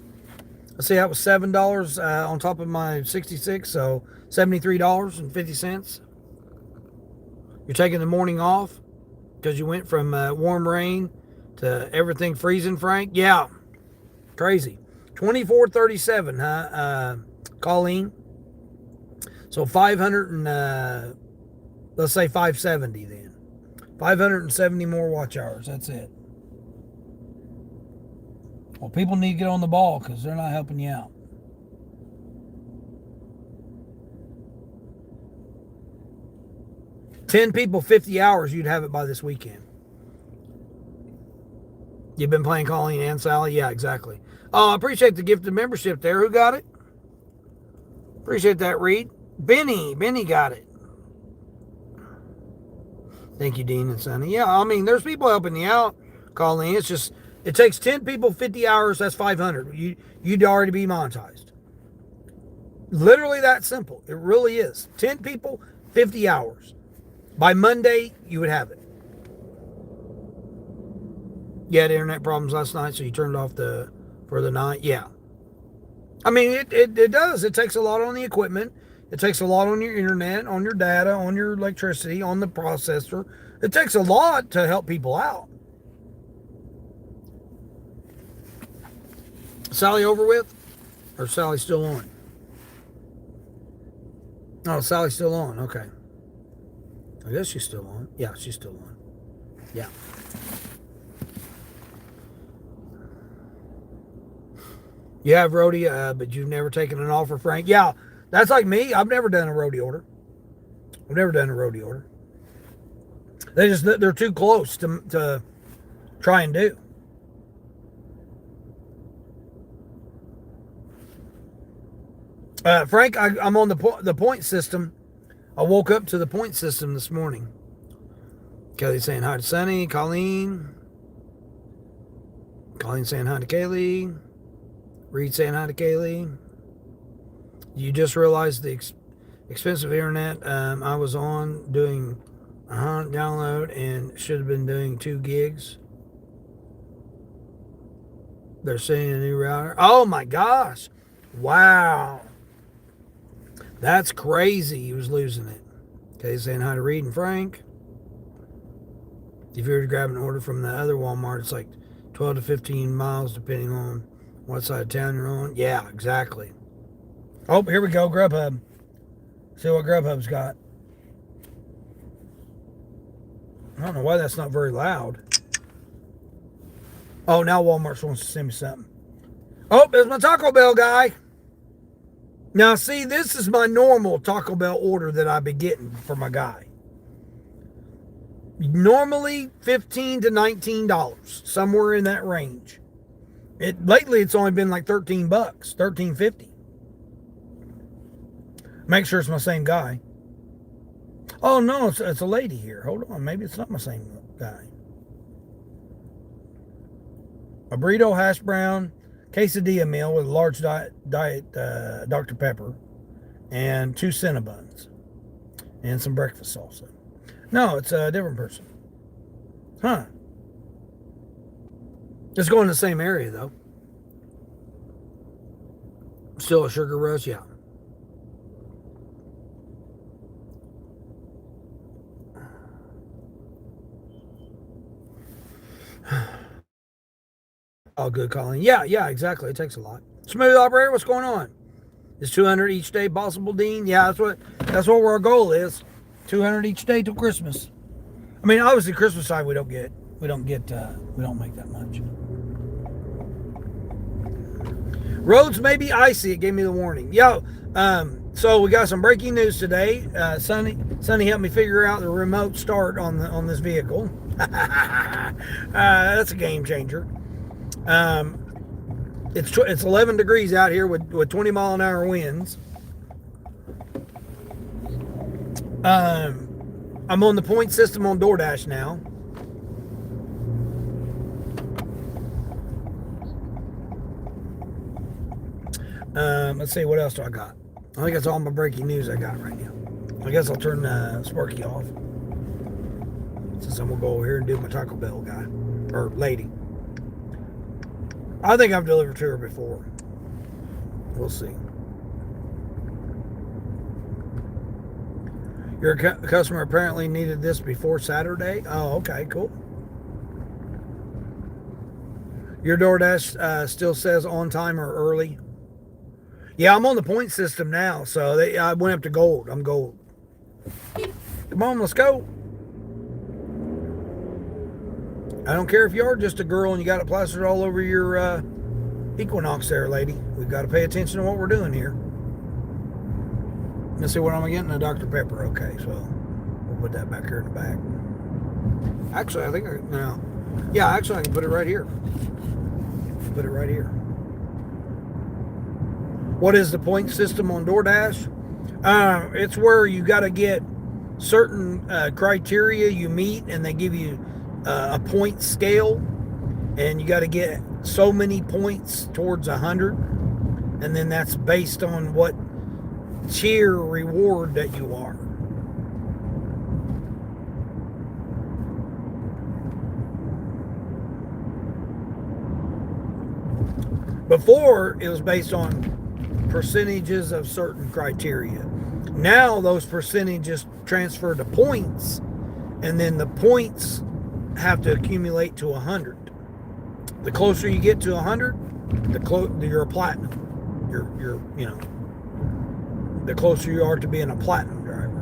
Let's see, that was $7 on top of my 66, so $73.50. You're taking the morning off because you went from warm rain to everything freezing, Frank? Yeah. Crazy. 2437, huh? Colleen. So 500 and let's say 570 then. 570 more watch hours. That's it. Well, people need to get on the ball because they're not helping you out. $10 people, 50 hours, you'd have it by this weekend. You've been playing Colleen and Sally? Yeah, exactly. Oh, I appreciate the gift of membership there. Who got it? Appreciate that, Reed. Benny got it. Thank you, Dean and Sonny. Yeah, I mean, there's people helping you out, Colleen. It's just, it takes 10 people, 50 hours, that's 500. You'd already be monetized. Literally that simple. It really is. 10 people, 50 hours. By Monday, you would have it. You had internet problems last night, so you turned off for the night. Yeah. I mean, it does. It takes a lot on the equipment. It takes a lot on your internet, on your data, on your electricity, on the processor. It takes a lot to help people out. Sally over with? Or Sally still on? Oh, Sally's still on. Okay. I guess she's still on. Yeah, she's still on. Yeah. You have roadie, but you've never taken an offer, Frank. Yeah, that's like me. I've never done a roadie order. They're too close to try and do. Frank, I'm on the point system. I woke up to the point system this morning. Kelly saying hi to Sonny. Colleen saying hi to Kaylee. Reed saying hi to Kaylee. You just realized the expensive internet I was on doing a download and should have been doing 2 gigs. They're sending a new router. Oh my gosh. Wow. That's crazy. He was losing it. Okay, saying hi to Reed and Frank. If you were to grab an order from the other Walmart, it's like 12 to 15 miles depending on what side of town you're on. Yeah, exactly. Oh, here we go. Grubhub. See what Grubhub's got. I don't know why that's not very loud. Oh, now Walmart wants to send me something. Oh, there's my Taco Bell guy. Now, see, this is my normal Taco Bell order that I've been getting for my guy. Normally $15 to $19, somewhere in that range. Lately, it's only been like $13, $13.50. Make sure it's my same guy. Oh no, it's a lady here. Hold on, maybe it's not my same guy. A burrito, hash brown, quesadilla meal with a large diet Dr. Pepper, and 2 Cinnabons, and some breakfast salsa. No, it's a different person. Huh. It's going to the same area, though. Still a sugar rush? Yeah. All good, Colin. Yeah, exactly. It takes a lot. Smooth operator, what's going on? Is 200 each day possible, Dean? Yeah, that's what our goal is. 200 each day till Christmas. I mean, obviously, Christmas side we don't make that much. Roads may be icy. It gave me the warning. Yo, So we got some breaking news today. Sonny helped me figure out the remote start on this vehicle. That's a game changer. It's 11 degrees out here with 20-mile-an-hour winds. I'm on the point system on DoorDash now. Let's see, what else do I got? I think that's all my breaking news I got right now. I guess I'll turn Sparky off, since I'm gonna go over here and do my Taco Bell guy or lady. I think I've delivered to her before. We'll see. Your customer apparently needed this before Saturday. Oh, okay, cool. Your DoorDash still says on time or early. Yeah, I'm on the point system now, so I went up to gold. I'm gold. Come on, let's go. I don't care if you are just a girl and you got it plastered all over your Equinox there, lady. We've got to pay attention to what we're doing here. Let's see what I'm getting. A Dr. Pepper. Okay, so we'll put that back here in the back. Actually, I think I can put it right here. Put it right here. What is the point system on DoorDash? It's where you got to get certain criteria you meet, and they give you a point scale, and you got to get so many points towards 100, and then that's based on what tier reward that you are. Before, it was based on percentages of certain criteria. Now those percentages transfer to points, and then the points have to accumulate to 100. The closer you get to 100, you're a platinum. You're the closer you are to being a platinum driver.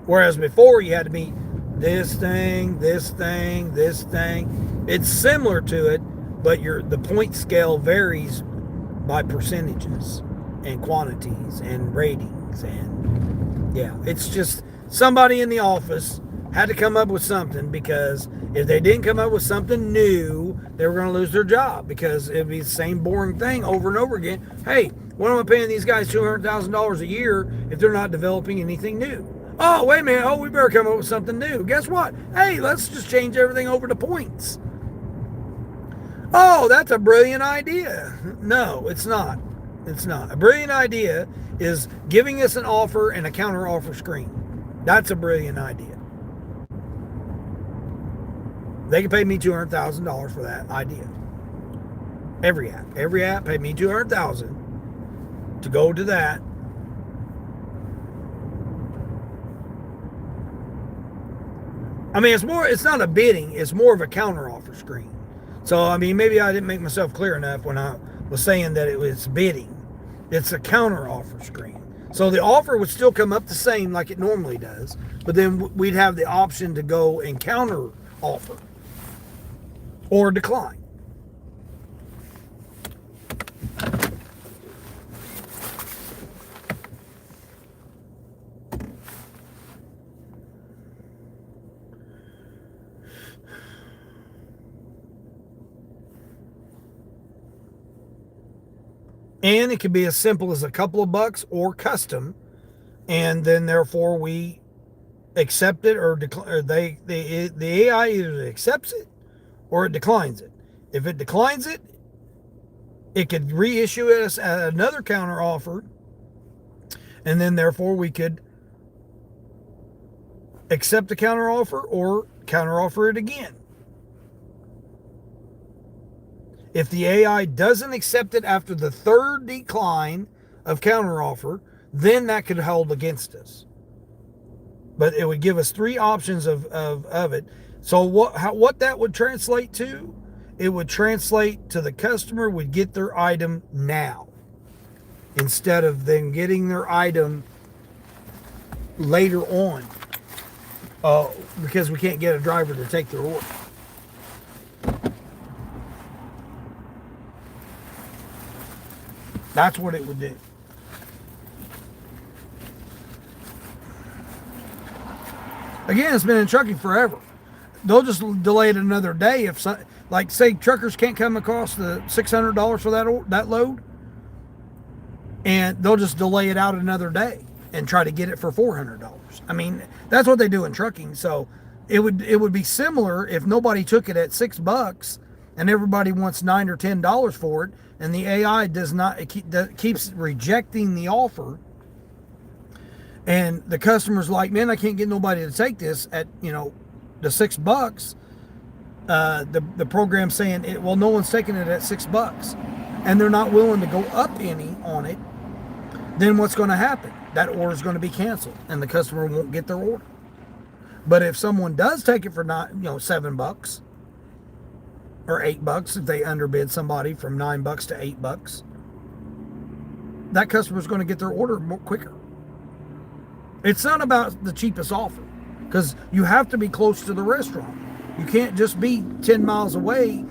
Whereas before you had to meet this thing, this thing, this thing. It's similar to it, but the point scale varies by percentages and quantities and ratings, and yeah, it's just somebody in the office had to come up with something, because if they didn't come up with something new, they were going to lose their job, because it'd be the same boring thing over and over again. Hey, what am I paying these guys $200,000 a year if they're not developing anything new? Oh, wait a minute. Oh, we better come up with something new. Guess what? Hey, let's just change everything over to points. Oh, that's a brilliant idea. No, it's not. It's not. A brilliant idea is giving us an offer and a counter offer screen. That's a brilliant idea. They can pay me $200,000 for that idea. Every app paid me $200,000 to go to that. I mean, it's not a bidding, it's more of a counter offer screen. So, I mean, maybe I didn't make myself clear enough when I was saying that it was bidding. It's a counter offer screen. So the offer would still come up the same like it normally does, but then we'd have the option to go and counter offer or decline. And it could be as simple as a couple of bucks or custom, and then therefore we accept it or decline. The AI either accepts it or it declines it. If it declines it, it could reissue us another counter offer, and then therefore we could accept the counter offer or counter offer it again. If the AI doesn't accept it after the third decline of counteroffer, then that could hold against us. But it would give us three options of it. So what that would translate to, it would translate to the customer would get their item now, instead of them getting their item later on, because we can't get a driver to take their order. That's what it would do. Again, it's been in trucking forever. They'll just delay it another day if, like, say truckers can't come across the $600 for that load, and they'll just delay it out another day and try to get it for $400. I mean, that's what they do in trucking. So it would be similar if nobody took it at $6 and everybody wants $9 or $10 for it, and the AI does not, it keeps rejecting the offer. And the customer's like, man, I can't get nobody to take this at, the $6. The program's saying, well, no one's taking it at $6, and they're not willing to go up any on it. Then what's going to happen? That order is going to be canceled, and the customer won't get their order. But if someone does take it for $7 or $8, if they underbid somebody from $9 to $8, that customer is going to get their order more quicker. It's not about the cheapest offer, because you have to be close to the restaurant. You can't just be 10 miles away,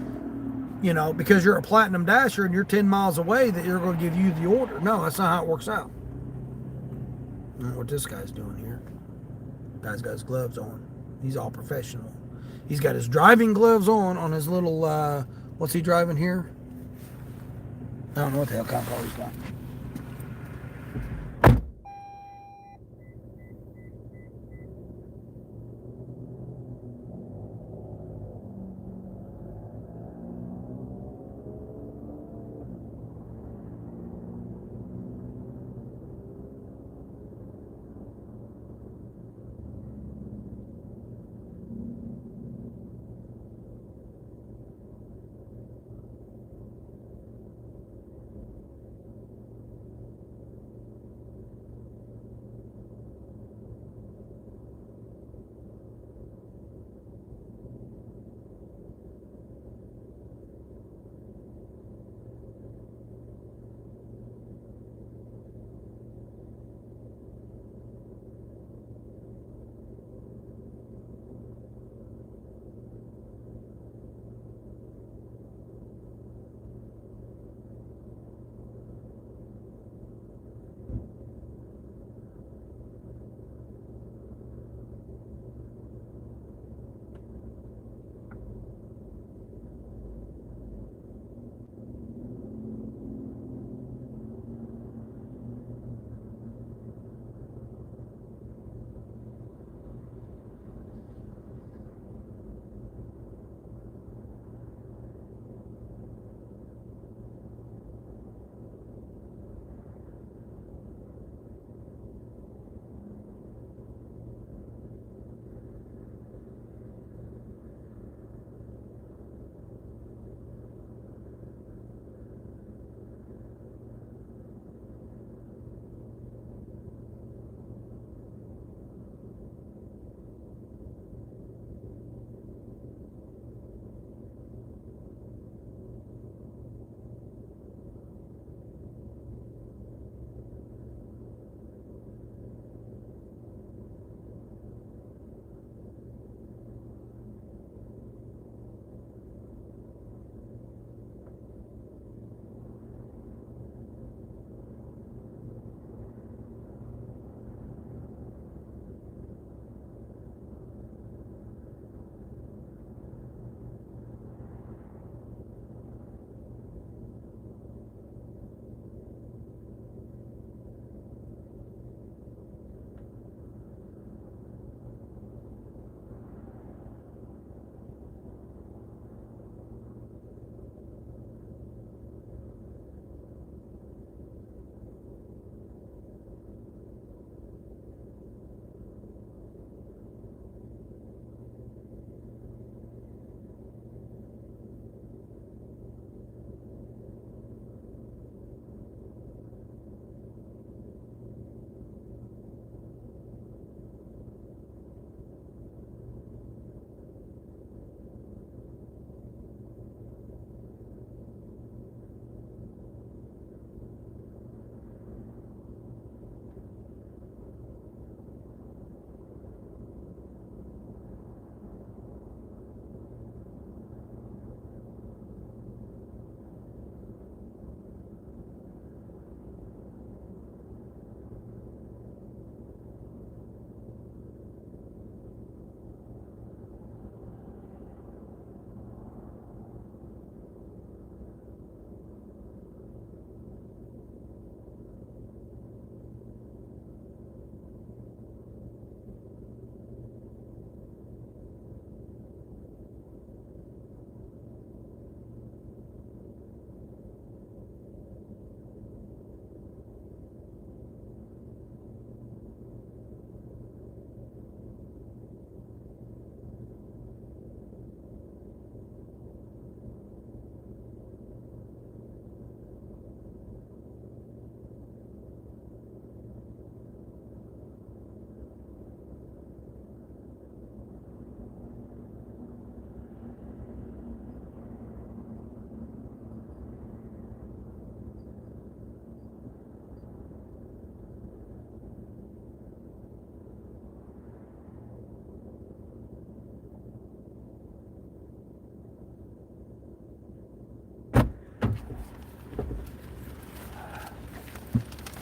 because you're a Platinum Dasher and you're 10 miles away, that you're going to give you the order. No, that's not how it works out. I don't know what this guy's doing here. Guy's got his gloves on. He's all professional. He's got his driving gloves on his little, what's he driving here? I don't know what the hell kind of car he's got.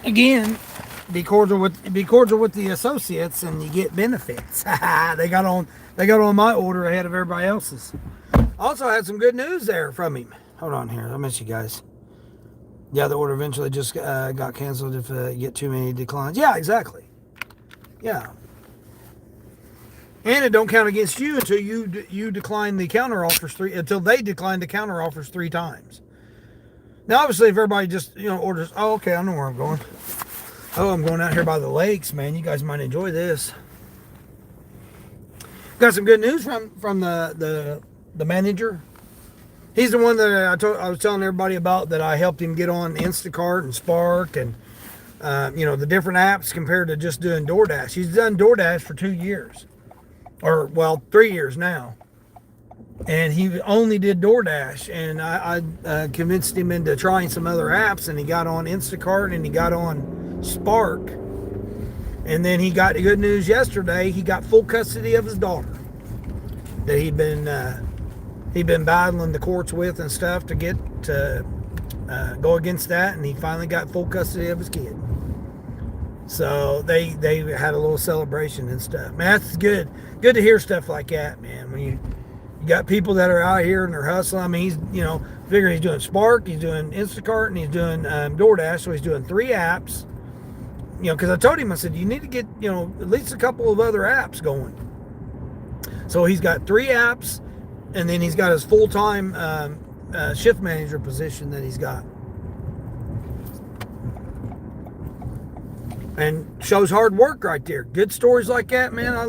Again, be cordial with the associates, and you get benefits. They got on my order ahead of everybody else's. Also had some good news there from him. Hold on here, I miss you guys. Yeah, the order eventually just got canceled if you get too many declines. Yeah, exactly. Yeah. And it don't count against you until you decline the counter offers until they decline the counter offers 3 times. Now, obviously, if everybody just orders, oh, okay, I know where I'm going. Oh, I'm going out here by the lakes, man. You guys might enjoy this. Got some good news from the manager. He's the one that I was telling everybody about, that I helped him get on Instacart and Spark and the different apps compared to just doing DoorDash. He's done DoorDash for 2 years, or 3 years now, and he only did DoorDash. And I convinced him into trying some other apps, and he got on Instacart and he got on Spark. And then he got the good news yesterday. He got full custody of his daughter that he'd been battling the courts with and stuff to get to go against that, and he finally got full custody of his kid. So they had a little celebration and stuff. Man, that's good to hear stuff like that, man. When you got people that are out here and they're hustling. I mean, he's figure he's doing Spark, he's doing Instacart, and he's doing DoorDash. So he's doing 3 apps. Because I told him, I said, you need to get at least a couple of other apps going. So he's got 3 apps, and then he's got his full-time shift manager position that he's got. And shows hard work right there. Good stories like that, man. I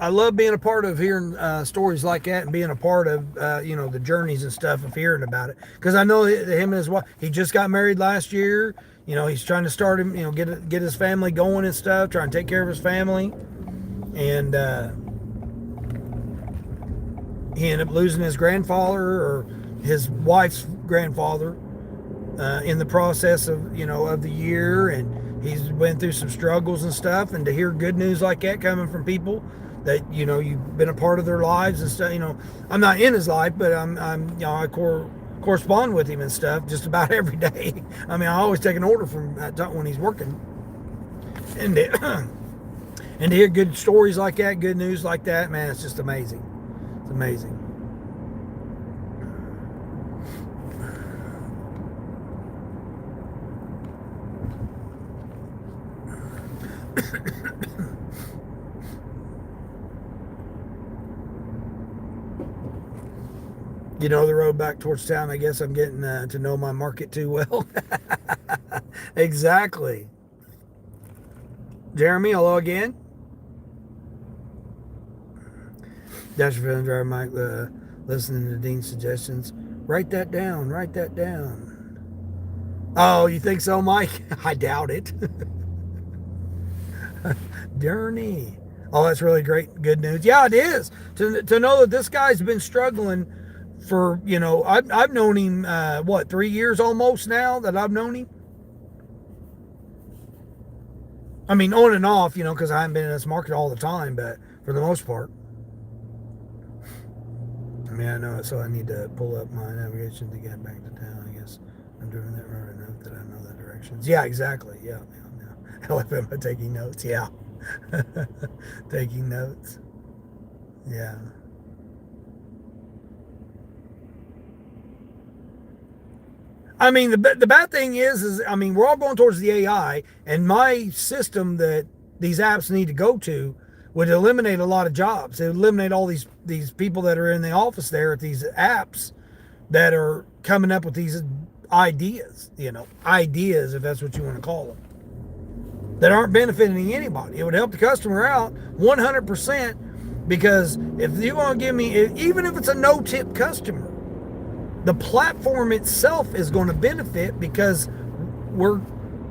love being a part of hearing stories like that, and being a part of the journeys and stuff of hearing about it. Because I know him and his wife, he just got married last year. He's trying to start him, get his family going and stuff, trying to take care of his family. And he ended up losing his grandfather, or his wife's grandfather, in the process of the year. And he's went through some struggles and stuff. And to hear good news like that coming from people that you've been a part of their lives and stuff. I'm not in his life, but I correspond with him and stuff just about every day. I mean, I always take an order from when he's working. And to hear good stories like that, good news like that, man, it's just amazing. It's amazing. The road back towards town, I guess I'm getting to know my market too well. Exactly. Jeremy, hello again. Dash for driver Mike, listening to Dean's suggestions. Write that down. Oh, you think so, Mike? I doubt it. Journey. Oh, that's really good news. Yeah, it is. To know that this guy's been struggling for, I've known him, 3 years almost now that I've known him. I mean, on and off, because I haven't been in this market all the time, but for the most part. I mean, I know it, so I need to pull up my navigation to get back to town. I guess I'm driving that road enough that I know the directions. Yeah, exactly. Yeah. Alabama taking notes. Yeah. Taking notes. Yeah. I mean, the bad thing is I mean, we're all going towards the AI, and my system that these apps need to go to would eliminate a lot of jobs. It would eliminate all these people that are in the office there at these apps that are coming up with these ideas, ideas, if that's what you want to call them, that aren't benefiting anybody. It would help the customer out 100%, because if you're going to give me, even if it's a no-tip customer, the platform itself is going to benefit, because we're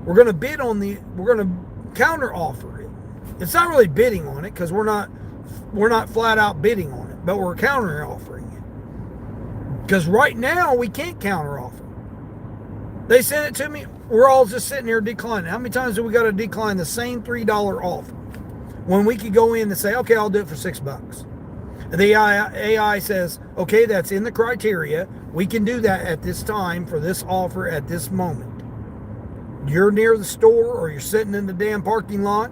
going to bid on we're going to counter offer it. It's not really bidding on it, because we're not flat out bidding on it, but we're counter offering it. Because right now we can't counter offer. They sent it to me. We're all just sitting here declining. How many times do we got to decline the same $3 offer when we could go in and say, okay, I'll do it for $6? The AI says, okay, that's in the criteria. We can do that at this time for this offer at this moment. you're near the store or you're sitting in the damn parking lot.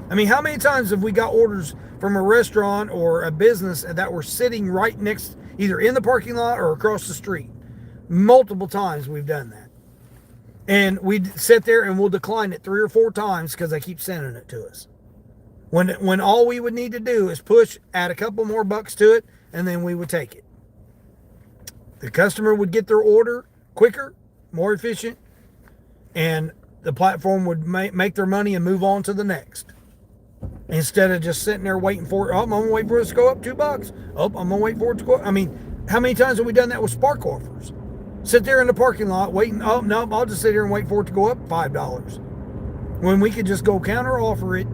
I mean, how many times have we got orders from a restaurant or a business that were sitting right next, either in the parking lot or across the street? Multiple times we've done that. And we sit there and we'll decline it 3 or 4 times because they keep sending it to us. When all we would need to do is push, add a couple more bucks to it, and then we would take it. The customer would get their order quicker, more efficient, and the platform would make their money and move on to the next. Instead of just sitting there waiting for it. Oh, I'm going to wait for it to go up $2. Oh, I'm going to wait for it to go up. I mean, how many times have we done that with Spark offers? Sit there in the parking lot waiting. Oh, no, I'll just sit here and wait for it to go up $5. When we could just go counter offer it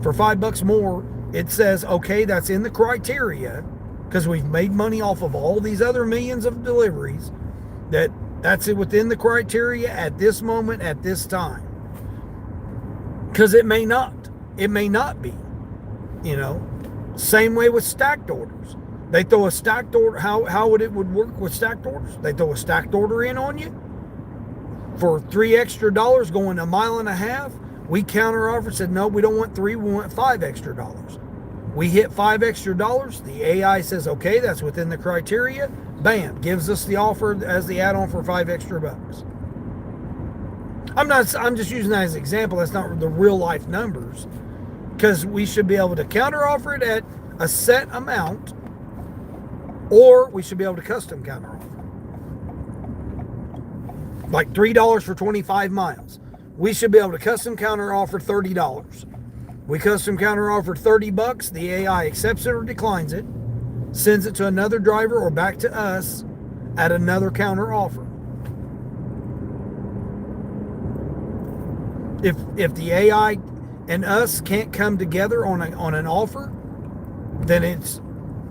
for $5 more. It says, okay, that's in the criteria because we've made money off of all these other millions of deliveries. That's it within the criteria at this moment, at this time. Because it may not be, Same way with stacked orders. They throw a stacked order. How would it work with stacked orders? They throw a stacked order in on you for $3 extra going a mile and a half. We counter offered, said, no, we don't want 3, we want $5 extra. We hit $5 extra. The AI says, okay, that's within the criteria. Bam, gives us the offer as the add-on for $5 extra. I'm just using that as an example. That's not the real life numbers, because we should be able to counter offer it at a set amount, or we should be able to custom counter offer. Like $3 for 25 miles. We should be able to custom counter offer $30. We custom counter offer $30. The AI accepts it or declines it, sends it to another driver or back to us at another counter offer. If the AI and us can't come together on an offer, then it's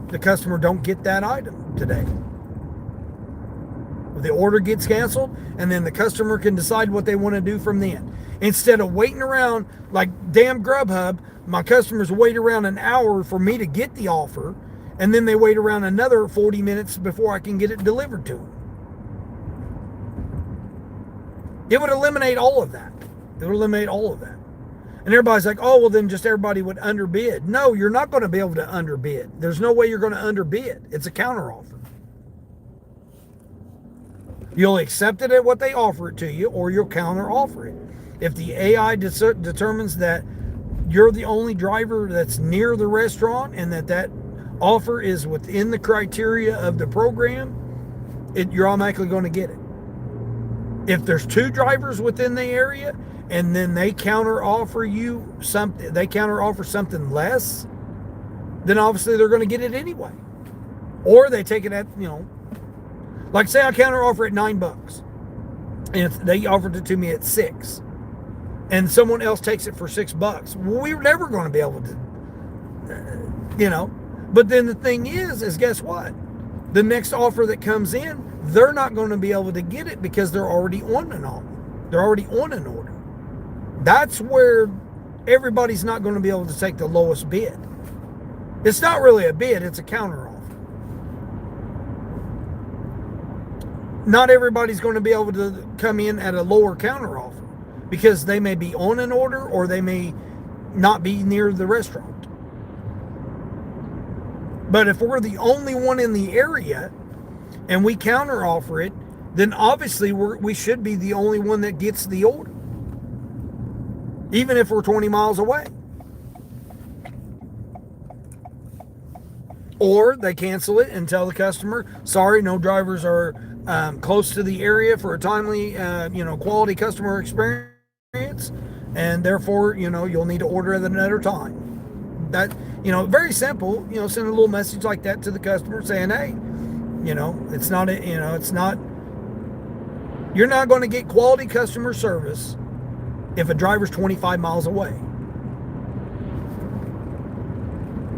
the customer don't get that item today. The order gets canceled, and then the customer can decide what they want to do from then. Instead of waiting around like damn Grubhub, my customers wait around an hour for me to get the offer, and then they wait around another 40 minutes before I can get it delivered to them. It would eliminate all of that. It would eliminate all of that. And everybody's like, oh, well, then just everybody would underbid. No, you're not going to be able to underbid. There's no way you're going to underbid. It's a counteroffer. You'll accept it at what they offer it to you, or you'll counteroffer it. If the AI determines that you're the only driver that's near the restaurant and that offer is within the criteria of the program, you're automatically going to get it. If there's 2 drivers within the area and then they counteroffer you something, they counteroffer something less, then obviously they're going to get it anyway. Or they take it at, like say I counteroffer at $9 and they offered it to me at $6 and someone else takes it for $6. We're never going to be able to, But then the thing is guess what? The next offer that comes in, they're not going to be able to get it because they're already on an offer. They're already on an order. That's where everybody's not going to be able to take the lowest bid. It's not really a bid, it's a counteroffer. Not everybody's going to be able to come in at a lower counteroffer because they may be on an order or they may not be near the restaurant. But if we're the only one in the area and we counteroffer it, then obviously we should be the only one that gets the order, even if we're 20 miles away. Or they cancel it and tell the customer, sorry, no drivers are close to the area for a timely, quality customer experience, and therefore, you'll need to order at another time. That, very simple, send a little message like that to the customer saying, hey, it's not, you're not going to get quality customer service if a driver's 25 miles away.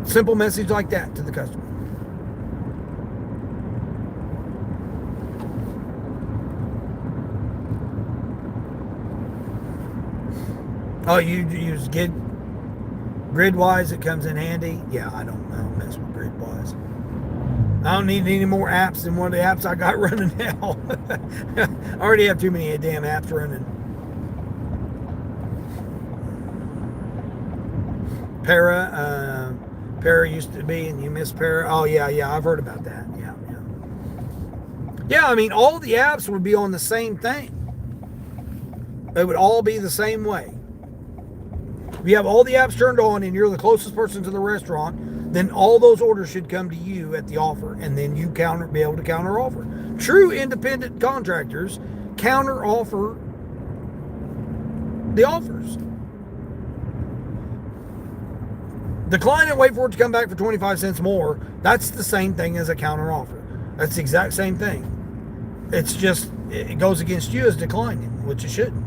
Simple message like that to the customer. Oh, you use Gridwise? It comes in handy. Yeah, I don't mess with Gridwise. I don't need any more apps than one of the apps I got running now. I already have too many damn apps running. Para used to be, and you miss Para. Oh yeah, yeah, I've heard about that. Yeah, yeah. Yeah, I mean, all the apps would be on the same thing. It would all be the same way. If you have all the apps turned on and you're the closest person to the restaurant, then all those orders should come to you at the offer, and then you be able to counter offer. True independent contractors counter offer the offers. Decline and wait for it to come back for 25 cents more. That's the same thing as a counter offer. That's the exact same thing. It's just, it goes against you as declining, which it shouldn't.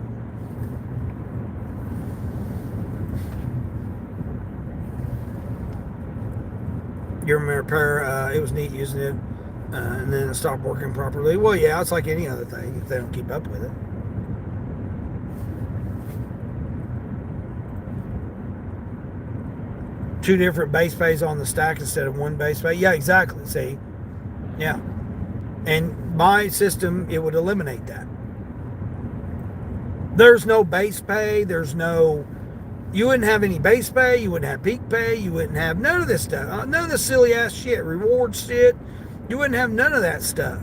You remember, it was neat using it, and then it stopped working properly. Well, yeah, it's like any other thing if they don't keep up with it. Two different base pays on the stack instead of one base pay. Yeah, exactly. See? Yeah. And my system, it would eliminate that. There's no base pay. You wouldn't have any base pay. You wouldn't have peak pay. You wouldn't have none of this stuff. None of the silly ass shit, reward shit. You wouldn't have none of that stuff.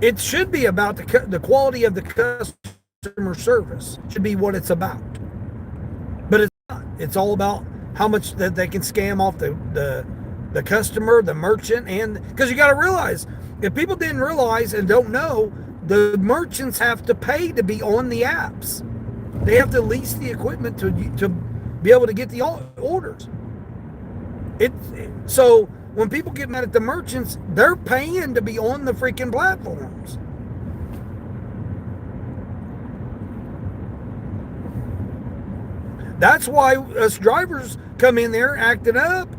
It should be about the quality of the customer service. It should be what it's about. But it's not. It's all about how much that they can scam off the customer, the merchant, and because you got to realize, if people didn't realize and don't know, the merchants have to pay to be on the apps. They have to lease the equipment to be able to get the orders. So when people get mad at the merchants, they're paying to be on the freaking platforms. That's why us drivers come in there acting up.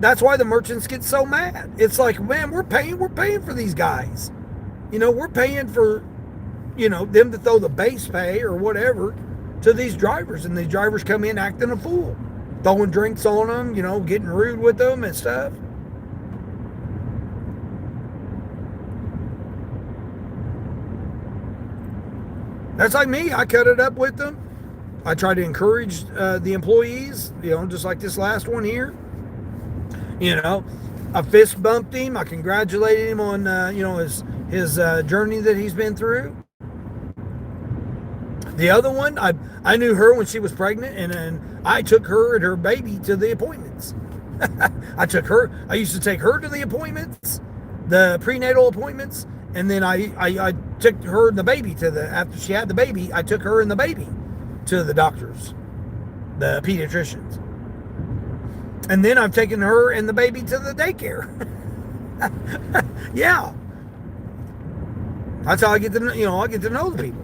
That's why the merchants get so mad. It's like, man, we're paying for these guys. We're paying for, them to throw the base pay or whatever to these drivers, and these drivers come in acting a fool, throwing drinks on them, getting rude with them and stuff. That's like me. I cut it up with them. I try to encourage the employees, just like this last one here. I fist bumped him. I congratulated him on, his journey that he's been through. The other one, I knew her when she was pregnant, and then I took her and her baby to the appointments. I used to take her to the appointments, the prenatal appointments, and then I took her and the baby after she had the baby, I took her and the baby to the doctors, the pediatricians. And then I've taken her and the baby to the daycare. Yeah. That's how I get to know the people.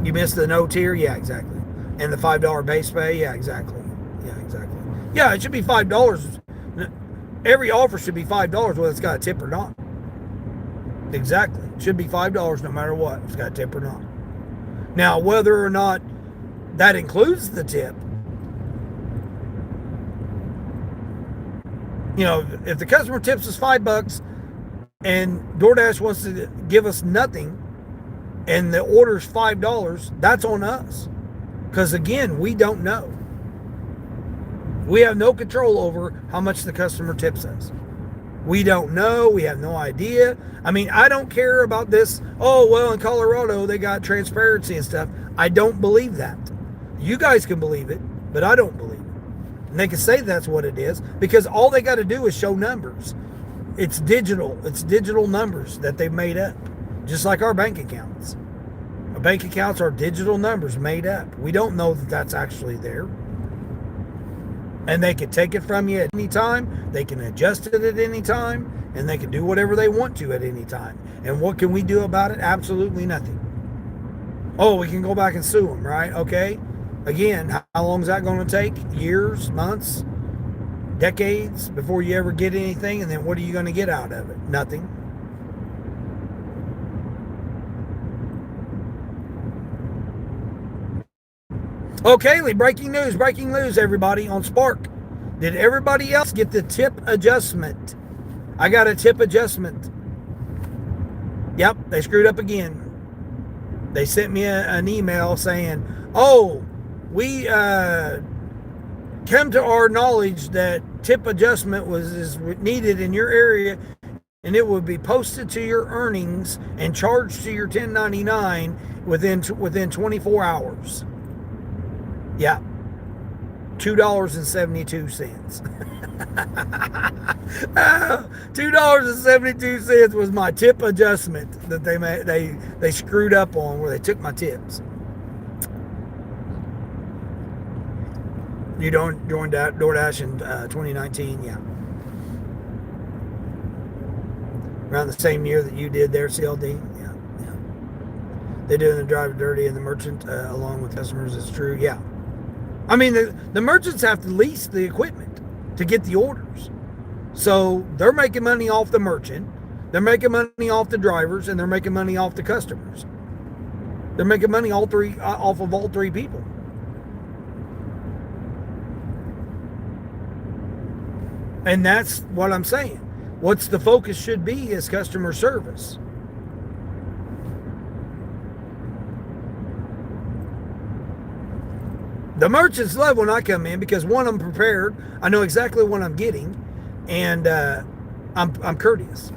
You missed the no tier? Yeah, exactly. And the $5 base pay? Yeah, exactly. Yeah, exactly. Yeah, it should be $5. Every offer should be $5, whether it's got a tip or not. Exactly. It should be $5 no matter what, if it's got a tip or not. Now, whether or not that includes the tip, if the customer tips us $5 and DoorDash wants to give us nothing, and the order's $5, that's on us. Because again, we don't know. We have no control over how much the customer tips us. We don't know. We have no idea. I mean, I don't care about this. Oh, well, in Colorado, they got transparency and stuff. I don't believe that. You guys can believe it, but I don't believe it. And they can say that's what it is, because all they got to do is show numbers. It's digital. It's digital numbers that they've made up. Just like our bank accounts. Our bank accounts are digital numbers made up. We don't know that that's actually there. And they can take it from you at any time. They can adjust it at any time. And they can do whatever they want to at any time. And what can we do about it? Absolutely nothing. Oh, we can go back and sue them, right? Okay. Again, how long is that going to take? Years, months, decades before you ever get anything? And then what are you going to get out of it? Nothing. Okay, breaking news, everybody, on Spark. Did everybody else get the tip adjustment? I got a tip adjustment. Yep, they screwed up again. They sent me an email saying, oh, we come to our knowledge that tip adjustment is needed in your area, and it would be posted to your earnings and charged to your 1099 within 24 hours. Yeah, $2.72. $2.72 was my tip adjustment that they screwed up on, where they took my tips. You joined DoorDash in 2019, yeah. Around the same year that you did their CLD, yeah. They doing the driver dirty and the merchant along with customers. It's true, yeah. I mean, the merchants have to lease the equipment to get the orders, so they're making money off the merchant, they're making money off the drivers, and they're making money off the customers. They're making money off of all three people. And that's what I'm saying. What's the focus should be is customer service. The merchants love when I come in because, one, I'm prepared. I know exactly what I'm getting, and I'm courteous.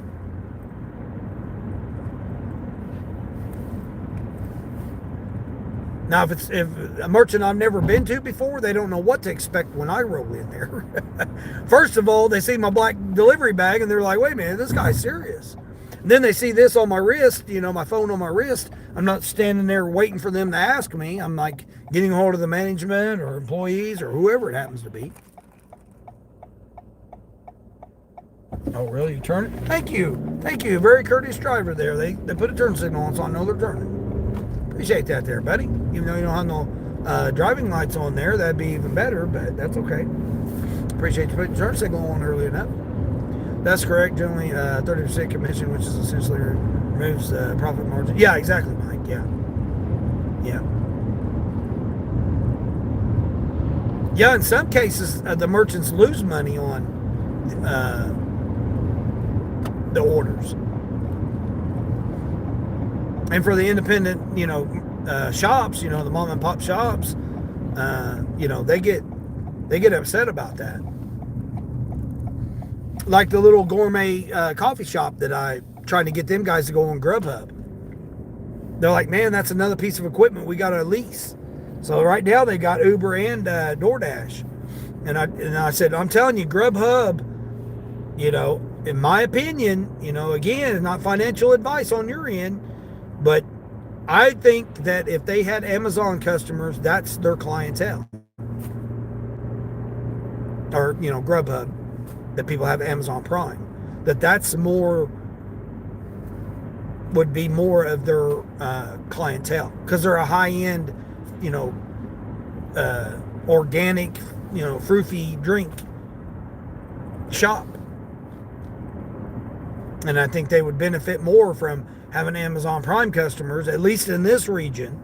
Now, if a merchant I've never been to before, they don't know what to expect when I roll in there. First of all, they see my black delivery bag and they're like, wait a minute, this guy's serious. And then they see this on my wrist, my phone on my wrist. I'm not standing there waiting for them to ask me. I'm like getting a hold of the management or employees or whoever it happens to be. Oh, really? You turn it? Thank you. Very courteous driver there. They put a turn signal on, so I know they're turning. Appreciate that there, buddy. Even though you don't have no driving lights on there, that'd be even better, but that's okay. Appreciate you putting the turn signal on early enough. That's correct. Generally, 30% commission, which is essentially removes profit margin. Yeah, exactly, Mike. Yeah. Yeah, in some cases, the merchants lose money on the orders. And for the independent, shops, the mom and pop shops, they get upset about that. Like the little gourmet coffee shop that I tried to get them guys to go on Grubhub. They're like, man, that's another piece of equipment we got to lease. So right now they got Uber and DoorDash. And I said, I'm telling you, Grubhub, in my opinion, again, not financial advice on your end, but I think that if they had Amazon customers, that's their clientele. Or, Grubhub, that people have Amazon Prime. That's more, would be more of their clientele. Because they're a high-end, organic, fruity drink shop. And I think they would benefit more from having Amazon Prime customers, at least in this region,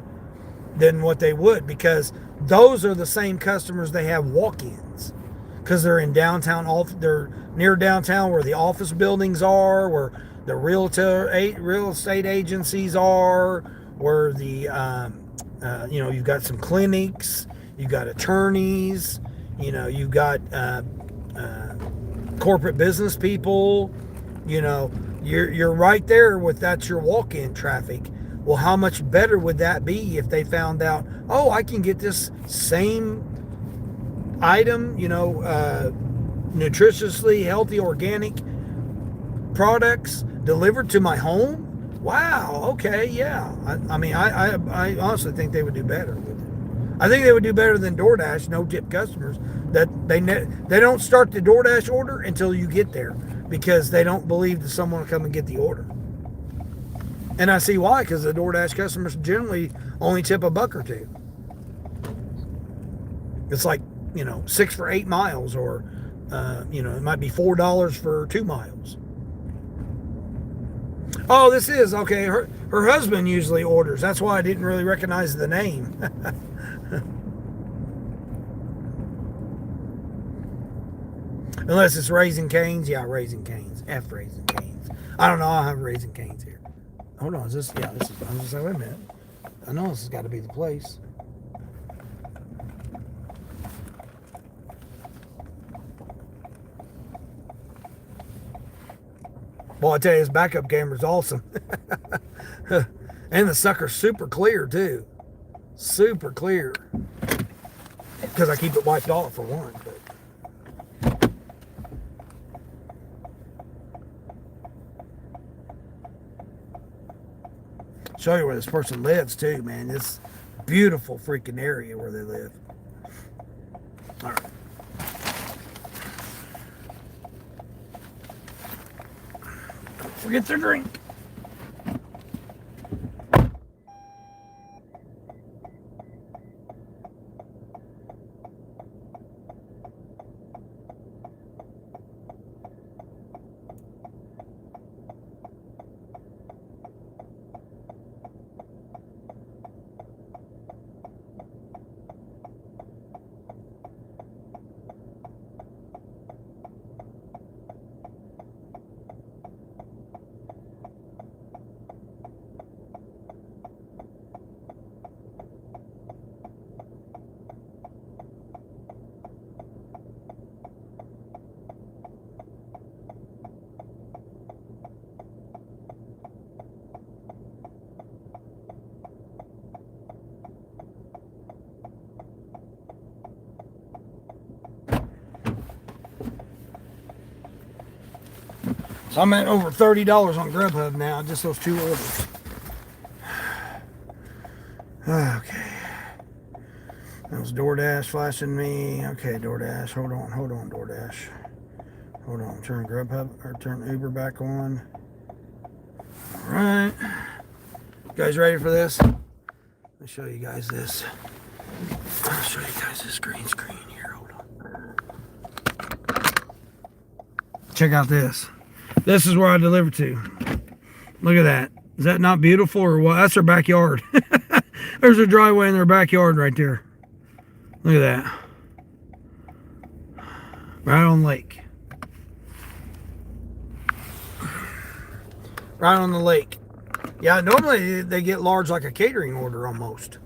than what they would, because those are the same customers they have walk-ins, because they're in downtown, they're near downtown where the office buildings are, where the real estate agencies are, where the you've got some clinics, you've got attorneys, you've got corporate business people. You're right there with that's your walk-in traffic. Well, how much better would that be if they found out, I can get this same item, nutritiously healthy organic products delivered to my home? Wow, okay, yeah. I honestly think they would do better with it. I think they would do better than DoorDash, no-tip customers, that they don't start the DoorDash order until you get there, because they don't believe that someone will come and get the order. And I see why, because the DoorDash customers generally only tip $1 or $2. It's like, 6 for 8 miles, or, it might be $4 for 2 miles. Oh, this is, okay, her husband usually orders. That's why I didn't really recognize the name. Unless it's Raising Cane's. Yeah, Raising Cane's. Raising Cane's. I don't know. I have Raising Cane's here. Hold on. This is, I'm just saying, wait a minute. I know this has got to be the place. Well, I tell you, his backup camera's awesome. And the sucker's super clear, too. Super clear. Because I keep it wiped off, for one. But show you where this person lives, too, man. This beautiful freaking area where they live. All right. Don't forget their drink. So I'm at over $30 on Grubhub now, just those 2 orders. Okay. That was DoorDash flashing me. Okay, DoorDash. Hold on, DoorDash. Hold on. Turn Grubhub or turn Uber back on. All right. You guys ready for this? Let me show you guys this. I'll show you guys this green screen here. Hold on. Check out this. This is where I deliver to. Look at that. Is that not beautiful or what? That's their backyard. There's a driveway in their backyard right there. Look at that. Right on the lake. Right on the lake. Yeah, normally they get large like a catering order almost.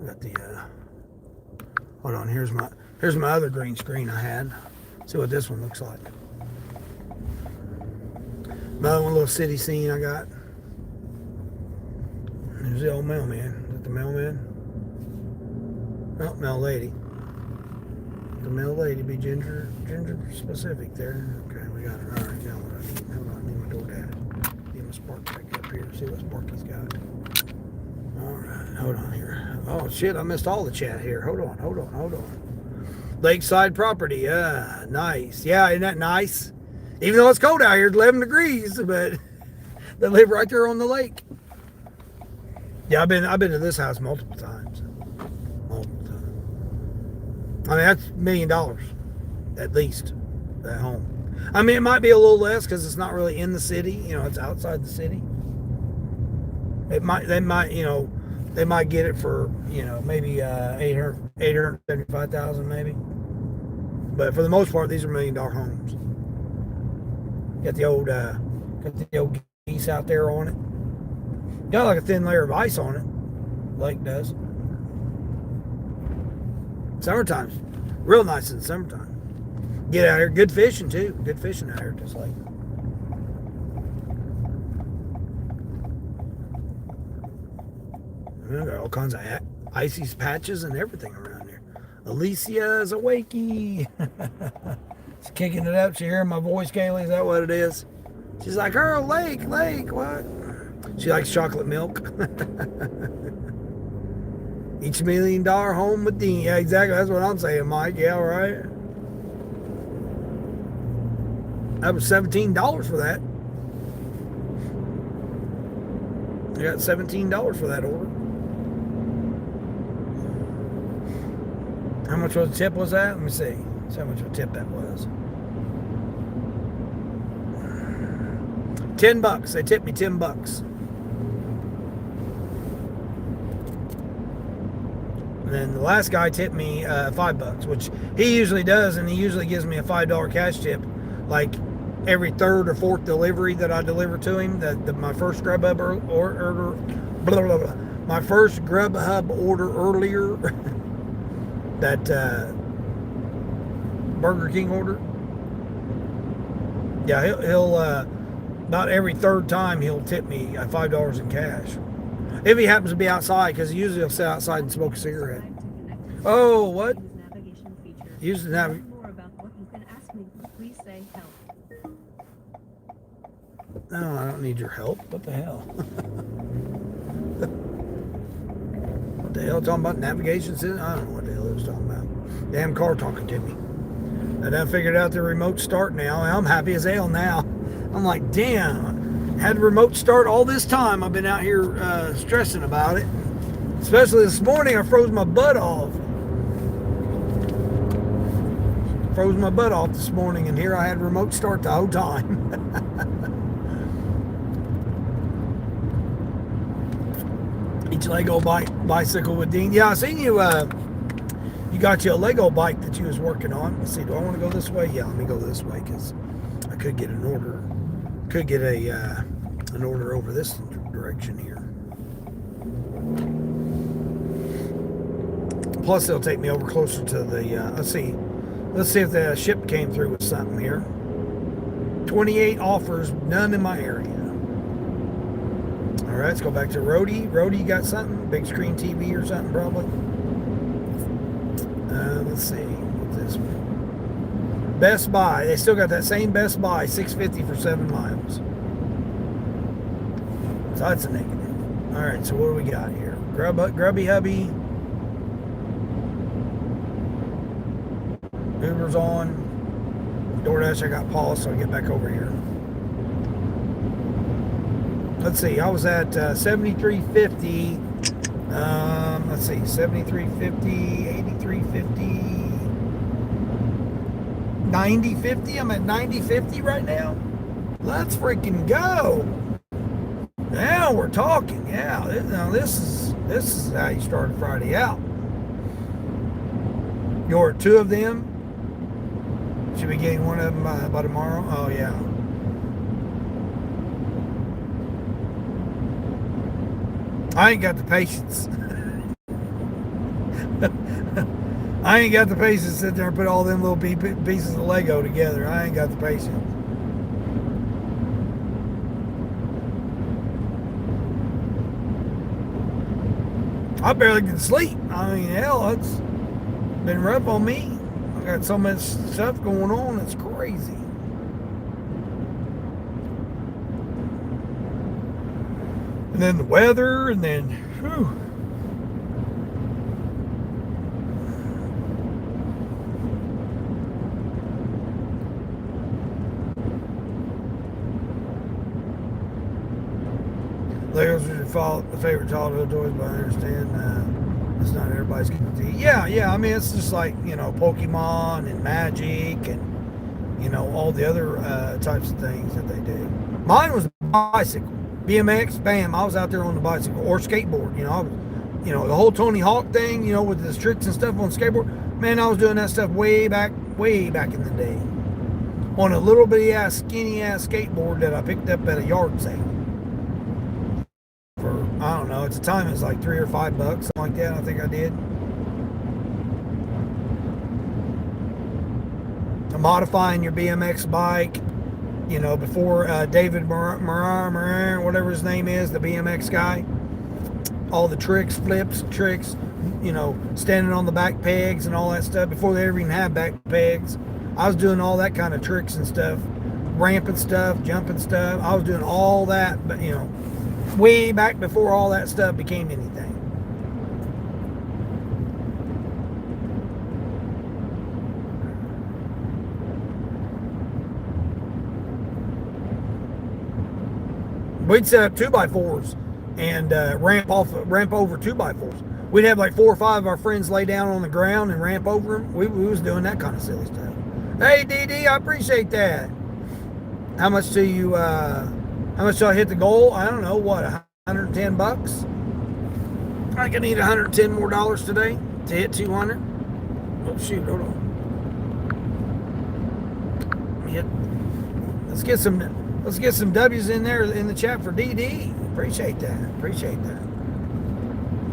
Got the hold on, here's my other green screen I had. See what this one looks like. Another one, little city scene I got. There's the old mailman. Is that the mailman? Oh, mail lady. The mail lady be ginger specific there. Okay, we got it. All right, now what I need. Hold on, I need my DoorDash. Need my Spark back up here. See what Sparky's got. All right, hold on here. Oh shit, I missed all the chat here. Hold on. Lakeside property, nice. Yeah, isn't that nice? Even though it's cold out here, it's 11 degrees, but they live right there on the lake. Yeah, I've been to this house multiple times. I mean, that's $1 million at least. That home. I mean, it might be a little less because it's not really in the city. You know, it's outside the city. They might get it for, maybe 875,000 maybe. But for the most part, these are $1 million homes. Got the old geese out there on it. Got like a thin layer of ice on it. Lake does. Summertime, real nice in the summertime. Get out here, good fishing too. Good fishing out here at this lake. Got all kinds of icy patches and everything around here. Alicia's a wakey. She's kicking it up. She hearing my voice, Kaylee? Is that what it is? She's like, Earl, lake, what? She likes chocolate milk. Each $1 million home with Dean. Yeah, exactly. That's what I'm saying, Mike. Yeah, right. That was $17 for that. I got $17 for that order. How much was the tip was that? Let me see. See how much of a tip that was. $10. They tipped me $10. And then the last guy tipped me $5, which he usually does, and he usually gives me a $5 cash tip, like every third or fourth delivery that I deliver to him. My first Grubhub order, my first Grubhub order earlier, that Burger King order. Yeah, he'll about every third time he'll tip me $5 in cash. If he happens to be outside, because usually he'll sit outside and smoke a cigarette. Oh, what? Use the navigation. No, I don't need your help. What the hell? What the hell? Talking about navigation system? I don't know what the hell it was talking about. Damn car talking to me. I done figured out the remote start now. I'm happy as hell now. I'm like, damn. Had remote start all this time. I've been out here stressing about it. Especially this morning, I froze my butt off. Froze my butt off this morning, and here I had remote start the whole time. Each Lego bicycle with Dean. Yeah, I seen you. You got you a Lego bike that you was working on. Let's see. Do I want to go this way? Yeah, let me go this way because I could get an order. Could get an order over this direction here. Plus, they'll take me over closer to the. Let's see. Let's see if the ship came through with something here. 28 offers, none in my area. All right, let's go back to Rhodey. Rhodey, you got something? Big screen TV or something, probably. Let's see. What's this one? Best Buy. They still got that same Best Buy, $6.50 for 7 miles. So that's a negative. All right, so what do we got here? Grubby Hubby. Uber's on. DoorDash, I got paused, so I'll get back over here. Let's see, I was at 73.50. Let's see, 73.50, 83.50, 90.50. I'm at 90.50 right now. Let's freaking go. Now we're talking. Yeah, now this is how you start a Friday out. You're 2 of them. Should be getting one of them by tomorrow. Oh yeah. I ain't got the patience. I ain't got the patience to sit there and put all them little pieces of Lego together. I ain't got the patience. I barely can sleep. I mean, hell, it's been rough on me. I got so much stuff going on, it's crazy. And then the weather, and then, whew. Legos are your favorite childhood toys, but I understand it's not everybody's cup of tea. Yeah. I mean, it's just like, Pokemon and Magic and, all the other types of things that they do. Mine was bicycle. BMX, bam, I was out there on the bicycle. Or skateboard, I was, the whole Tony Hawk thing, with the tricks and stuff on skateboard. Man, I was doing that stuff way back in the day. On a little bitty ass, skinny ass skateboard that I picked up at a yard sale. I don't know, at the time it was like $3 or $5, something like that. I think I did. Modifying your BMX bike, before David Moran, whatever his name is, the BMX guy. All the tricks, flips, tricks, standing on the back pegs and all that stuff. Before they ever even had back pegs, I was doing all that kind of tricks and stuff, ramping stuff, jumping stuff. I was doing all that, but way back before all that stuff became anything. We'd set up 2x4s and ramp over 2x4s. We'd have like 4 or 5 of our friends lay down on the ground and ramp over them. We was doing that kind of silly stuff. Hey, DD, I appreciate that. How much do you? How much do I hit the goal? I don't know. What, $110? I can need $110 more today to hit 200. Oh shoot! Hold on. Let's get some W's in there in the chat for DD. Appreciate that.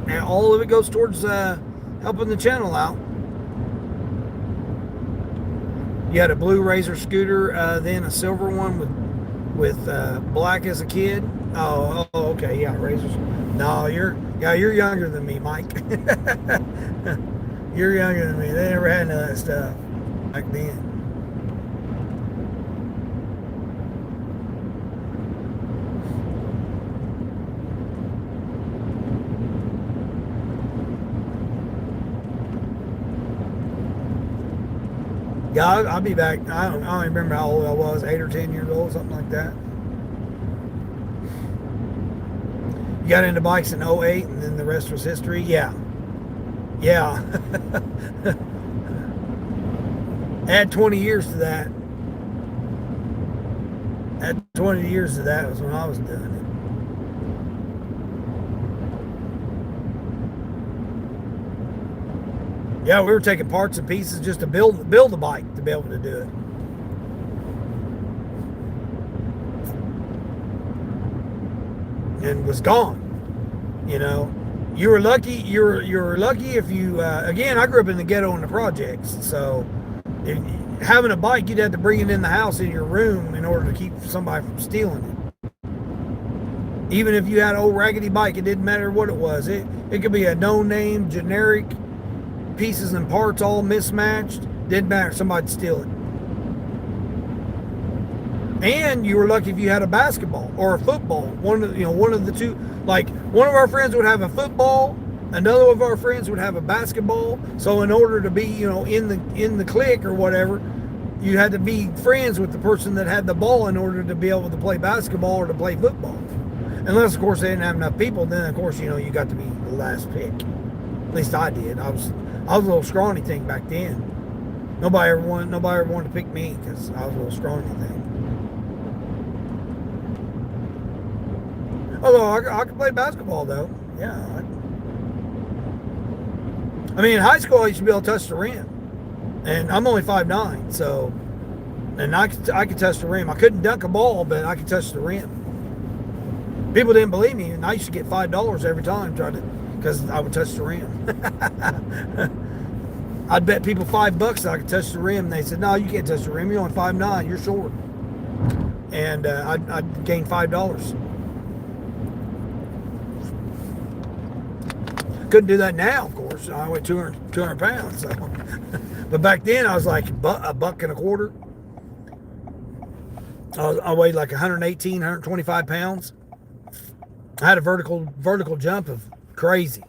And all of it goes towards helping the channel out. You had a blue Razor scooter, then a silver one with black as a kid. Okay, yeah, Razors. No, you're younger than me, Mike. You're younger than me. They never had none of that stuff back then. Yeah, I'll be back. I don't remember how old I was, 8 or 10 years old, something like that. You got into bikes in '08, and then the rest was history. Yeah. Yeah. Add 20 years to that. Add 20 years to that was when I was doing it. Yeah, we were taking parts and pieces just to build the bike to be able to do it. And was gone. You know, you were lucky. You were lucky if you. Again, I grew up in the ghetto in the projects, so if, having a bike, you'd have to bring it in the house in your room in order to keep somebody from stealing it. Even if you had an old raggedy bike, it didn't matter what it was. It could be a no-name, generic, pieces and parts all mismatched. Didn't matter. Somebody'd steal it. And you were lucky if you had a basketball or a football. One of the two. Like one of our friends would have a football, another of our friends would have a basketball. So in order to be, in the clique or whatever, you had to be friends with the person that had the ball in order to be able to play basketball or to play football. Unless of course they didn't have enough people, then of course you got to be the last pick. At least I did. I was a little scrawny thing back then. Nobody ever wanted to pick me because I was a little scrawny thing. Although I could play basketball though. Yeah. I mean, in high school I used to be able to touch the rim, and I'm only 5'9", so, and I could touch the rim. I couldn't dunk a ball, but I could touch the rim. People didn't believe me, and I used to get $5 every time because I would touch the rim. I'd bet people $5 that I could touch the rim, and they said, "No, you can't touch the rim. You're only 5'9". You're short." And I'd gain $5. Couldn't do that now, of course. I weigh 200 pounds. So. But back then, I was like a buck and a quarter. I weighed like 118, 125 pounds. I had a vertical jump of crazy.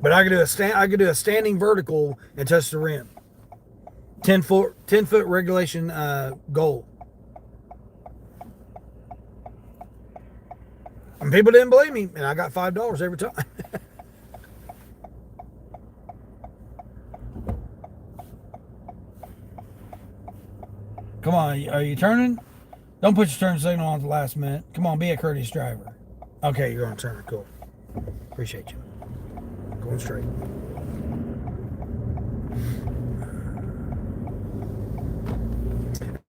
But I could do a standing vertical and touch the rim. 10-foot regulation goal. And people didn't believe me, and I got $5 every time. Come on, are you turning? Don't put your turn signal on at the last minute. Come on, be a courteous driver. Okay, you're on turn. Cool. Appreciate you. Going straight.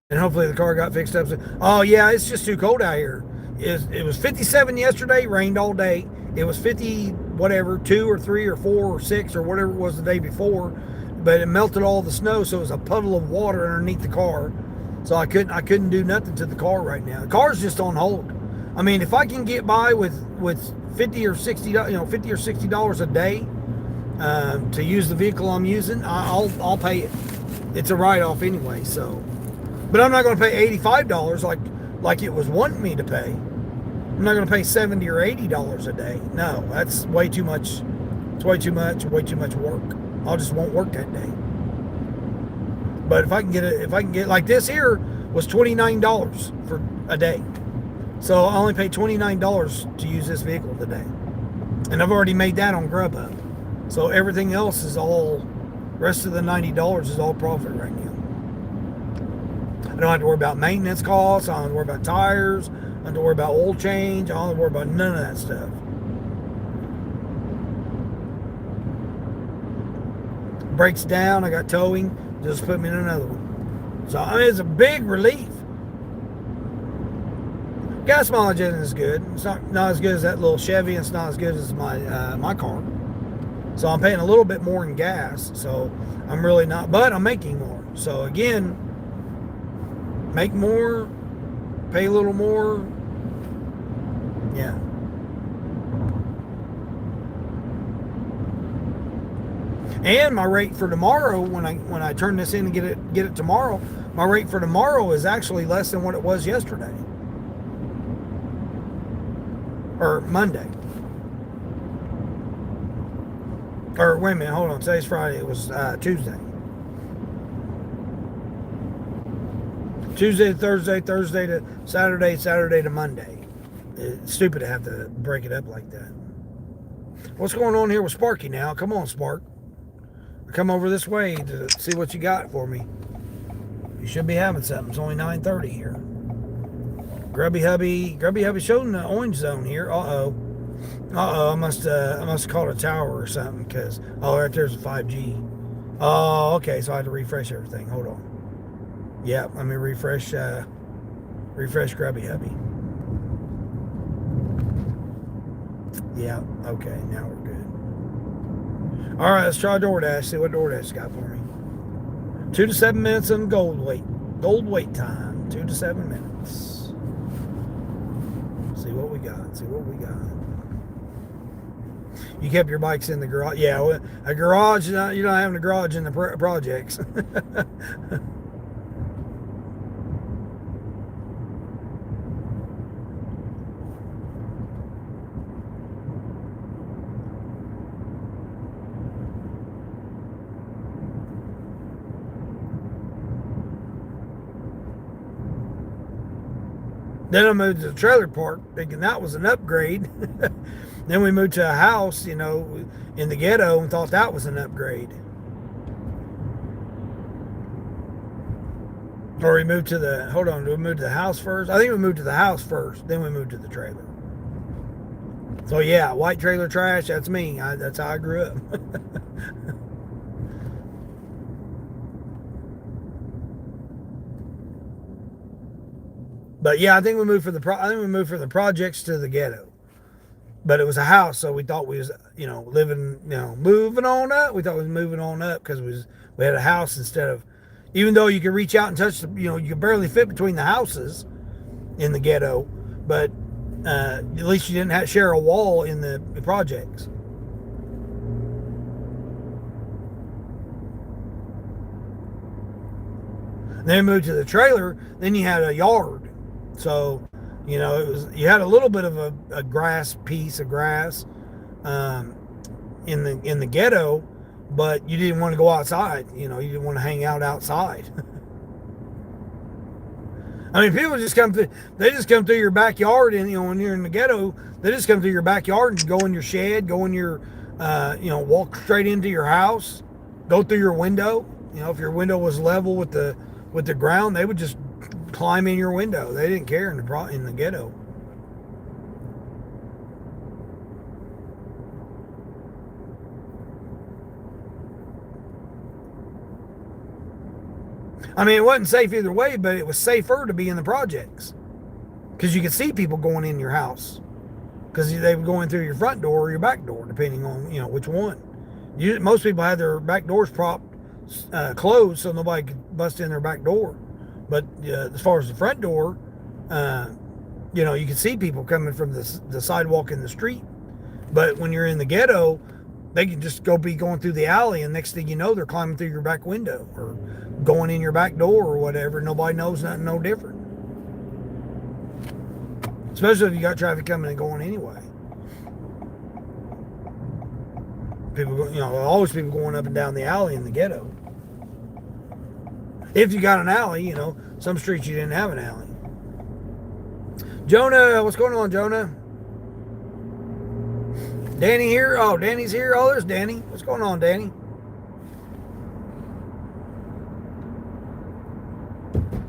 And hopefully the car got fixed up. Oh yeah, it's just too cold out here. It was 57 yesterday, rained all day. It was 50 whatever, 2 or 3 or 4 or 6 or whatever it was the day before, but it melted all the snow, so it was a puddle of water underneath the car. So I couldn't do nothing to the car right now. The car's just on hold. I mean, if I can get by with $50 or $60 a day to use the vehicle I'm using, I'll pay it. It's a write-off anyway. So, but I'm not going to pay $85 like it was wanting me to pay. I'm not going to pay $70 or $80 a day. No, that's way too much. It's way too much work. I just won't work that day. But if I can get like this here was $29 for a day. So I only paid $29 to use this vehicle today. And I've already made that on Grubhub. So everything else is rest of the $90 is all profit right now. I don't have to worry about maintenance costs. I don't have to worry about tires. I don't have to worry about oil change. I don't have to worry about none of that stuff. Breaks down. I got towing. Just put me in another one. So I mean, it's a big relief. Gas mileage isn't as good. It's not as good as that little Chevy. It's not as good as my car. So I'm paying a little bit more in gas. So I'm really not, but I'm making more. So again, make more, pay a little more. Yeah. And my rate for tomorrow, when I turn this in and get it tomorrow, my rate for tomorrow is actually less than what it was yesterday or Monday. Or wait a minute, hold on. Today's Friday. It was Tuesday. Tuesday to Thursday, Thursday to Saturday, Saturday to Monday. It's stupid to have to break it up like that. What's going on here with Sparky now? Come on, Spark. Come over this way to see what you got for me. You should be having something. It's only 9:30 here. Grubby Hubby showing the orange zone here. I must have called a tower or something because right there's a 5G. Oh, okay. So I had to refresh everything. Hold on. Yeah, let me refresh Grubby Hubby. Yeah. Okay. Now we're good. All right, let's try DoorDash. See what DoorDash got for me. 2 to 7 minutes in gold wait time. 2 to 7 minutes. See what we got. You kept your bikes in the garage. Yeah, a garage. You're not having a garage in the projects. Then I moved to the trailer park, thinking that was an upgrade. Then we moved to a house, in the ghetto, and thought that was an upgrade. Or we moved to the, hold on, did we move to the house first? I think we moved to the house first, then we moved to the trailer. So yeah, white trailer trash, that's me. That's how I grew up. But yeah, I think we moved from the projects to the ghetto. But it was a house, so we thought we was living, moving on up. We thought we was moving on up because we had a house instead of, even though you could reach out and touch you could barely fit between the houses in the ghetto, but at least you didn't have to share a wall in the projects. Then we moved to the trailer. Then you had a yard. So, you had a little bit of a piece of grass in the ghetto, but you didn't want to go outside. You didn't want to hang out outside. I mean, people just come through. They just come through your backyard, and when you're in the ghetto, they just come through your backyard and go in your shed, go in your, walk straight into your house, go through your window. If your window was level with the ground, they would just climb in your window. They didn't care in the ghetto. I mean, it wasn't safe either way, but it was safer to be in the projects because you could see people going in your house because they were going through your front door or your back door, depending on which one. Most people had their back doors propped closed so nobody could bust in their back door. But as far as the front door, you can see people coming from the sidewalk in the street. But when you're in the ghetto, they can just be going through the alley, and next thing you know, they're climbing through your back window or going in your back door or whatever. Nobody knows nothing no different. Especially if you got traffic coming and going anyway. People, always people going up and down the alley in the ghetto. If you got an alley, some streets you didn't have an alley. Jonah, what's going on, Jonah? Danny here? Oh, Danny's here. Oh, there's Danny. What's going on, Danny?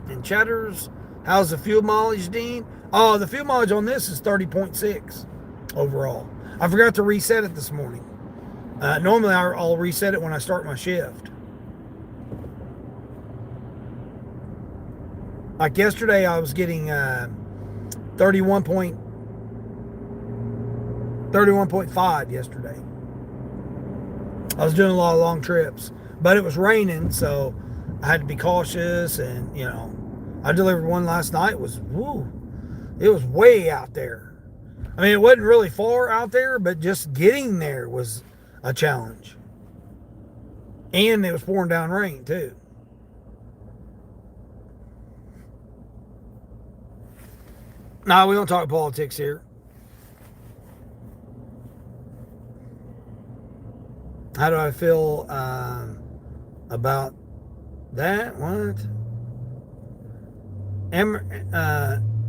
And Chatters, how's the fuel mileage, Dean? Oh, the fuel mileage on this is 30.6 overall. I forgot to reset it this morning. Normally, I'll reset it when I start my shift. Like yesterday, I was getting 31.5 yesterday. I was doing a lot of long trips, but it was raining, so I had to be cautious. And I delivered one last night. It was way out there. I mean, it wasn't really far out there, but just getting there was a challenge. And it was pouring down rain too. No, we don't talk politics here. How do I feel about that? What?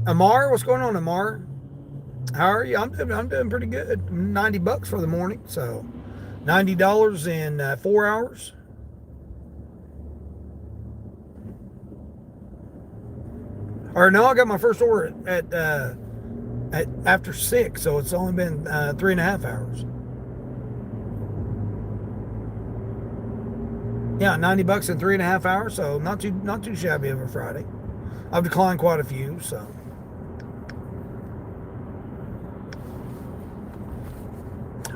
Amar, what's going on, Amar? How are you? I'm doing pretty good. $90 for the morning, so $90 in 4 hours. Or no, I got my first order at after 6, so it's only been 3.5 hours. Yeah, $90 in 3.5 hours, so not too shabby of a Friday. I've declined quite a few, so.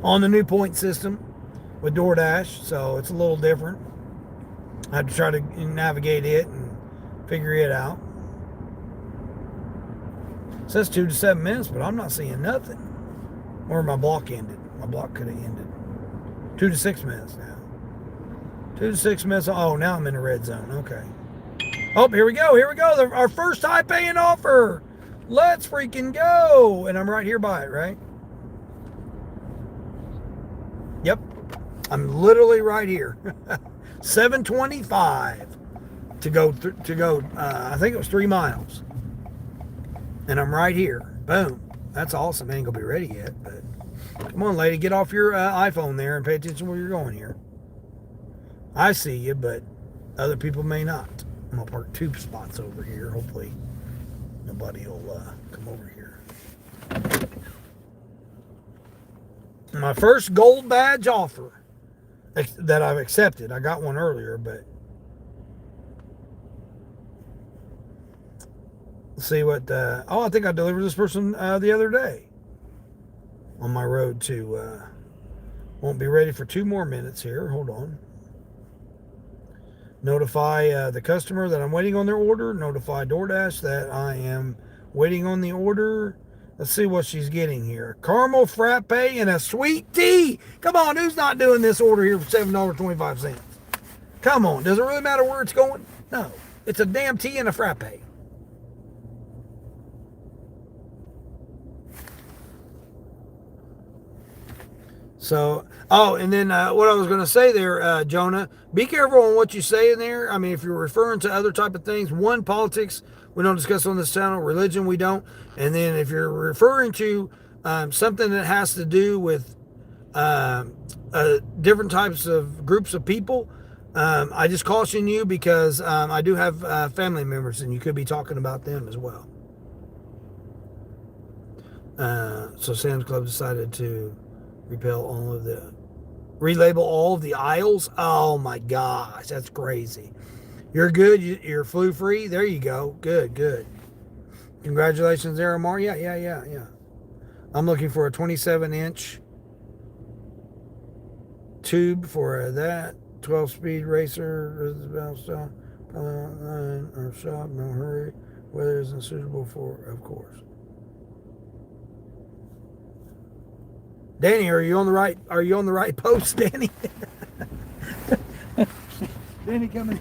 On the new point system with DoorDash, so it's a little different. I have to try to navigate it and figure it out. It says 2 to 7 minutes, but I'm not seeing nothing. Or my block ended. My block could have ended. 2 to 6 minutes now. 2 to 6 minutes. Oh, now I'm in the red zone. Okay. Oh, here we go. Our first high paying offer. Let's freaking go. And I'm right here by it, right? Yep. I'm literally right here. 725 to go, I think it was 3 miles. And I'm right here. Boom. That's awesome. I ain't gonna be ready yet, but come on, lady, get off your iPhone there and pay attention where you're going here. I see you, but other people may not. I'm gonna park 2 spots over here. Hopefully nobody will come over here. My first gold badge offer that I've accepted. I got one earlier, but let's see what. I think I delivered this person the other day on my road to. Won't be ready for 2 more minutes here. Hold on. Notify the customer that I'm waiting on their order. Notify DoorDash that I am waiting on the order. Let's see what she's getting here. Caramel frappe and a sweet tea. Come on, who's not doing this order here for $7.25? Come on, does it really matter where it's going? No, it's a damn tea and a frappe. So, and then what I was going to say there, Jonah, be careful on what you say in there. I mean, if you're referring to other type of things, one, politics, we don't discuss on this channel. Religion, we don't. And then if you're referring to something that has to do with different types of groups of people, I just caution you because I do have family members, and you could be talking about them as well. So Sam's Club decided to relabel all of the aisles. Oh my gosh, that's crazy. You're good. You're flu free. There you go. Good. Congratulations there, Amar. Yeah. I'm looking for a 27-inch tube for that 12-speed racer. Or shop. No hurry. Weather isn't suitable for, of course. Danny, are you on the right post, Danny? Danny, come in.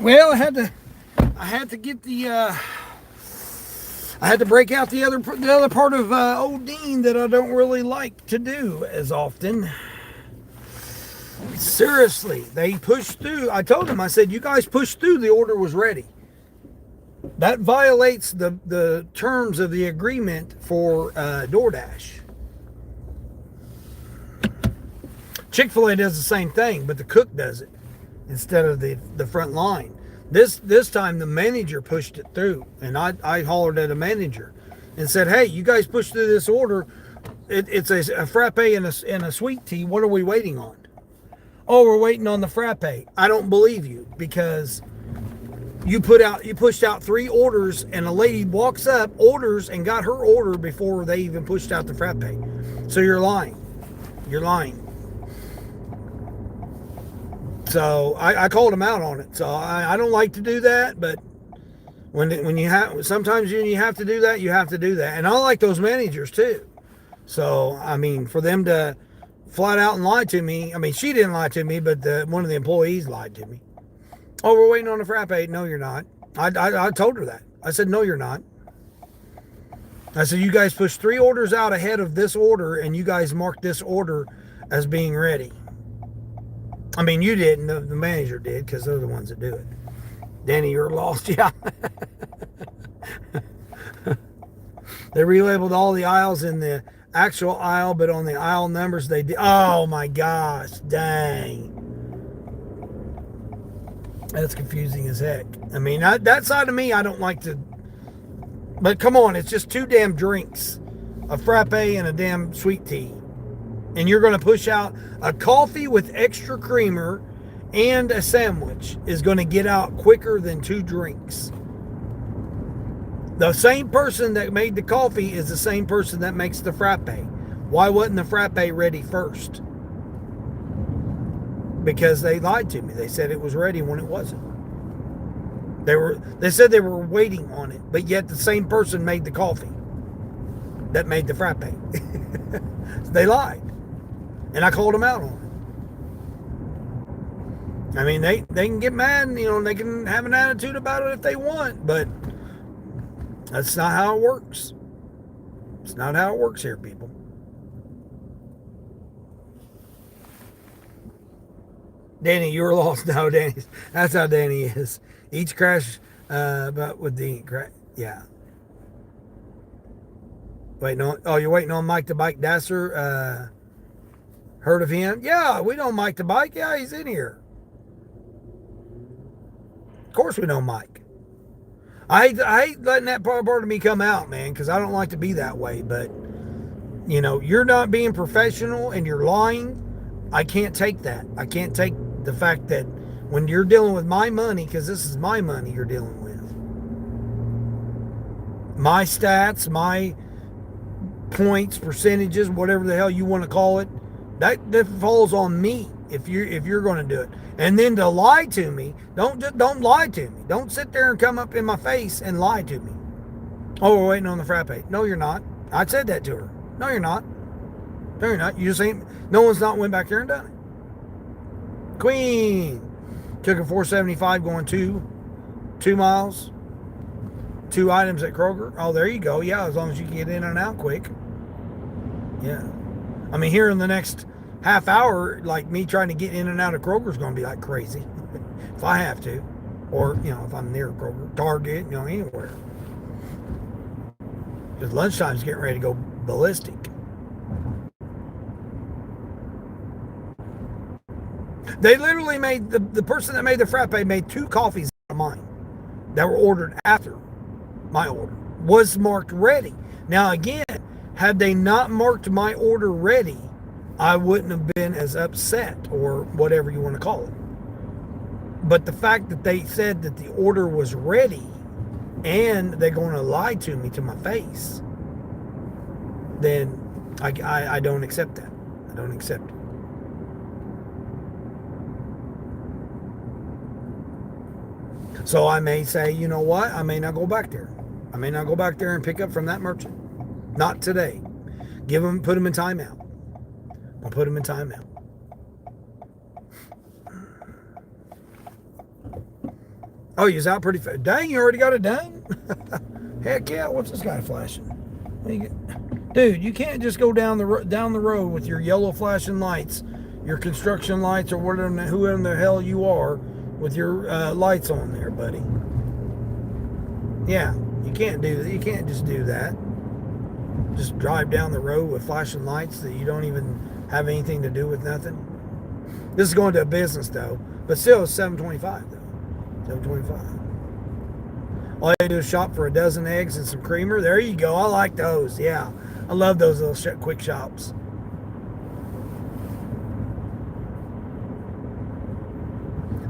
Well, I had to get the, I had to break out the other part of Old Dean that I don't really like to do as often. Seriously, they pushed through. I told them, I said, you guys pushed through. The order was ready. That violates the terms of the agreement for DoorDash. Chick-fil-A does the same thing, but the cook does it instead of the front line. This time the manager pushed it through, and I hollered at a manager and said, hey, you guys pushed through this order. It's a frappe and a sweet tea. What are we waiting on? Oh, we're waiting on the frappe. I don't believe you, because you pushed out 3 orders, and a lady walks up, orders, and got her order before they even pushed out the frappe. So you're lying. You're lying. So I called him out on it. So I don't like to do that, but when you have, sometimes when you have to do that, you have to do that. And I like those managers too. So I mean, for them to flat out and lie to me, I mean, she didn't lie to me, but one of the employees lied to me. Oh, we're waiting on a frappe. No, you're not. I told her that. I said, no, you're not. I said, you guys pushed 3 orders out ahead of this order, and you guys marked this order as being ready. I mean, you didn't. The manager did, because they're the ones that do it. Danny, you're lost. Yeah. They relabeled all the aisles in the actual aisle, but on the aisle numbers they did. Oh my gosh, dang. That's confusing as heck. I mean, that side of me, I don't like to. But come on, it's just 2 damn drinks, a frappe and a damn sweet tea. And you're going to push out a coffee with extra creamer and a sandwich is going to get out quicker than 2 drinks. The same person that made the coffee is the same person that makes the frappe. Why wasn't the frappe ready first? Because they lied to me. They said it was ready when it wasn't. They said they were waiting on it, but yet the same person made the coffee that made the frappe. They lied. And I called them out on it. I mean, they can get mad, you know, they can have an attitude about it if they want, but that's not how it works. It's not how it works here, people. Danny, you were lost. No, Danny, that's how Danny is. Each crash, but with the crash, yeah. Waiting on. Oh, you're waiting on Mike the Bike Dasser. Heard of him? Yeah, we know Mike the Bike. Yeah, he's in here. Of course we know Mike. I hate letting that part of me come out, man, because I don't like to be that way. But, you know, you're not being professional and you're lying. I can't take that. I can't take the fact that when you're dealing with my money, because this is my money you're dealing with. My stats, my points, percentages, whatever the hell you want to call it, that falls on me if you're going to do it. And then to lie to me, don't lie to me. Don't sit there and come up in my face and lie to me. Oh, we're waiting on the frappe. No, you're not. I said that to her. No, you're not. No, you're not. You just ain't. No one's not went back there and done it. Queen took a 475 going 2 miles. 2 items at Kroger. Oh, there you go. Yeah, as long as you can get in and out quick. Yeah. I mean, here in the next half hour, like me trying to get in and out of Kroger is going to be like crazy. If I have to. Or, you know, if I'm near Kroger, Target, you know, anywhere. Because lunchtime's getting ready to go ballistic. They literally made, the person that made the frappe made 2 coffees out of mine that were ordered after my order. Was marked ready. Now, again, had they not marked my order ready, I wouldn't have been as upset or whatever you want to call it. But the fact that they said that the order was ready and they're going to lie to me to my face, then I don't accept that. I don't accept it. So I may say, you know what? I may not go back there. I may not go back there and pick up from that merchant. Not today. Put them in timeout. I'll put them in timeout. Oh, he's out pretty fast. Dang, you already got it done? Heck yeah, what's this guy flashing? Dude, you can't just go down the road with your yellow flashing lights, your construction lights, or whatever, whoever the hell you are, with your lights on there, buddy. Yeah, you can't do that. You can't just do that. Just drive down the road with flashing lights that you don't even have anything to do with nothing. This is going to a business though, but still it's $7.25 though. $7.25. All you do is shop for a dozen eggs and some creamer. There you go. I like those. Yeah, I love those little quick shops.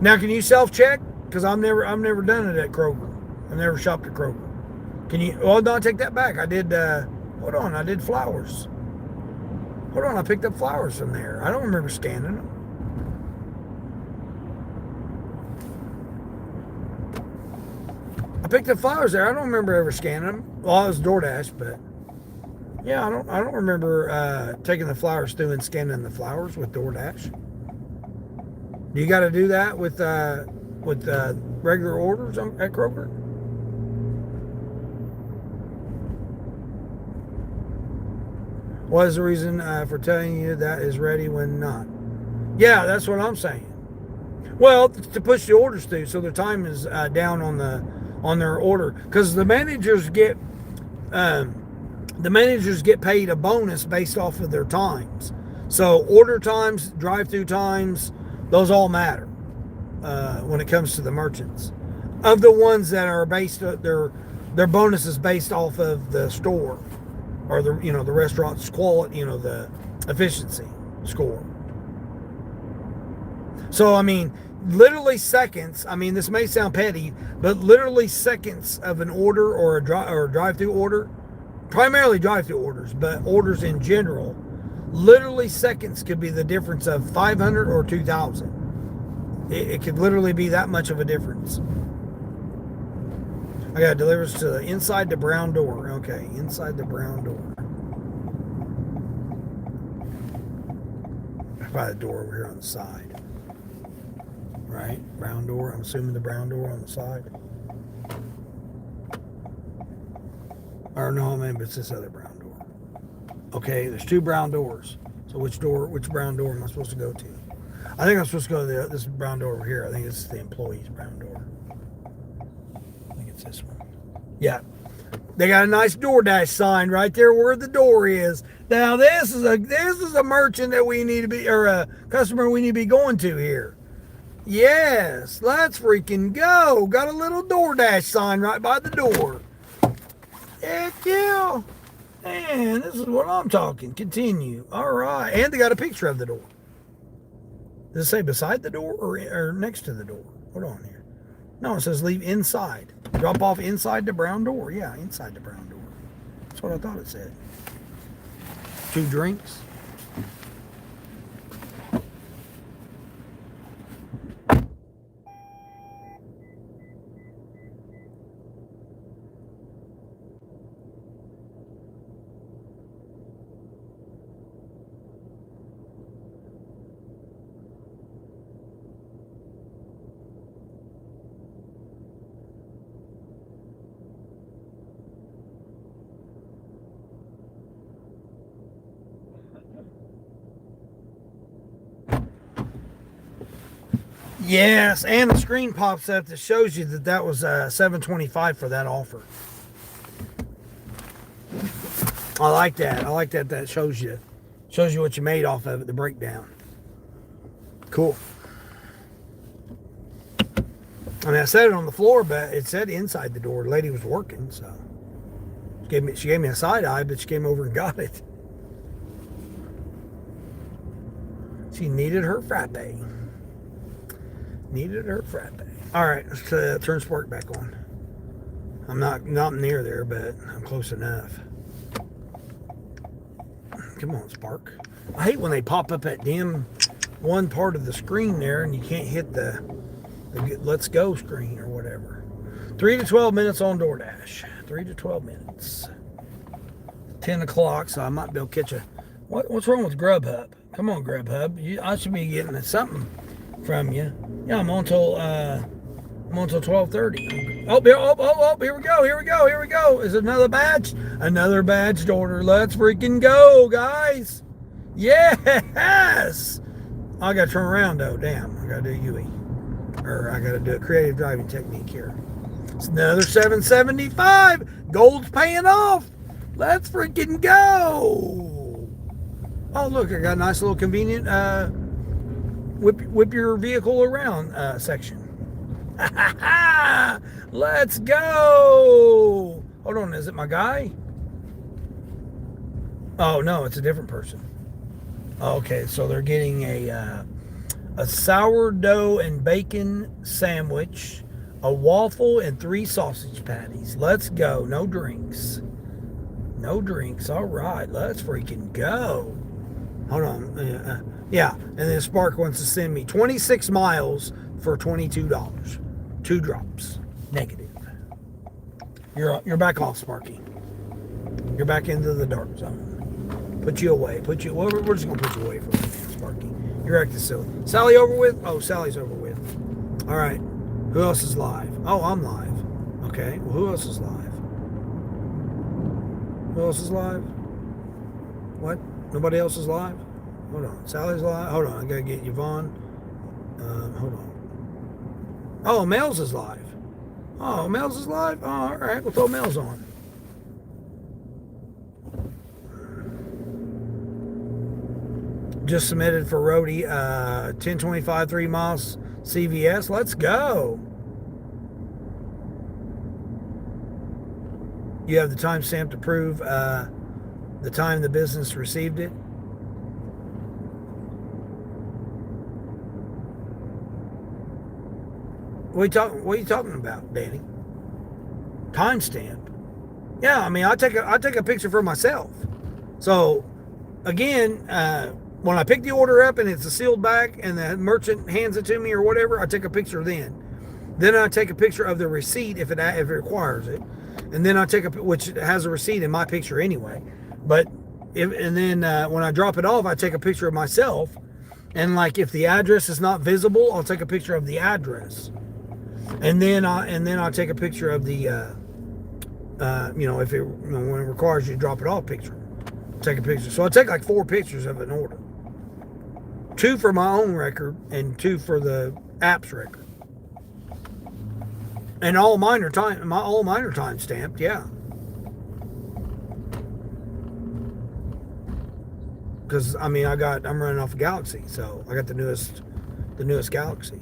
Now, can you self-check? Because I've never done it at Kroger. I've never shopped at Kroger. Can you? Well, no, take that back. I did. Hold on, I did flowers. Hold on, I picked up flowers from there. I don't remember scanning them. I picked up flowers there. I don't remember ever scanning them. Well, it was DoorDash, but yeah, I don't remember taking the flowers through and scanning the flowers with DoorDash. You got to do that with regular orders at Kroger. What is the reason for telling you that is ready when not? Yeah, that's what I'm saying. Well, to push the orders through, so the time is down on their order, because the managers get paid a bonus based off of their times. So order times, drive-through times, those all matter when it comes to the merchants. Of the ones that are based, their bonus is based off of the store or the restaurant's quality, the efficiency score. So I mean, literally seconds. I mean, this may sound petty, but literally seconds of an order or a drive-through order, primarily drive-through orders, but orders in general, literally seconds could be the difference of 500 or 2,000. It could literally be that much of a difference. I got deliveries to inside the brown door. Okay, inside the brown door. By the door over here on the side. Right? Brown door. I'm assuming the brown door on the side. Or no, maybe it's this other brown door. Okay, there's two brown doors. So which brown door am I supposed to go to? I think I'm supposed to go to this brown door over here. I think it's the employee's brown door. I think it's this one. Yeah. They got a nice DoorDash sign right there where the door is. Now this is a merchant that we need to be, or a customer we need to be going to here. Yes, let's freaking go. Got a little DoorDash sign right by the door. Heck yeah. Man, this is what I'm talking. Continue. All right. And they got a picture of the door. Does it say beside the door or next to the door? Hold on here. No, it says leave inside. Drop off inside the brown door. Yeah, inside the brown door. That's what I thought it said. 2 drinks. Yes, and the screen pops up that shows you that was $7.25 for that offer. I like that. I like that. That shows you what you made off of it. The breakdown. Cool. I mean, I said it on the floor, but it said inside the door. The lady was working, so she gave me a side eye, but she came over and got it. She needed her frappe. All right, let's turn Spark back on. I'm not near there, but I'm close enough. Come on, Spark. I hate when they pop up at dim one part of the screen there and you can't hit the let's go screen or whatever. 3 to 12 minutes on DoorDash. 3 to 12 minutes. 10 o'clock, so I might be able to catch a... What's wrong with Grubhub? Come on, Grubhub. I should be getting something from you. Yeah, I'm on till I'm on until 12:30. Oh, here we go. Is it another batch? Another batch order. Let's freaking go, guys. Yes. I got to turn around, though. Damn, I got to do UE. Or I got to do a creative driving technique here. It's another 775. Gold's paying off. Let's freaking go. Oh, look, I got a nice little convenient whip your vehicle around section. Let's go. Hold on, is it my guy? Oh, no, it's a different person. Okay, so they're getting a sourdough and bacon sandwich, a waffle, and 3 sausage patties. Let's go. No drinks. No drinks. All right, let's freaking go. Hold on. Yeah, and then Spark wants to send me 26 miles for $22. 2 drops. Negative. You're back off, Sparky. You're back into the dark zone. Put you away. We're just going to put you away from it, Sparky. You're acting silly. Sally over with? Oh, Sally's over with. All right. Who else is live? Oh, I'm live. Okay. Well, who else is live? Who else is live? What? Nobody else is live? Hold on. Sally's live. Hold on. I got to get Yvonne. Hold on. Oh, Mel's is live. Oh, Mel's is live? Oh, all right. We'll throw Mel's on. Just submitted for roadie, 1025 3 miles CVS. Let's go. You have the timestamp to prove the time the business received it. What are you talking about, Danny? Timestamp? Yeah, I mean, I take a picture for myself. So, again, when I pick the order up and it's a sealed bag and the merchant hands it to me or whatever, I take a picture then. Then I take a picture of the receipt if it requires it, and then I take which has a receipt in my picture anyway. But then when I drop it off, I take a picture of myself, and like if the address is not visible, I'll take a picture of the address, and then I'll take a picture of the if it when it requires you to drop it off picture. Take a picture. So I take like 4 pictures of an order. 2 for my own record and 2 for the app's record. And all mine are time stamped, yeah. Because I mean I'm running off a Galaxy, so I got the newest Galaxy.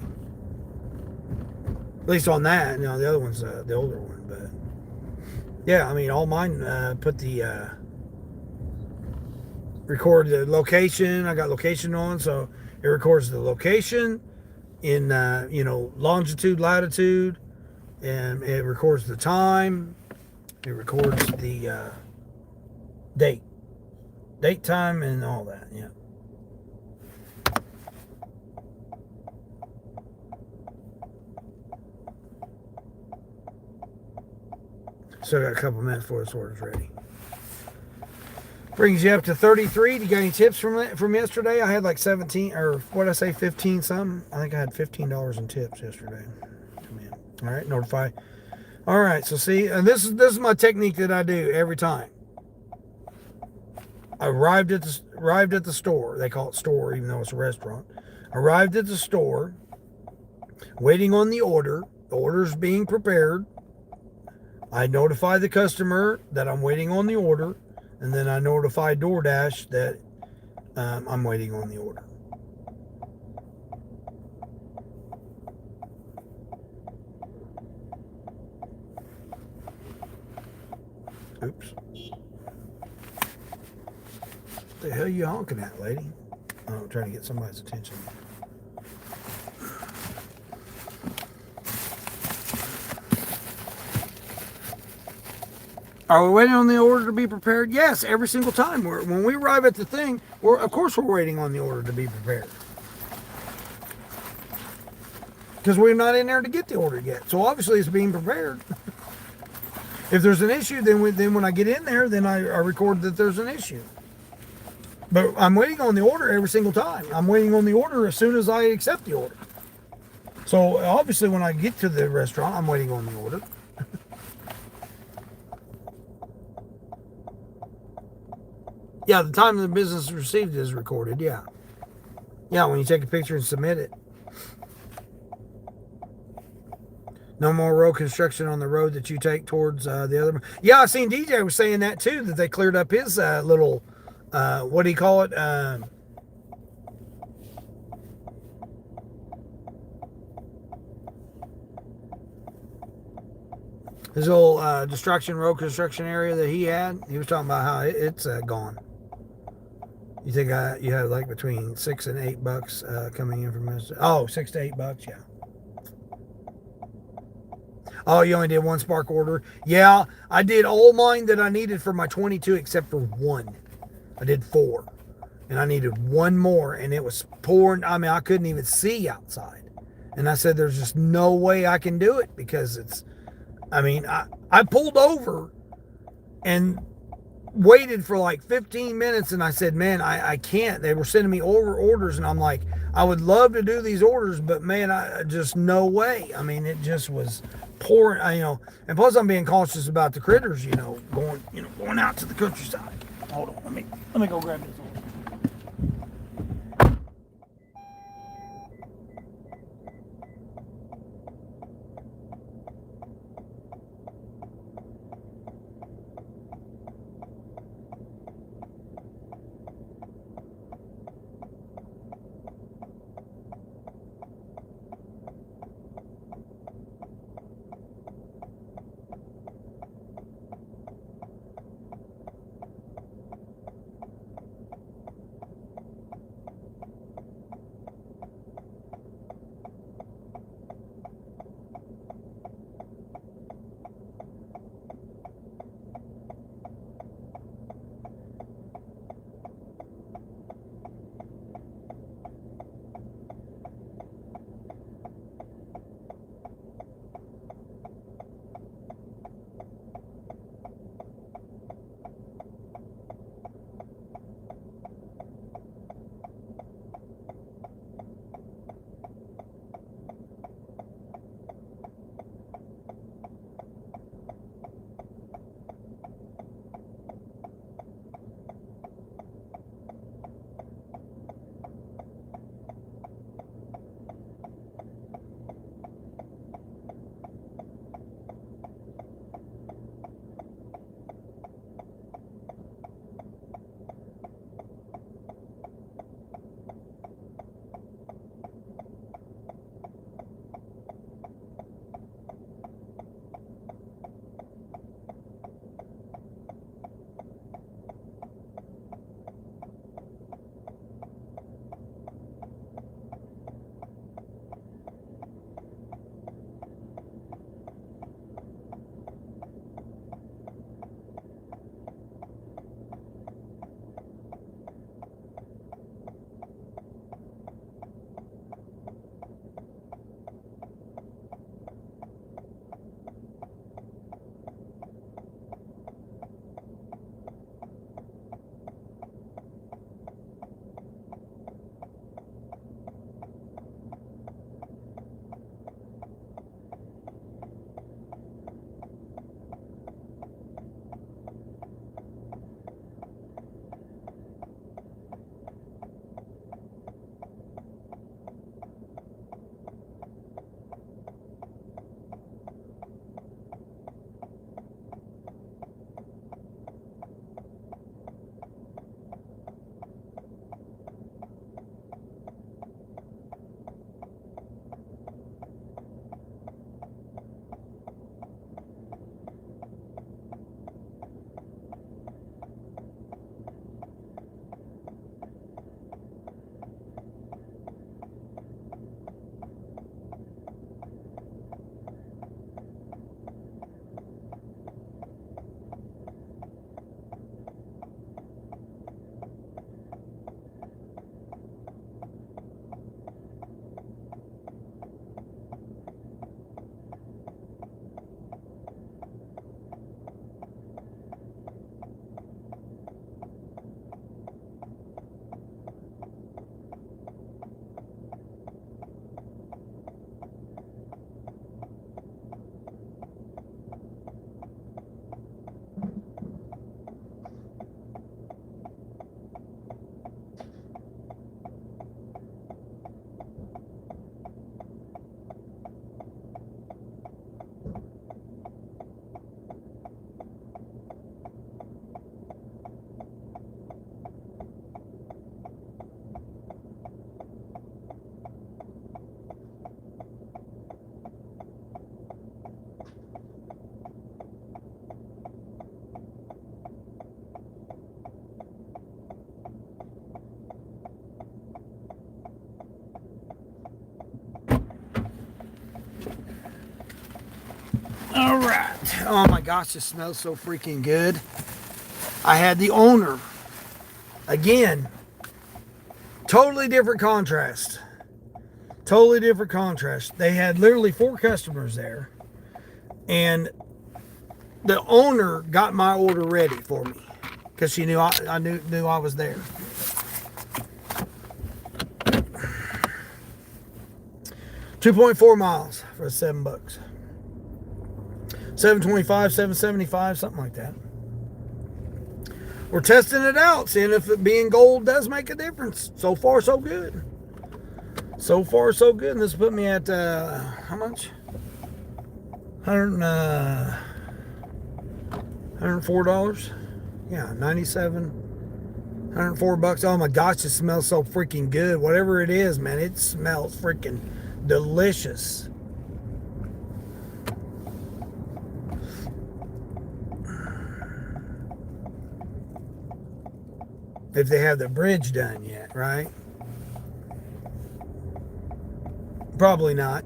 At least on that, the other one's the older one, but yeah, I mean all mine put the record the location. I got location on, so it records the location in longitude, latitude, and it records the time. It records the date, time, and all that. Yeah. Still got a couple minutes before this order's ready. Brings you up to 33. Do you got any tips from yesterday? I had like 17, or what did I say, 15 something? I think I had $15 in tips yesterday. Come in. All right, notify. All right, so see, and this is my technique that I do every time. I arrived at the store. They call it store, even though it's a restaurant. Arrived at the store, waiting on the order. The order's being prepared. I notify the customer that I'm waiting on the order. And then I notify DoorDash that I'm waiting on the order. Oops. What the hell are you honking at, lady? Oh, I'm trying to get somebody's attention. Are we waiting on the order to be prepared? Yes, every single time. When we arrive at the thing, of course we're waiting on the order to be prepared. Because we're not in there to get the order yet. So obviously it's being prepared. If there's an issue, then when I get in there, then I record that there's an issue. But I'm waiting on the order every single time. I'm waiting on the order as soon as I accept the order. So obviously, when I get to the restaurant, I'm waiting on the order. Yeah, the time the business received is recorded. Yeah, yeah. When you take a picture and submit it. No more road construction on the road that you take towards the other. Yeah, I seen DJ was saying that too. That they cleared up his little, what do you call it? His little destruction road construction area that he had. He was talking about how it's gone. You think you had like between $6 and $8 coming in from this? Oh, $6 to $8. Yeah. Oh, you only did one spark order? Yeah, I did all mine that I needed for my 22 except for one. I did four. And I needed one more, and it was pouring. I mean, I couldn't even see outside. And I said, there's just no way I can do it because I mean, I pulled over and waited for like 15 minutes, and I said, man, I can't. They were sending me over orders, and I'm like, I would love to do these orders, but man, I just no way. I mean, it just was pouring, and plus I'm being cautious about the critters, going out to the countryside. Hold on, let me go grab this order. Oh my gosh, it smells so freaking good. I had the owner, again, totally different contrast. Totally different contrast. They had literally 4 customers there, and the owner got my order ready for me because she knew I knew I was there. $2.4 miles for $7. $7.25, $7.75, something like that. We're testing it out, seeing if it being gold does make a difference. So far, so good. So far, so good. And this put me at how much? $104. Yeah, 97. $104. Oh my gosh, it smells so freaking good. Whatever it is, man, it smells freaking delicious. If they have the bridge done yet, right? Probably not.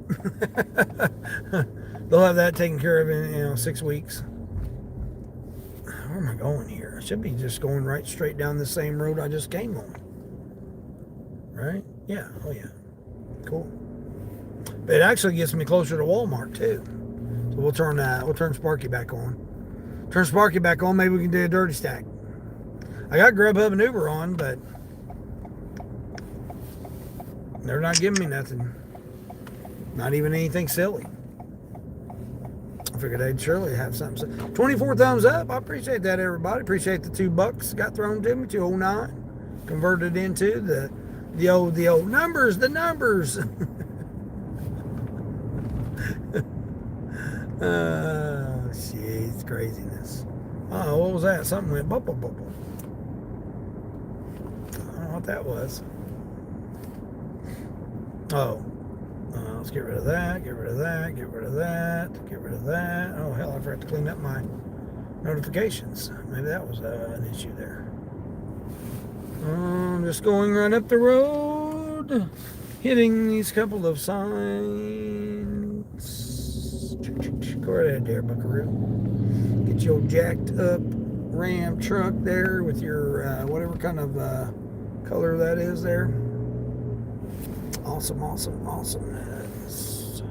They'll have that taken care of in 6 weeks. Where am I going here? I should be just going right straight down the same road I just came on. Right? Yeah. Oh yeah. Cool. But it actually gets me closer to Walmart too. So we'll turn Sparky back on. Turn Sparky back on. Maybe we can do a dirty stack. I got Grubhub and Uber on, but they're not giving me nothing. Not even anything silly. I figured they'd surely have something. 24 thumbs up. I appreciate that, everybody. Appreciate the $2 got thrown to me. 209 converted into the old numbers. The numbers. Oh, jeez, craziness. Oh, what was that? Something went bubble bubble. I don't know what that was. Oh. Let's get rid of that, get rid of that, get rid of that, get rid of that. Oh, hell, I forgot to clean up my notifications. Maybe that was an issue there. I'm just going right up the road, hitting these couple of signs. Go right ahead there, buckaroo. Get your jacked up Ram truck there with your whatever kind of color that is there. Awesome, awesome, awesomeness.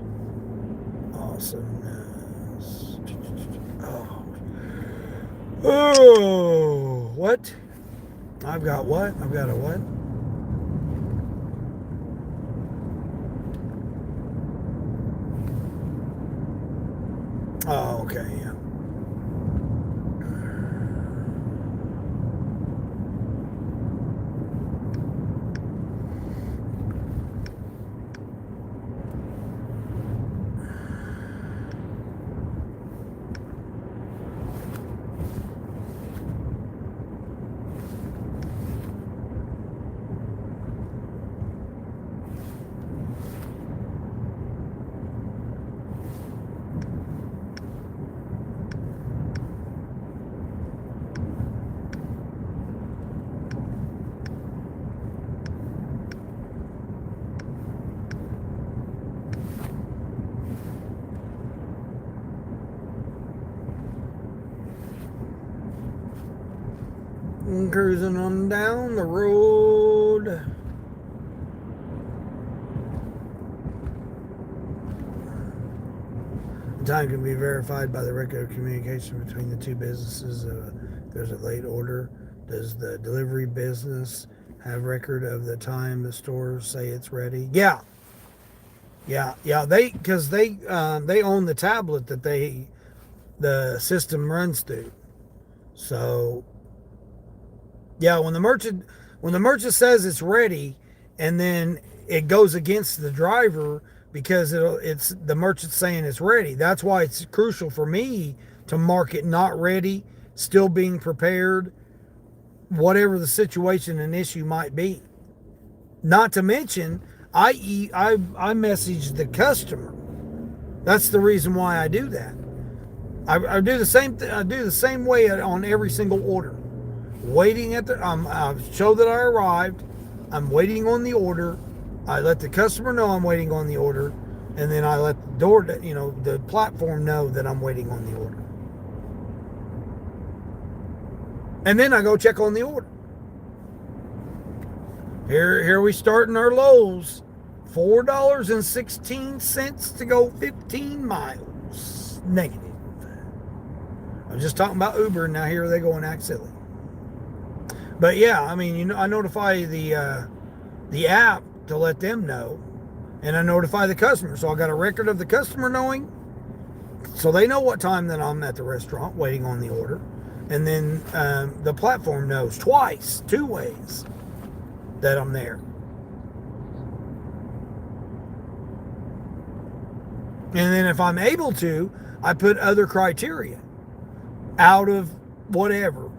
Awesomeness. Oh, what? I've got what? I've got a what? Oh, okay, yeah. Cruising on down the road. Time can be verified by the record of communication between the two businesses. There's a late order. Does the delivery business have record of the time the stores say it's ready? Yeah. Because they own the tablet that the system runs through. So yeah, when the merchant says it's ready, and then it goes against the driver because it's the merchant saying it's ready. That's why it's crucial for me to mark it not ready, still being prepared, whatever the situation and issue might be. Not to mention, I message the customer. That's the reason why I do that. I do the same I do the same way on every single order. Waiting at I show that I arrived. I'm waiting on the order. I let the customer know I'm waiting on the order, and then I let the platform know that I'm waiting on the order. And then I go check on the order. Here we starting our lows. $4.16 to go 15 miles. Negative. I was just talking about Uber, and now here they go and act silly. But yeah, I mean, I notify the app to let them know, and I notify the customer. So I got a record of the customer knowing, so they know what time that I'm at the restaurant waiting on the order. And then the platform knows twice, 2 ways, that I'm there. And then if I'm able to, I put other criteria. Out of whatever,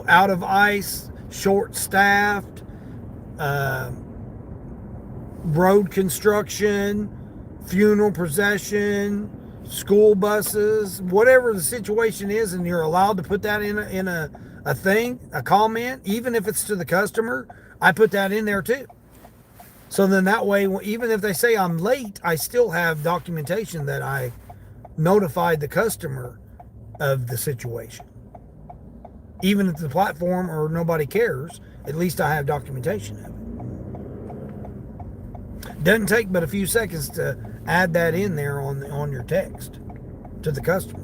out of ice, short-staffed, road construction, funeral procession, school buses, whatever the situation is, and you're allowed to put that in a thing, a comment, even if it's to the customer, I put that in there too. So then that way, even if they say I'm late, I still have documentation that I notified the customer of the situation. Even if the platform or nobody cares, at least I have documentation of it. Doesn't take but a few seconds to add that in there on your text to the customer,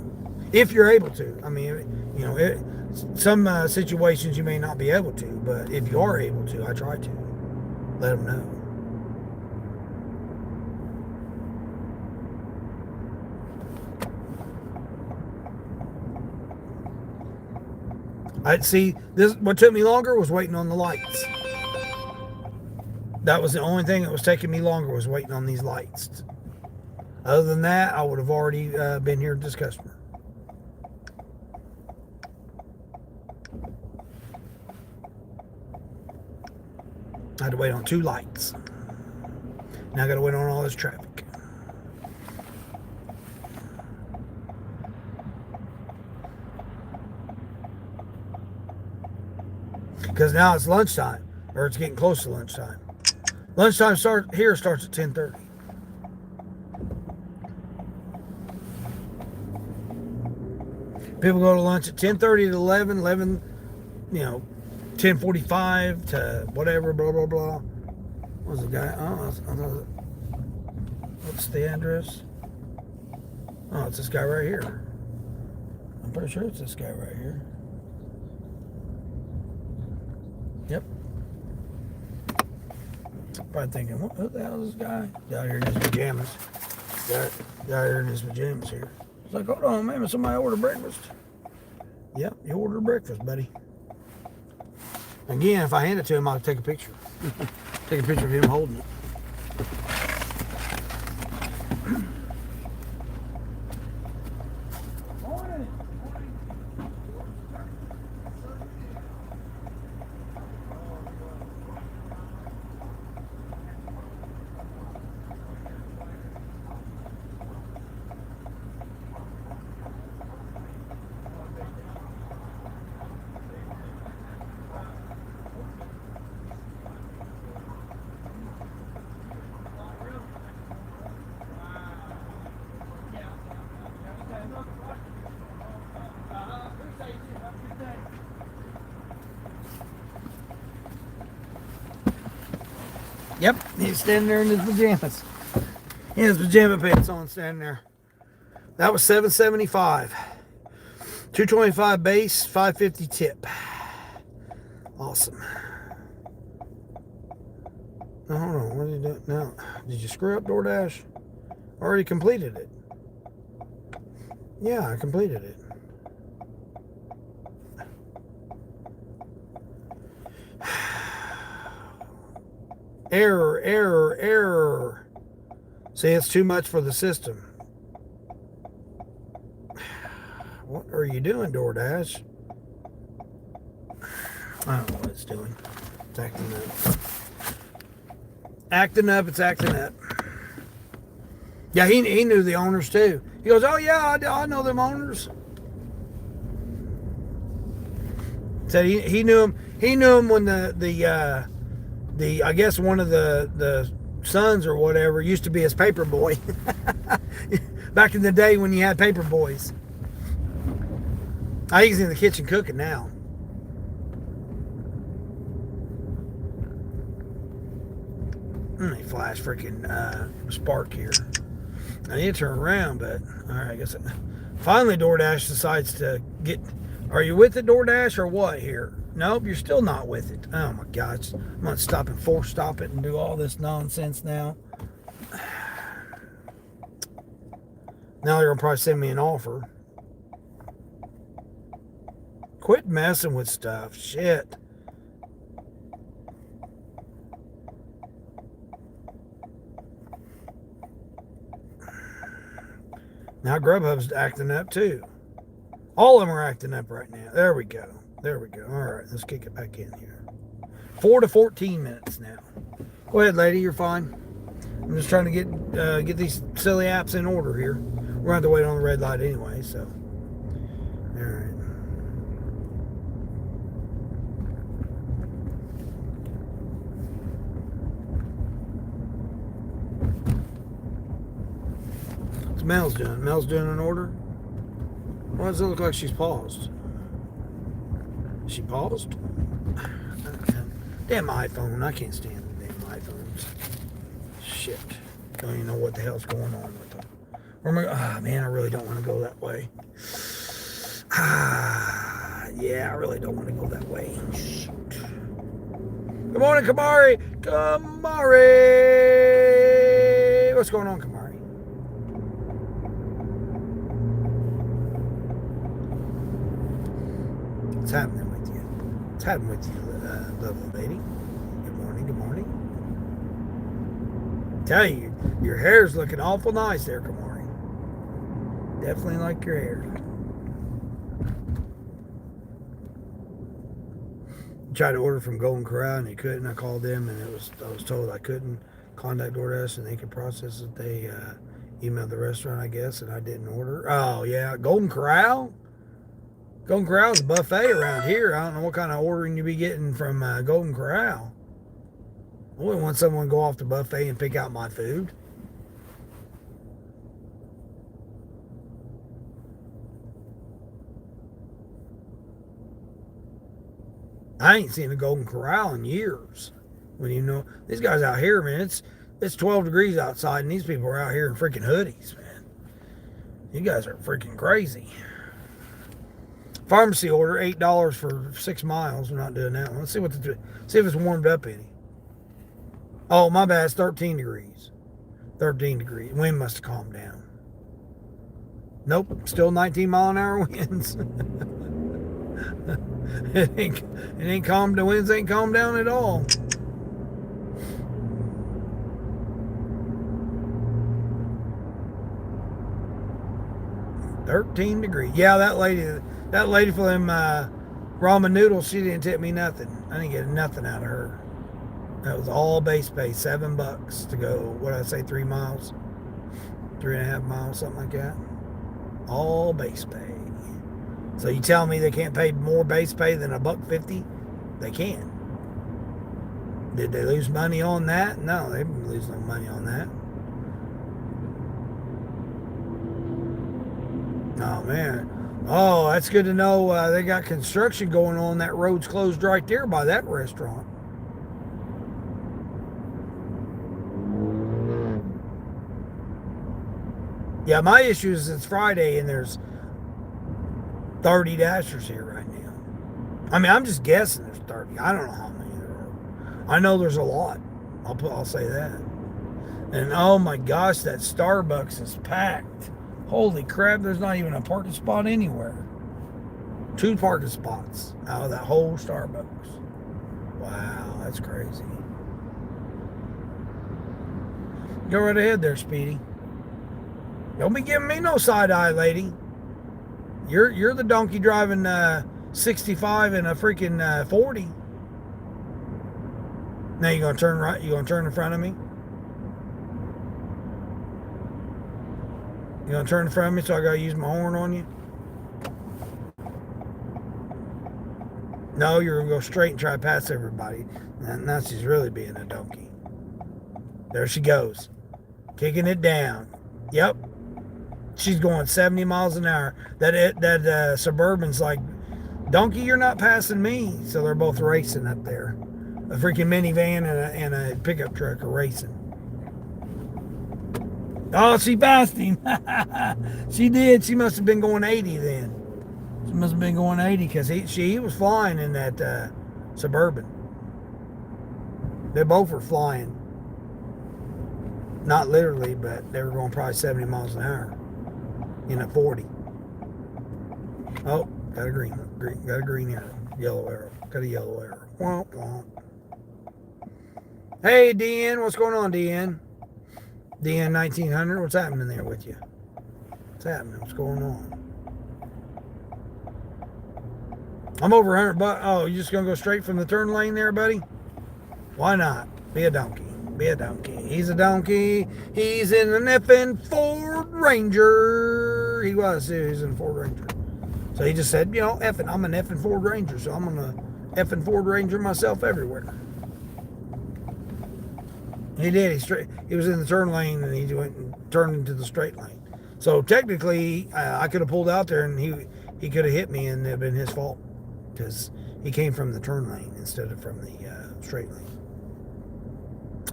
if you're able to. I mean, some situations you may not be able to, but if you are able to, I try to let them know. I'd see this. What took me longer was waiting on the lights. That was the only thing that was taking me longer, was waiting on these lights. Other than that, I would have already been here with this customer. I had to wait on 2 lights. Now I got to wait on all this traffic. Because now it's lunchtime, or it's getting close to lunchtime. Lunchtime starts at 10:30. People go to lunch at 10:30 to 11, 10:45 to whatever, blah, blah, blah. What was the guy? What's the address? Oh, it's this guy right here. I'm pretty sure it's this guy right here. Yep. Probably thinking, what the hell is this guy? He's out here in his pajamas. He's out here in his pajamas here. It's like, hold on, man, somebody ordered breakfast. Yep, you ordered breakfast, buddy. Again, if I hand it to him, I'll take a picture. Take a picture of him holding it. Yep, he's standing there in his pajamas. He has pajama pants on, standing there. That was $7.75. $2.25 base, $5.50 tip. Awesome. Now, hold on, what did you do now? Did you screw up DoorDash? I already completed it. Yeah, I completed it. Error. See, it's too much for the system. What are you doing, DoorDash? I don't know what it's doing. It's acting up. It's acting up. Yeah, he knew the owners too. He goes, oh yeah, I know them owners. Said he knew him. He knew him when the I guess one of the sons or whatever used to be his paper boy. Back in the day when you had paper boys. He's in the kitchen cooking now. They flash freaking spark here. I need to turn around, but alright, I guess. Finally, DoorDash decides to get. Are you with it, DoorDash, or what here? Nope, you're still not with it. Oh my gosh. I'm going to stop and force stop it and do all this nonsense now. Now they're going to probably send me an offer. Quit messing with stuff. Shit. Now Grubhub's acting up too. All of them are acting up right now. There we go. There we go. All right, let's kick it back in here. 4 to 14 minutes now. Go ahead, lady. You're fine. I'm just trying to get these silly apps in order here. We're going to have to wait on the red light anyway, so. All right. What's Mel's doing? Mel's doing an order? Why does it look like she's paused? She paused? Damn iPhone. I can't stand the damn iPhones. Shit. Don't even know what the hell's going on with them. Where am I? Ah, man, I really don't want to go that way. Yeah, I really don't want to go that way. Shoot. Good morning, Kamari. Kamari. What's going on, Kamari? What's happening with you? What's happening with you, lovely lady? Good morning, good morning. Tell you, your hair's looking awful nice there, Kamari. Definitely like your hair. Tried to order from Golden Corral and they couldn't. I called them and I was told I couldn't contact DoorDash and they could process it. They emailed the restaurant, I guess, and I didn't order. Oh yeah, Golden Corral. Golden Corral's a buffet around here. I don't know what kind of ordering you be getting from Golden Corral. I wouldn't want someone to go off the buffet and pick out my food. I ain't seen a Golden Corral in years. When you know these guys out here, man, it's 12 degrees outside, and these people are out here in freaking hoodies, man. You guys are freaking crazy. Pharmacy order, $8 for 6 miles. We're not doing that one. Let's see see if it's warmed up any. Oh, my bad. It's 13 degrees. 13 degrees. Wind must have calmed down. Nope. Still 19-mile-an-hour winds. It ain't calmed. The winds ain't calmed down at all. $13 degrees. Yeah, that lady for them ramen noodles, she didn't tip me nothing. I didn't get nothing out of her. That was all base pay, $7 to go. What did I say? 3 miles, 3.5 miles, something like that. All base pay. So you tell me they can't pay more base pay than $1.50? They can. Did they lose money on that? No, they didn't lose no money on that. Oh man. Oh, that's good to know. They got construction going on. That road's closed right there by that restaurant. Yeah, my issue is it's Friday and there's 30 dashers here right now. I mean, I'm just guessing there's 30. I don't know how many there are. I know there's a lot. I'll say that. And oh my gosh, that Starbucks is packed. Holy crap, there's not even a parking spot anywhere. 2 parking spots out of that whole Starbucks. Wow, that's crazy. Go right ahead there, Speedy. Don't be giving me no side eye, lady. You're the donkey driving 65 and a freaking 40. Now you gonna turn right? You gonna turn in front of me? You gonna turn in front of me so I gotta use my horn on you? No, you're gonna go straight and try to pass everybody. Now she's really being a donkey. There she goes. Kicking it down. Yep. She's going 70 miles an hour. That Suburban's like, donkey, you're not passing me. So they're both racing up there. A freaking minivan and a pickup truck are racing. Oh, she passed him. She did. She must have been going 80 then. She must have been going 80 because he was flying in that Suburban. They both were flying. Not literally, but they were going probably 70 miles an hour in a 40. Oh, got a got a green arrow. Yellow arrow. Got a yellow arrow. Womp womp. Hey, DN. What's going on, DN? DN 1900. What's happening there with you? What's happening? What's going on? I'm over 100 bucks. Oh, you just going to go straight from the turn lane there, buddy? Why not? Be a donkey. Be a donkey. He's a donkey. He's in an effing Ford Ranger. He was. He was in a Ford Ranger. So he just said, effing, I'm an effing Ford Ranger, so I'm going to effing Ford Ranger myself everywhere. He did. He was in the turn lane, and he went and turned into the straight lane. So technically, I could have pulled out there, and he could have hit me, and it'd have been his fault because he came from the turn lane instead of from the straight lane.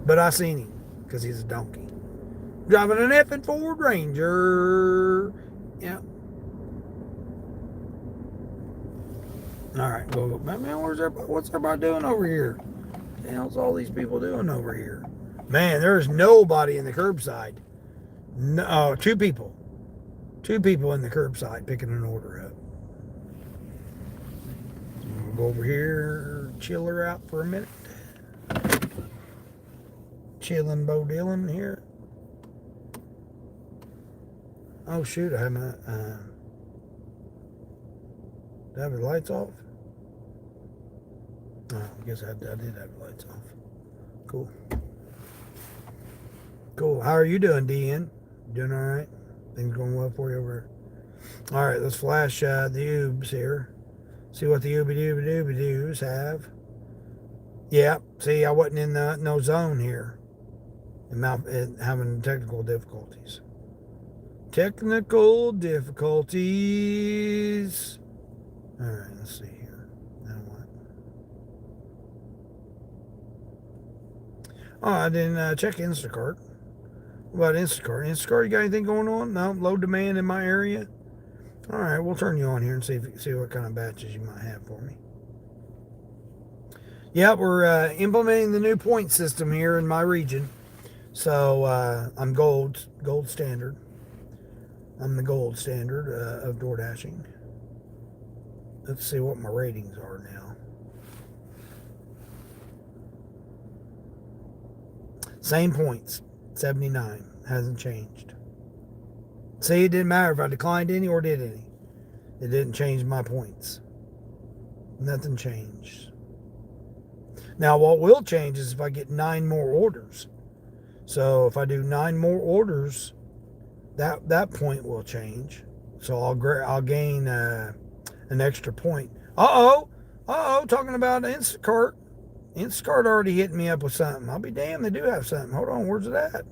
But I seen him because he's a donkey driving an effing Ford Ranger. Yeah. All right, go. Man, what's everybody doing over here? What the hell's all these people doing over here? Man, there's nobody in the curbside. No, two people. Two people in the curbside picking an order up. So we'll go over here, chill her out for a minute. Chilling Bo Dillon here. Oh shoot, I have my did I have the lights off? Oh, I guess I did have the lights off. Cool. Cool. How are you doing, DN? Doing all right? Things going well for you over here? All right, let's flash the Ubs here. See what the Ooby-Dooby-Dooby-Doos have. Yeah, see, I wasn't in no zone here. And having technical difficulties. Technical difficulties. All right, let's see here. Now what? Oh, I didn't check Instacart. What about Instacart? Instacart, you got anything going on? No, low demand in my area. All right, we'll turn you on here and see what kind of batches you might have for me. Yeah, we're implementing the new point system here in my region. So I'm gold standard. I'm the gold standard of door dashing. Let's see what my ratings are now. Same points, 79. Hasn't changed. See, it didn't matter if I declined any or did any. It didn't change my points. Nothing changed. Now, what will change is if I get 9 more orders. So if I do 9 more orders, that point will change. So I'll gain an extra point. Talking about Instacart. Instacart already hit me up with something. I'll be damned, they do have something. Hold on, where's it at?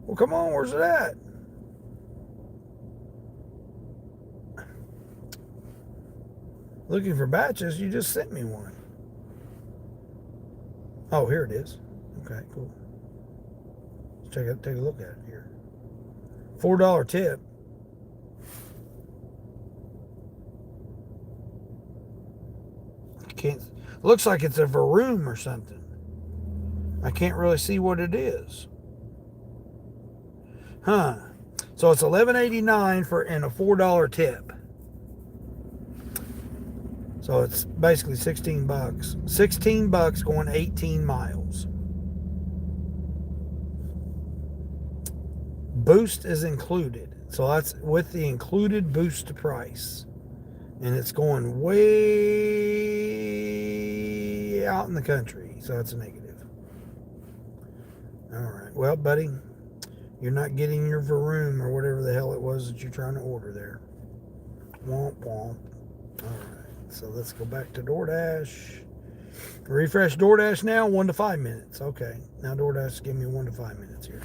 Well, come on, where's it at? Looking for batches, you just sent me one. Oh, here it is. Okay, cool. Let's take a look at it here. $4 tip. Can't. Looks like it's a Varoom or something. I can't really see what it is. Huh. So it's $11.89 and a $4 tip. So it's basically 16 bucks. 16 bucks going 18 miles. Boost is included. So that's with the included boost price. And it's going way out in the country. So that's a negative. All right. Well, buddy, you're not getting your Varoom or whatever the hell it was that you're trying to order there. Womp womp. All right. So let's go back to DoorDash. Refresh DoorDash now, 1 to 5 minutes. Okay. Now DoorDash give me 1 to 5 minutes here.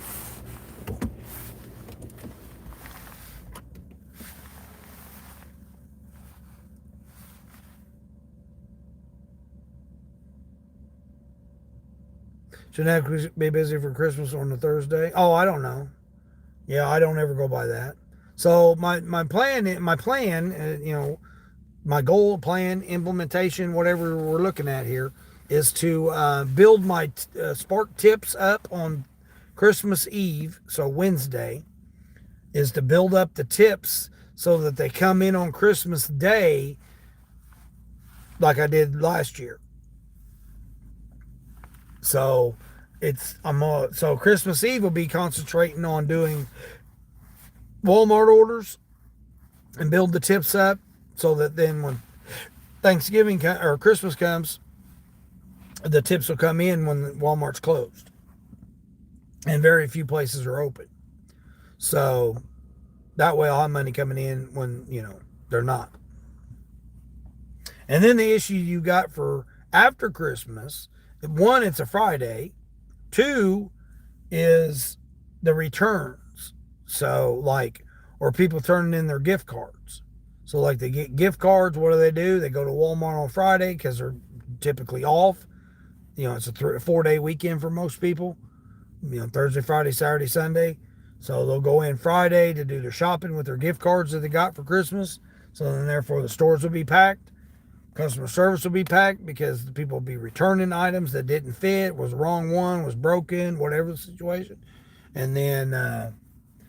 Should I be busy for Christmas on the Thursday? Oh, I don't know. Yeah, I don't ever go by that. So my plan, my goal, plan, implementation, whatever we're looking at here, is to build my Spark tips up on Christmas Eve. So Wednesday is to build up the tips so that they come in on Christmas Day, like I did last year. So so Christmas Eve will be concentrating on doing Walmart orders and build the tips up so that then when Thanksgiving or Christmas comes, the tips will come in when Walmart's closed and very few places are open. So that way I'll have money coming in when, they're not. And then the issue you got for after Christmas, one, it's a Friday. Two is the returns. So or people turning in their gift cards. So like they get gift cards, what do? They go to Walmart on Friday because they're typically off. It's a 4-day weekend for most people. Thursday, Friday, Saturday, Sunday. So they'll go in Friday to do their shopping with their gift cards that they got for Christmas. So then therefore the stores will be packed. Customer service will be packed because the people will be returning items that didn't fit, was the wrong one, was broken, whatever the situation. And then,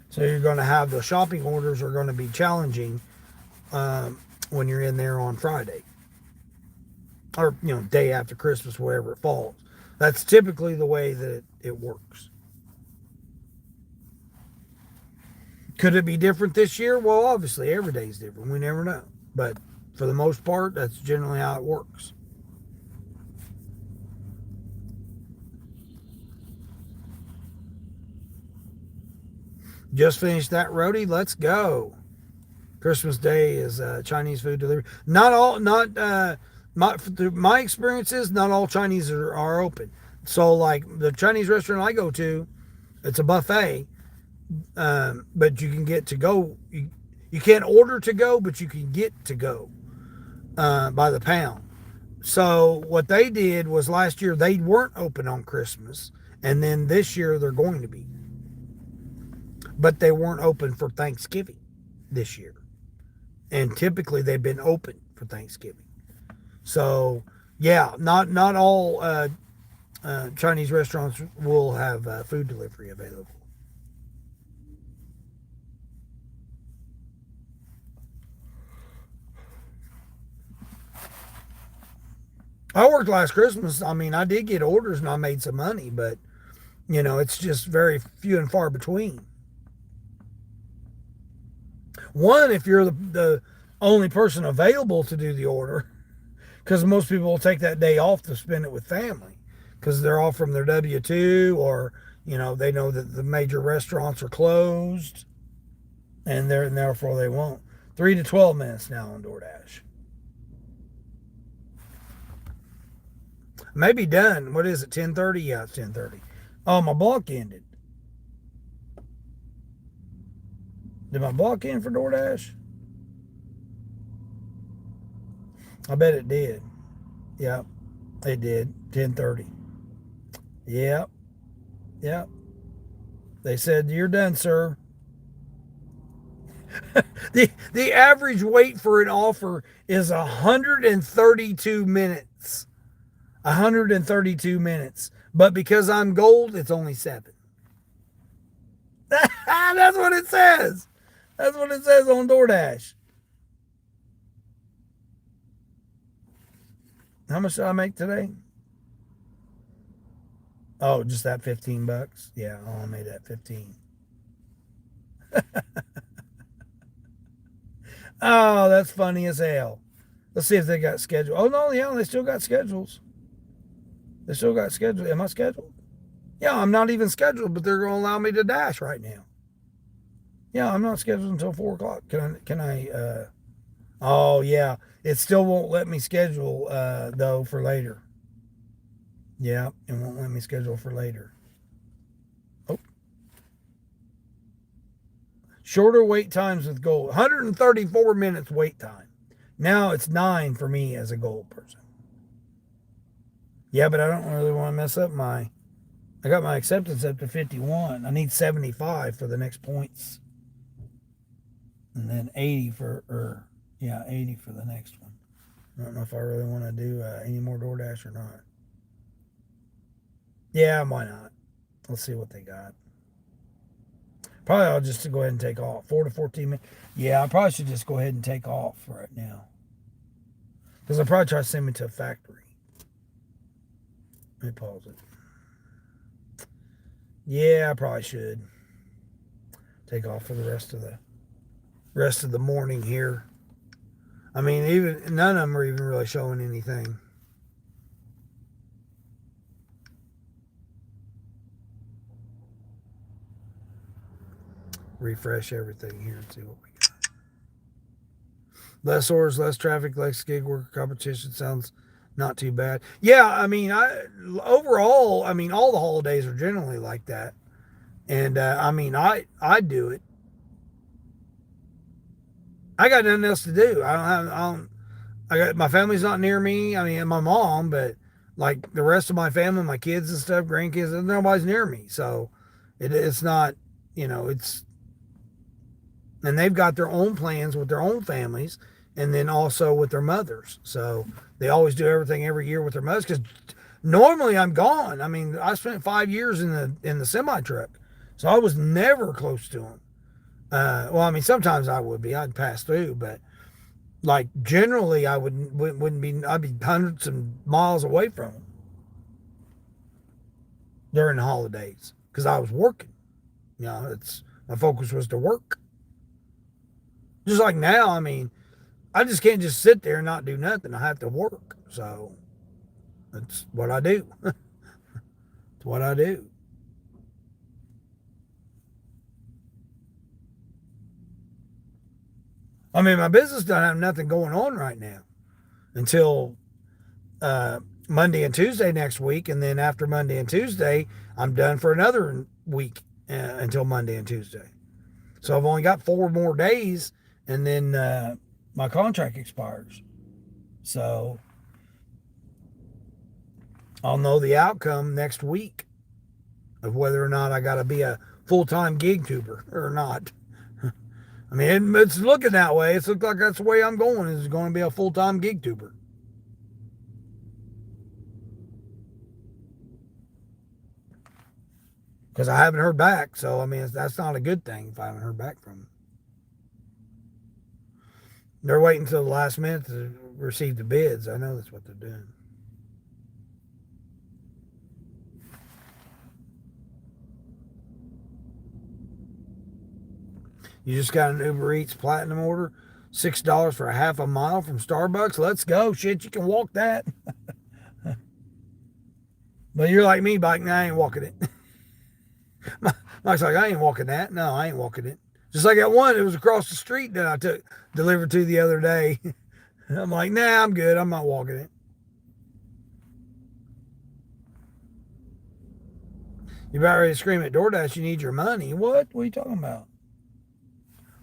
so you're going to have the shopping orders are going to be challenging when you're in there on Friday. Or, day after Christmas, wherever it falls. That's typically the way that it works. Could it be different this year? Well, obviously, every day's different. We never know. But for the most part, that's generally how it works. Just finished that roadie. Let's go. Christmas Day is Chinese food delivery. Not all, not my experiences. Not all Chinese are open. So like the Chinese restaurant I go to, it's a buffet, but you can get to go. You can't order to go, but you can get to go by the pound. So what they did was last year they weren't open on Christmas, and then this year they're going to be, but they weren't open for Thanksgiving this year, and typically they've been open for Thanksgiving. So yeah, not all Chinese restaurants will have food delivery available. I worked last Christmas. I mean, I did get orders and I made some money, but it's just very few and far between. One, if you're the only person available to do the order, because most people will take that day off to spend it with family because they're off from their W 2 or, they know that the major restaurants are closed and therefore they won't. 3 to 12 minutes now on DoorDash. Maybe done. What is it? 10:30? Yeah, it's 10:30. Oh, my block ended. Did my block end for DoorDash? I bet it did. Yep, it did. 10:30. Yep, yep. They said you're done, sir. The average wait for an offer is 132 minutes. 132 minutes. But because I'm gold, it's only 7. That's what it says. That's what it says on DoorDash. How much did I make today? Oh, just that $15. Yeah, I made that 15. Oh, that's funny as hell. Let's see if they got scheduled. Oh no, yeah, they still got schedules. They still got scheduled. Am I scheduled? Yeah, I'm not even scheduled, but they're going to allow me to dash right now. Yeah, I'm not scheduled until 4 o'clock. Can I? Oh yeah, it still won't let me schedule though for later. Yeah, it won't let me schedule for later. Oh, shorter wait times with gold. 134 minutes wait time. Now it's 9 for me as a gold person. Yeah, but I don't really want to mess up my I got my acceptance up to 51. I need 75 for the next points. And then 80 for, yeah, 80 for the next one. I don't know if I really want to do any more DoorDash or not. Yeah, why not? Let's see what they got. Probably I'll just go ahead and take off. 4 to 14 minutes. Yeah, I probably should just go ahead and take off right now. Because I'll probably try to send me to a factory. Let me pause it. Yeah, I probably should take off for the rest of the morning here. I mean, even none of them are even really showing anything. Refresh everything here and see what we got. Less orders, less traffic, less gig worker competition. Sounds not too bad. Yeah, I mean, overall, I mean, all the holidays are generally like that, and I mean, I do it. I got nothing else to do. I got my family's not near me. I mean, my mom, but like the rest of my family, my kids and stuff, grandkids, nobody's near me. So it's not, it's, and they've got their own plans with their own families and then also with their mothers. So they always do everything every year with their mothers because normally I'm gone. I mean, I spent 5 years in the semi truck, so I was never close to them. Well, I mean, sometimes I would be. I'd pass through, but like generally, I wouldn't be. I'd be hundreds of miles away from them during the holidays because I was working. It's my focus was to work. Just like now, I mean, I just can't just sit there and not do nothing. I have to work, so that's what I do. It's what I do. I mean, my business doesn't have nothing going on right now until uh, Monday and Tuesday next week, and then after Monday and Tuesday, I'm done for another week until Monday and Tuesday. So I've only got 4 more days, and then my contract expires. So I'll know the outcome next week of whether or not I got to be a full-time gig tuber or not. I mean, it's looking that way. It's looking like that's the way I'm going. Is going to be a full-time gig tuber. Because I haven't heard back. So, I mean, that's not a good thing if I haven't heard back from them. They're waiting until the last minute to receive the bids. I know that's what they're doing. You just got an Uber Eats Platinum order, $6 for a half a mile from Starbucks. Let's go. Shit, you can walk that. But you're like me, Mike. I ain't walking it. Mike's like, I ain't walking that. No, I ain't walking it. Just like that one, it was across the street that I took delivered to the other day. I'm like, nah, I'm good. I'm not walking it. You about ready to scream at DoorDash, you need your money. What? What are you talking about?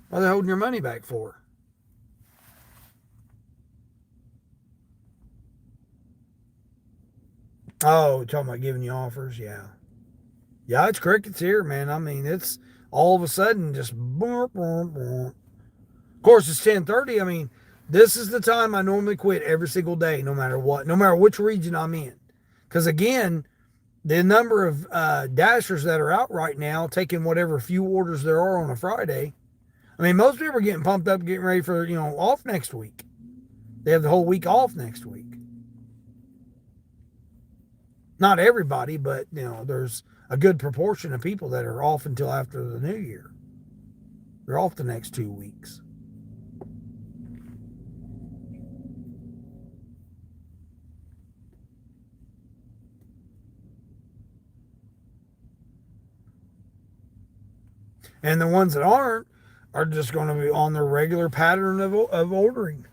What are they holding your money back for? Oh, talking about giving you offers? Yeah. Yeah, it's crickets here, man. I mean, it's all of a sudden just boom, boom, boom. Of course, it's 10:30. I mean, this is the time I normally quit every single day, no matter what, no matter which region I'm in. Because again, the number of dashers that are out right now, taking whatever few orders there are on a Friday. I mean, most people are getting pumped up, getting ready for, off next week. They have the whole week off next week. Not everybody, but, there's a good proportion of people that are off until after the new year. They're off the next 2 weeks. And the ones that aren't are just going to be on their regular pattern of ordering.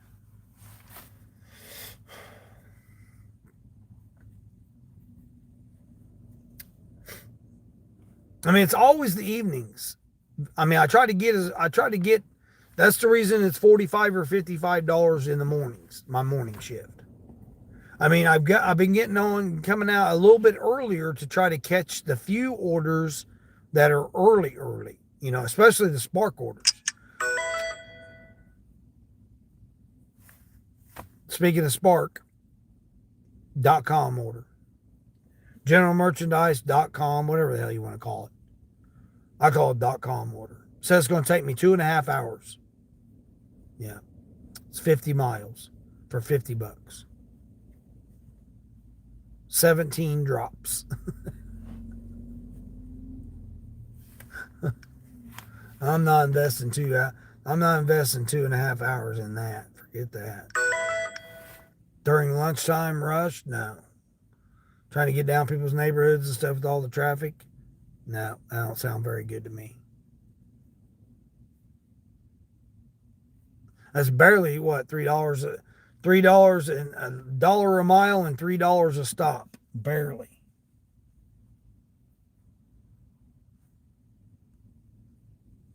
I mean, it's always the evenings. I mean, I try to get, that's the reason it's $45 or $55 in the mornings, my morning shift. I've been getting on coming out a little bit earlier to try to catch the few orders that are early, especially the Spark orders. Speaking of Spark.com order, generalmerchandise.com, whatever the hell you want to call it. I call it .com order. It says it's going to take me 2.5 hours. Yeah. It's 50 miles for $50. 17 drops. I'm not investing 2.5 hours in that. Forget that. During lunchtime rush, no. Trying to get down people's neighborhoods and stuff with all the traffic, no, that don't sound very good to me. That's barely what, $3, $3 and $1 a mile and $3 a stop, barely.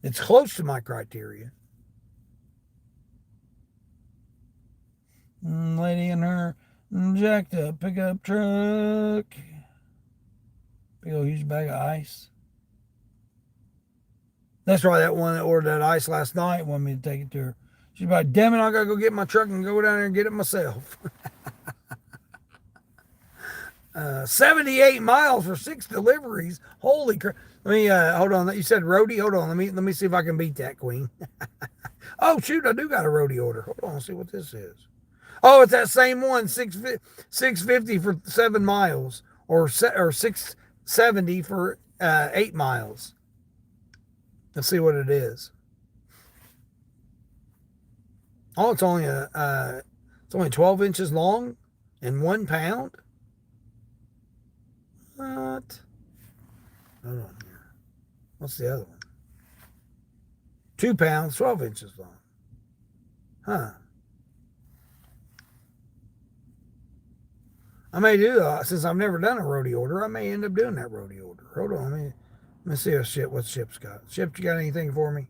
It's close to my criteria. Lady in her jacked up pickup truck. Big old huge bag of ice. That's right, that one that ordered that ice last night wanted me to take it to her. She's like, damn it, I gotta go get my truck and go down there and get it myself. 78 miles for 6 deliveries. Holy crap. Let me hold on. You said roadie? Hold on. Let me see if I can beat that, Queen. Oh shoot, I do got a roadie order. Hold on, see what this is. Oh, it's that same one, 650 for 7 miles, or 670 for 8 miles. Let's see what it is. Oh, it's only 12 inches long and 1 pound. What? Hold on here. What's the other one? 2 pounds, 12 inches long. Huh. I may do, since I've never done a roadie order, I may end up doing that roadie order. Hold on, let me see what Ship's got. Ship, you got anything for me?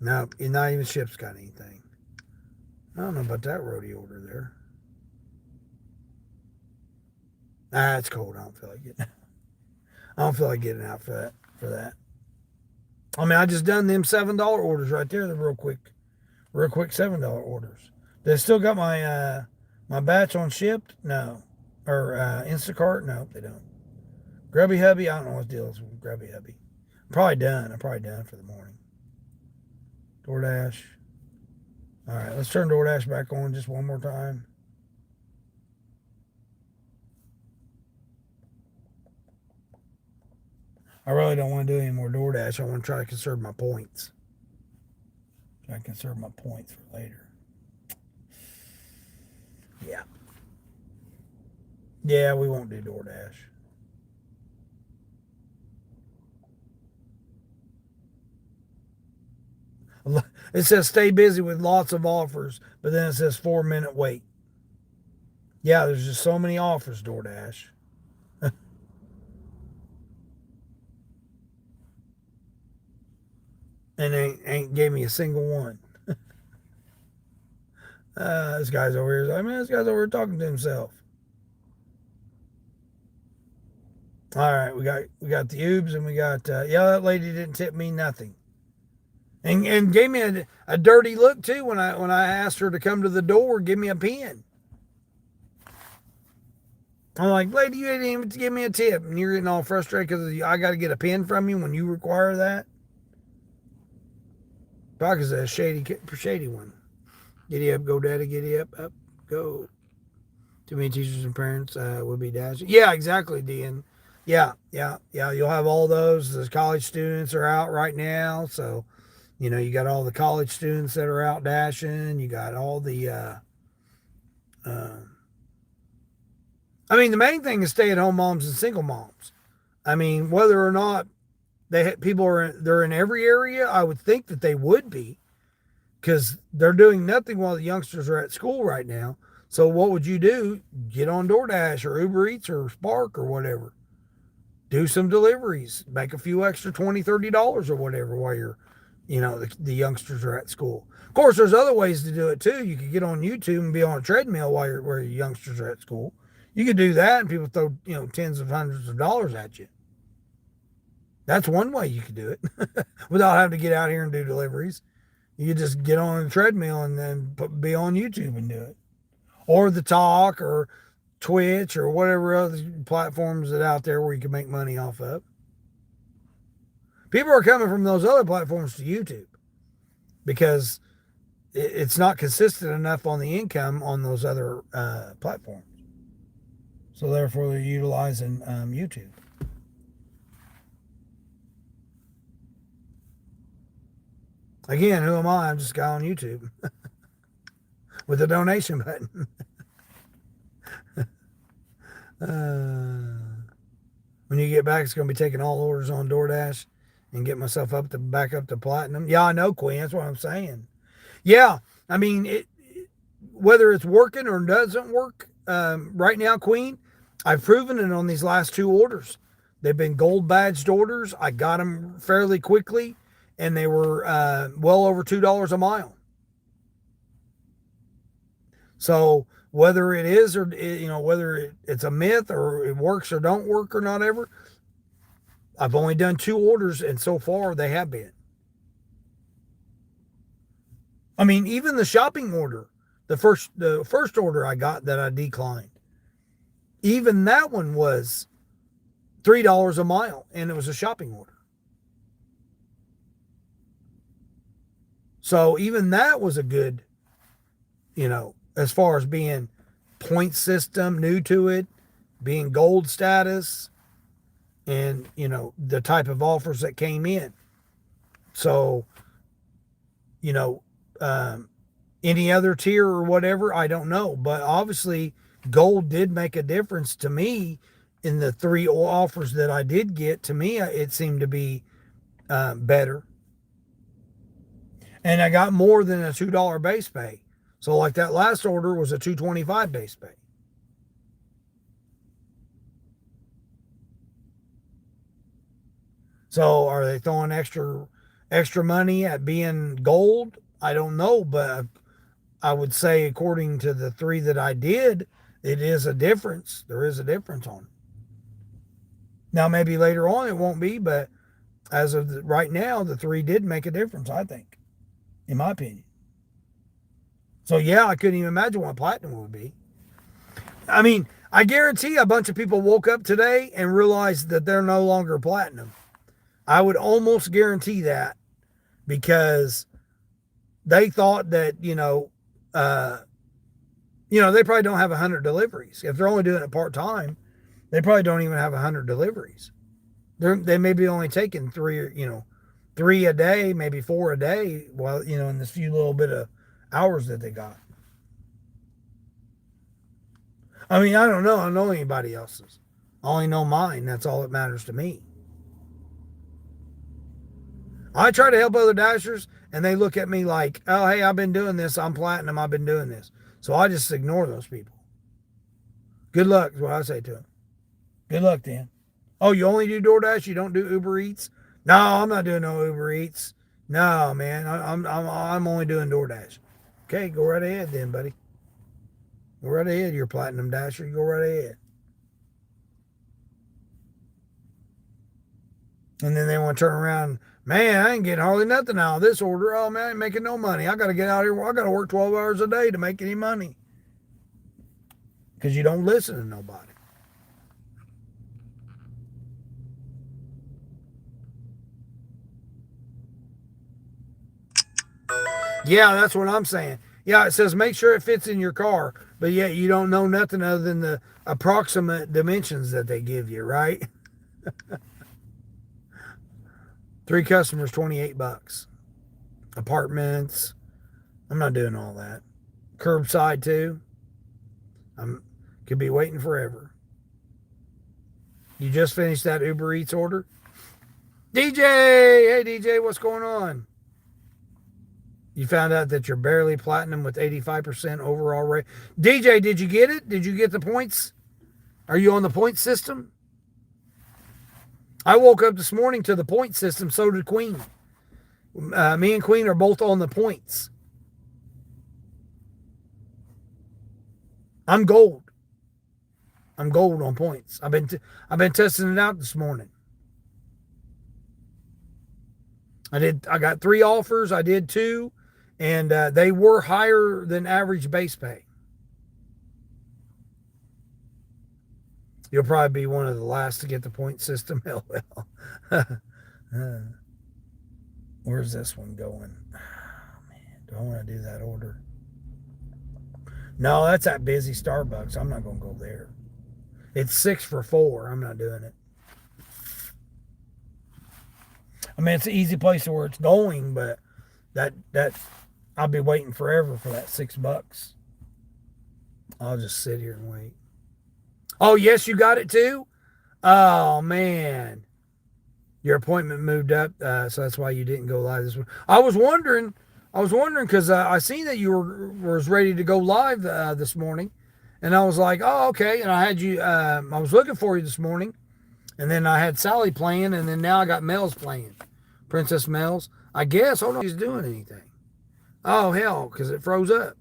No, not even Ship's got anything. I don't know about that roadie order there. It's cold. I don't feel like getting out for that. I just done them $7 orders right there. They're real quick $7 orders. They still got my batch on Shipped? No. Or Instacart? No, they don't. Grubby Hubby? I don't know what the deal is with Grubby Hubby. I'm probably done for the morning. DoorDash. All right, let's turn DoorDash back on just one more time. I really don't want to do any more DoorDash. I want to try to conserve my points. Try to conserve my points for later. Yeah. Yeah, we won't do DoorDash. It says stay busy with lots of offers, but then it says 4-minute wait. Yeah, there's just so many offers, DoorDash. And they ain't gave me a single one. This guy's over here. This guy's over here talking to himself. All right, we got the Ubes, and we got that lady didn't tip me nothing, and gave me a dirty look too when I asked her to come to the door, give me a pen. I'm like, lady, you didn't even give me a tip, and you're getting all frustrated because I got to get a pen from you when you require that. Probably because a shady one. Giddy up, go daddy, giddy up, go. Too many teachers and parents would be dashing. Yeah, exactly, Dean. Yeah. You'll have all those. The college students are out right now, so you got all the college students that are out dashing. You got all the. The main thing is stay-at-home moms and single moms. Whether or not they're in every area, I would think that they would be, because they're doing nothing while the youngsters are at school right now. So what would you do? Get on DoorDash or Uber Eats or Spark or whatever. Do some deliveries. Make a few extra $20, $30 or whatever while you're the youngsters are at school. Of course, there's other ways to do it too. You could get on YouTube and be on a treadmill where your youngsters are at school. You could do that, and people throw tens of hundreds of dollars at you. That's one way you could do it without having to get out here and do deliveries. You could just get on a treadmill and then be on YouTube and do it, or the Talk or Twitch or whatever other platforms that out there where you can make money off of. People are coming from those other platforms to YouTube because it's not consistent enough on the income on those other platforms. So therefore, they're utilizing YouTube. Again, who am I? I'm just a guy on YouTube with a donation button. When you get back, it's going to be taking all orders on DoorDash and get myself back up to platinum. Yeah, I know, Queen. That's what I'm saying. Yeah, I mean, whether it's working or doesn't work right now, Queen, I've proven it on these last 2 orders. They've been gold badged orders. I got them fairly quickly, and they were well over $2 a mile. So whether it is or whether it's a myth or it works or don't work or not ever, I've only done 2 orders, and so far they have been. I mean, even the shopping order, the first order I got that I declined, even that one was $3 a mile, and it was a shopping order. So even that was a good, as far as being point system, new to it, being gold status, and, the type of offers that came in. So, any other tier or whatever, I don't know. But obviously, gold did make a difference to me in the 3 offers that I did get. To me, it seemed to be better. And I got more than a $2 base pay. So like that last order was a $2.25 base pay. So are they throwing extra money at being gold? I don't know, but I would say according to the 3 that I did, it is a difference. There is a difference on it. Now maybe later on it won't be, but as of right now, the 3 did make a difference, I think, in my opinion. So yeah, I couldn't even imagine what platinum would be. I mean, I guarantee a bunch of people woke up today and realized that they're no longer platinum. I would almost guarantee that, because they thought that, they probably don't have 100 deliveries. If they're only doing it part-time, they probably don't even have 100 deliveries. They may be only taking 3 a day, maybe 4 a day, while, in this few little bit of hours that they got. I mean, I don't know. I don't know anybody else's. I only know mine. That's all that matters to me. I try to help other dashers, and they look at me like, oh, hey, I've been doing this. I'm platinum. I've been doing this. So I just ignore those people. Good luck is what I say to them. Good luck then. Oh, you only do DoorDash? You don't do Uber Eats? No, I'm not doing no Uber Eats. No, man. I'm only doing DoorDash. Okay, go right ahead then, buddy. Go right ahead. You're a platinum dasher. You go right ahead. And then they want to turn around. Man, I ain't getting hardly nothing out of this order. Oh, man, I ain't making no money. I got to get out here. I got to work 12 hours a day to make any money. Because you don't listen to nobody. Yeah, that's what I'm saying. Yeah, it says make sure it fits in your car, but yet you don't know nothing other than the approximate dimensions that they give you, right? 3 customers, $28. Apartments. I'm not doing all that. Curbside too. Could be waiting forever. You just finished that Uber Eats order? DJ! Hey DJ, what's going on? You found out that you're barely platinum with 85% overall rate. DJ, did you get it? Did you get the points? Are you on the point system? I woke up this morning to the point system. So did Queen. Me and Queen are both on the points. I'm gold. I'm gold on points. I've been testing it out this morning. I got 3 offers. I did 2, and they were higher than average base pay. You'll probably be one of the last to get the point system. Hell well. Where's this one going? Oh, man, do I want to do that order? No, that's that busy Starbucks. I'm not going to go there. It's 6 for $4. I'm not doing it. I mean, it's an easy place where it's going, but that I'll be waiting forever for that $6. I'll just sit here and wait. Oh, yes, you got it too? Oh, man. Your appointment moved up, so that's why you didn't go live this week. I was wondering because I seen that you was ready to go live this morning, and I was like, oh, okay. And I had you. I was looking for you this morning, and then I had Sally playing, and then now I got Mel's playing, Princess Mel's. I guess I don't know if she's doing anything. Oh hell, because it froze up.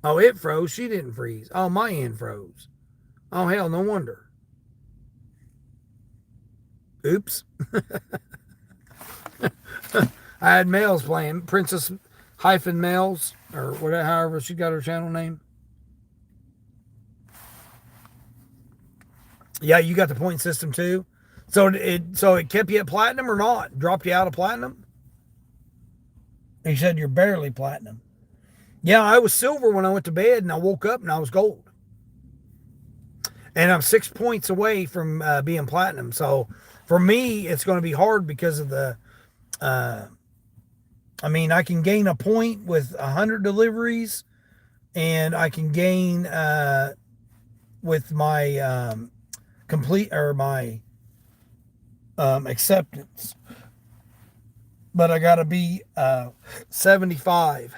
Oh, it froze. She didn't freeze. Oh, my end froze. Oh hell, no wonder. Oops. I had Males playing, Princess hyphen Males, or whatever, however she got her channel name. Yeah, you got the point system too. So it kept you at platinum or not? Dropped you out of platinum? You said you're barely platinum. Yeah, I was silver when I went to bed, and I woke up and I was gold. And I'm 6 points away from being platinum. So for me, it's going to be hard because of the. I mean, I can gain a point with 100 deliveries, and I can gain with my complete or my acceptance. But I got to be 75.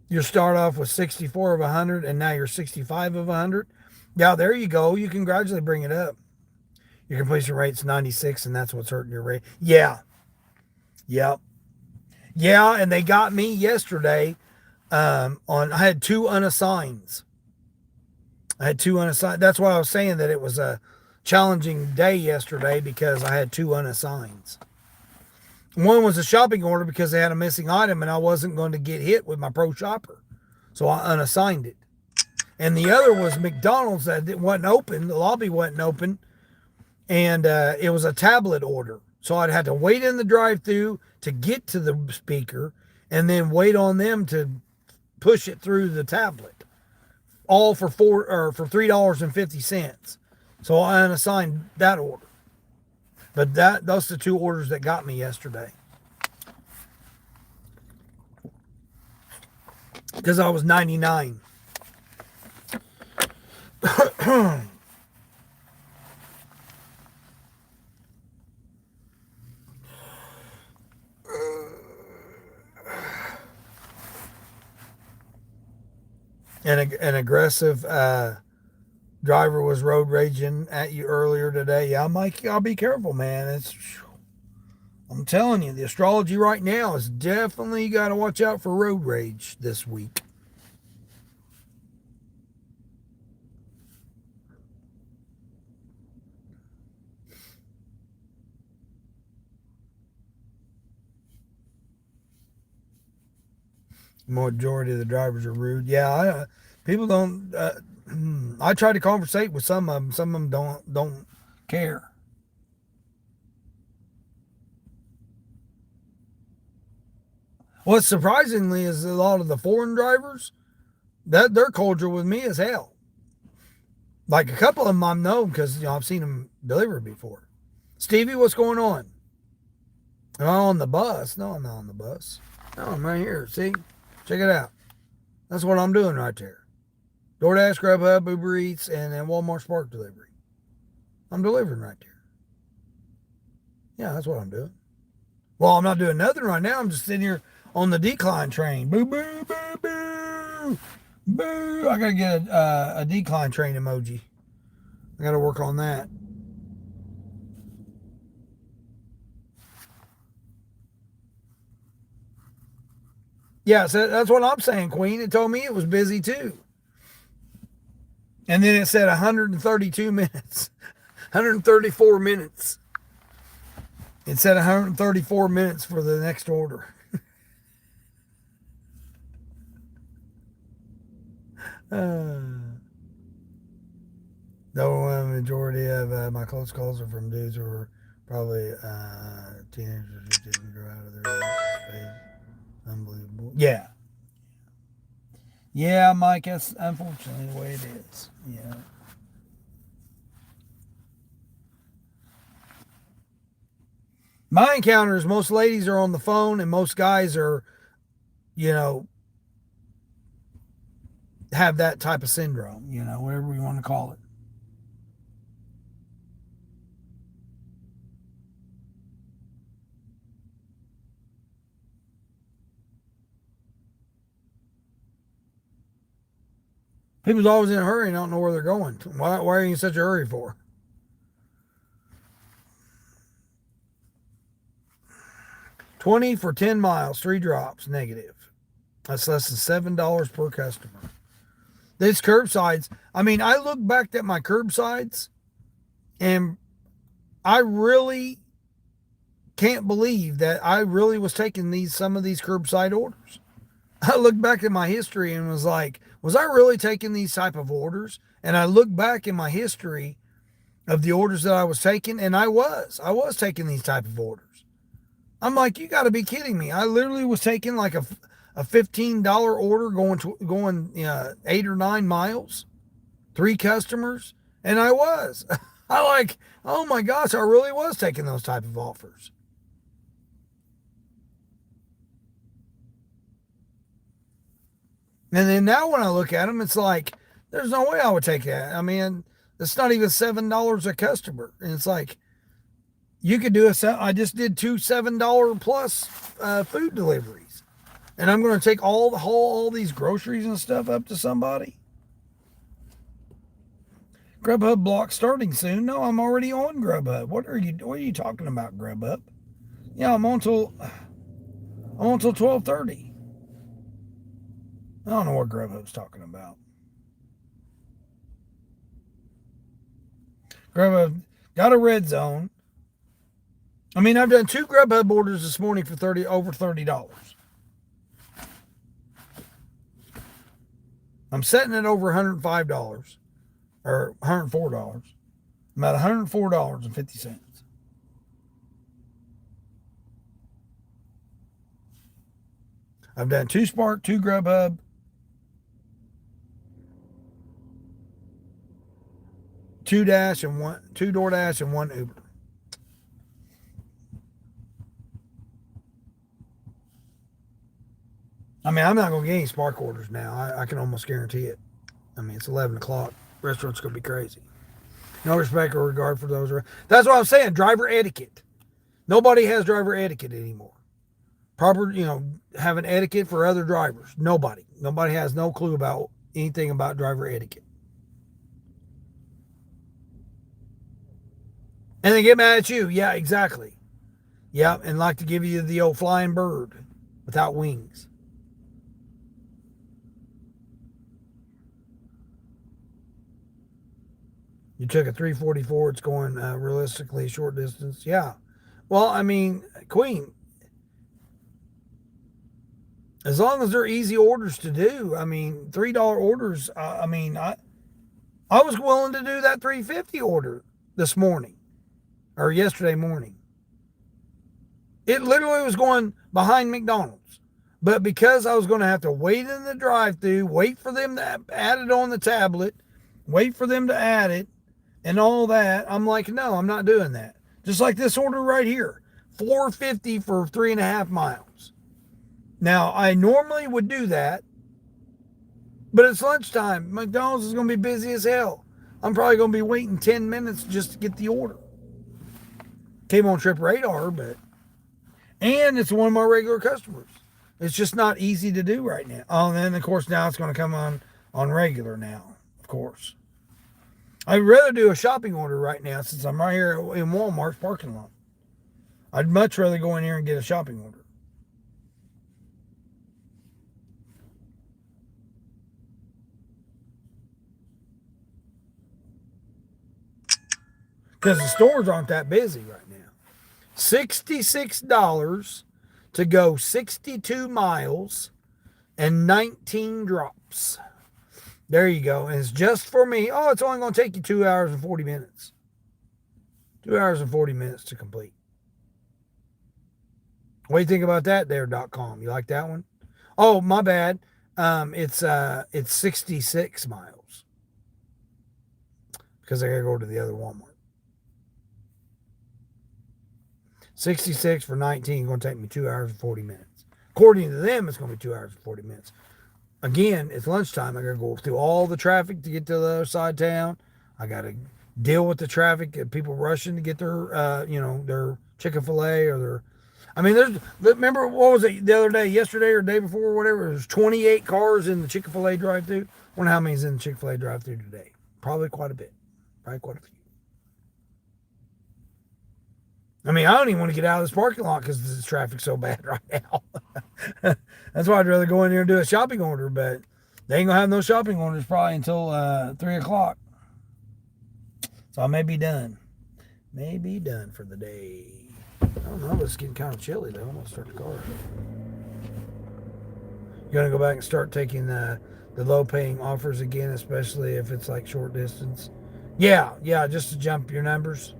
You start off with 64 of 100, and now you're 65 of 100. Yeah, there you go. You can gradually bring it up. Your completion rate's 96, and that's what's hurting your rate. Yeah. Yep. Yeah, and they got me yesterday I had 2 unassigns. That's why I was saying that it was a challenging day yesterday, because I had 2 unassigns. One was a shopping order because they had a missing item, and I wasn't going to get hit with my pro shopper. So I unassigned it. And the other was McDonald's that it wasn't open. The lobby wasn't open. And it was a tablet order. So I'd had to wait in the drive-thru to get to the speaker, and then wait on them to push it through the tablet. All for $3.50. So I unassigned that order. But those are the 2 orders that got me yesterday. Because I was 99. An aggressive driver was road raging at you earlier today. Yeah, Mike, I'll be careful, man. I'm telling you, the astrology right now is definitely got to watch out for road rage this week. Majority of the drivers are rude. Yeah, people don't. I try to conversate with some of them. Some of them don't care. What surprisingly is a lot of the foreign drivers, that their culture with me is hell. Like a couple of them I know because I've seen them deliver before. Stevie, what's going on? Am I on the bus? No, I'm not on the bus. No, I'm right here. See? Check it out. That's what I'm doing right there. DoorDash, Grubhub, Uber Eats, and then Walmart Spark Delivery. I'm delivering right there. Yeah, that's what I'm doing. Well, I'm not doing nothing right now. I'm just sitting here on the decline train. Boo, boo, boo, boo. Boo. I got to get a decline train emoji. I got to work on that. Yeah, so that's what I'm saying, Queen. It told me it was busy too. And then it said 132 minutes, 134 minutes. It said 134 minutes for the next order. Though a majority of my close calls are from dudes who are probably teenagers who didn't grow out of their space. Unbelievable. Yeah. Yeah, Mike, that's unfortunately the way it is. Yeah. My encounters, most ladies are on the phone and most guys are, you know, have that type of syndrome, whatever we want to call it. People's always in a hurry and don't know where they're going. Why are you in such a hurry for? 20 for 10 miles, 3 drops, negative. That's less than $7 per customer. These curbsides, I mean, I look back at my curbsides and I really can't believe that I really was taking some of these curbside orders. I looked back at my history and was like, was I really taking these type of orders? And I look back in my history of the orders that I was taking, and I was taking these type of orders. I'm like, you got to be kidding me! I literally was taking like a $15 order going 8 or 9 miles, 3 customers, and I was. I like, oh my gosh, I really was taking those type of offers. And then now when I look at them, it's like, there's no way I would take that. I mean, it's not even $7 a customer. And it's like, you could do I just did 2 $7 plus food deliveries. And I'm going to take all these groceries and stuff up to somebody. Grubhub block starting soon. No, I'm already on Grubhub. What are you talking about, Grubhub? Yeah, I'm on till 12:30. I don't know what Grubhub's talking about. Grubhub got a red zone. I mean, I've done 2 Grubhub orders this morning for over $30. I'm setting it over $105 or $104. I'm at $104.50. I've done 2 Spark, 2 Grubhub, 2 Dash and 2 DoorDash and 1 Uber. I mean, I'm not going to get any Spark orders now. I can almost guarantee it. I mean, it's 11 o'clock. Restaurant's going to be crazy. No respect or regard for those. That's what I'm saying. Driver etiquette. Nobody has driver etiquette anymore. Proper, having etiquette for other drivers. Nobody. Nobody has no clue about anything about driver etiquette. And they get mad at you. Yeah, exactly. Yeah, and like to give you the old flying bird without wings. You took a 344. It's going realistically short distance. Yeah. Well, I mean, Queen, as long as they're easy orders to do, I mean, $3 orders. I was willing to do that 350 order this morning or yesterday morning. It literally was going behind McDonald's. But because I was going to have to wait in the drive-thru, wait for them to add it on the tablet, wait for them to add it, and all that, I'm like, no, I'm not doing that. Just like this order right here, $4.50 for 3.5 miles. Now, I normally would do that, but it's lunchtime. McDonald's is going to be busy as hell. I'm probably going to be waiting 10 minutes just to get the order. Came on Trip Radar, and it's one of my regular customers. It's just not easy to do right now. Oh, and then, of course, now it's going to come on regular now, of course. I'd rather do a shopping order right now since I'm right here in Walmart's parking lot. I'd much rather go in here and get a shopping order. Because the stores aren't that busy right now. $66 to go 62 miles and 19 drops. There you go. And it's just for me. Oh, it's only going to take you 2 hours and 40 minutes. 2 hours and 40 minutes to complete. What do you think about that there.com? You like that one? Oh, my bad. It's 66 miles. Because I gotta go to the other Walmart. 66 for 19 is going to take me 2 hours and 40 minutes. According to them, it's going to be 2 hours and 40 minutes. Again, it's lunchtime. I got to go through all the traffic to get to the other side of town. I got to deal with the traffic, people rushing to get their, their Chick-fil-A or their. I mean, remember, what was it the other day, yesterday or the day before, or whatever? There's 28 cars in the Chick-fil-A drive-thru. I wonder how many's in the Chick-fil-A drive-thru today. Probably quite a bit. Probably quite a few. I mean, I don't even want to get out of this parking lot because the traffic's so bad right now. That's why I'd rather go in here and do a shopping order, but they ain't going to have no shopping orders probably until 3 o'clock. So I may be done. May be done for the day. I don't know, it's getting kind of chilly though. I'm going to start the car. You're going to go back and start taking the low-paying offers again, especially if it's like short distance. Yeah, just to jump your numbers.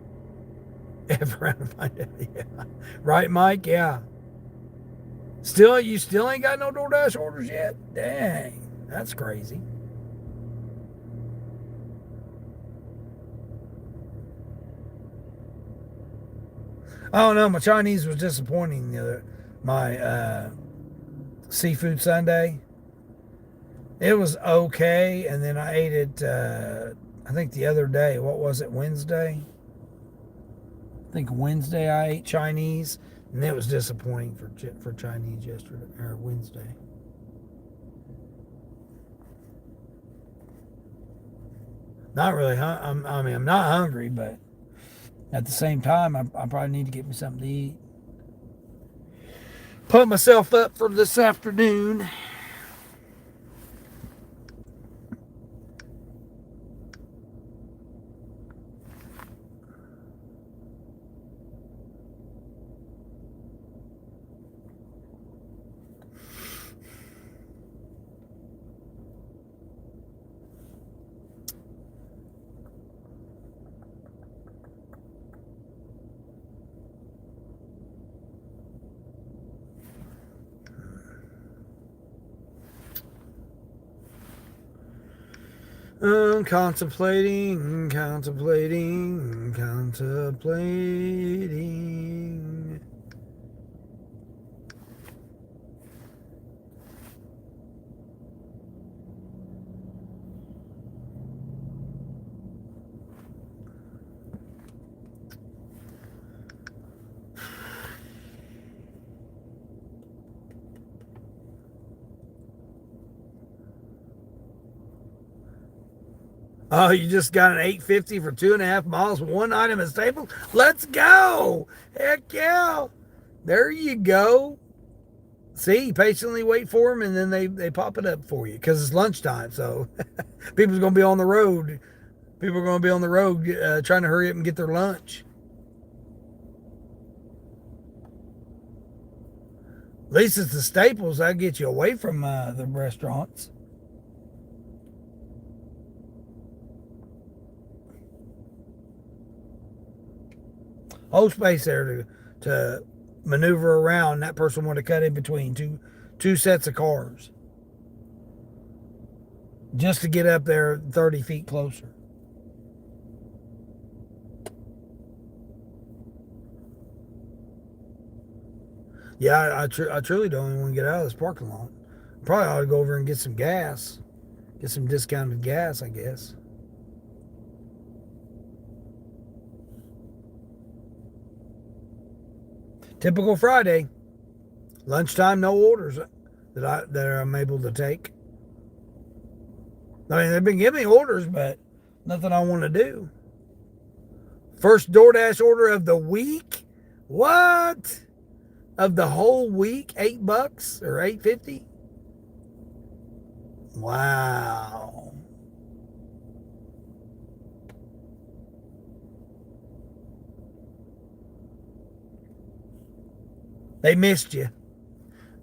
Yeah. Right, Mike? Yeah. You still ain't got no DoorDash orders yet? Dang, that's crazy. Oh no, my Chinese was disappointing the other. My seafood Sunday. It was okay, and then I ate it. I think the other day. What was it? Wednesday. I think Wednesday I ate Chinese, and it was disappointing for Chinese yesterday or Wednesday. Not really. I'm not hungry, but at the same time, I probably need to get me something to eat. Put myself up for this afternoon. Contemplating. Oh, you just got an 850 for 2.5 miles, one item at Staples? Let's go! Heck yeah! There you go. See, you patiently wait for them, and then they pop it up for you because it's lunchtime. So people's going to be on the road. People are going to be on the road trying to hurry up and get their lunch. At least it's the Staples. That'll get you away from the restaurants. Whole space there to maneuver around. That person wanted to cut in between two sets of cars just to get up there 30 feet closer. Yeah, I truly don't even want to get out of this parking lot. Probably ought to go over and get some gas. Get some discounted gas, I guess. Typical Friday. Lunchtime, no orders that I'm able to take. I mean, they've been giving me orders, but Nothing I want to do. First DoorDash order of the week? What? Of the whole week? $8 or $8.50? Wow. They missed you.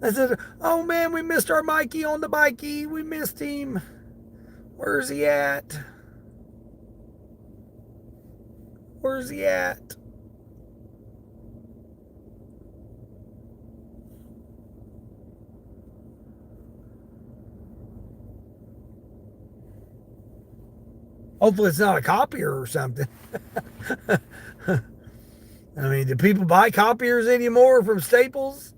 I said, oh man, we missed our Mikey on the bikey. We missed him. Where's he at? Where's he at? Hopefully it's not a copier or something. I mean, do people buy copiers anymore from Staples?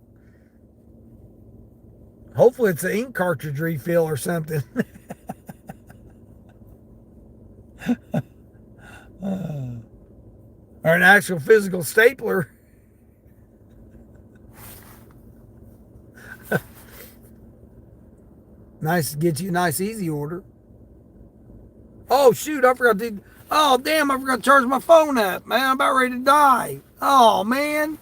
Hopefully it's an ink cartridge refill or something. Or an actual physical stapler. Nice to get you a nice easy order. Oh shoot, I forgot to. Oh damn, I forgot to charge my phone up, man. I'm about ready to die. Oh man.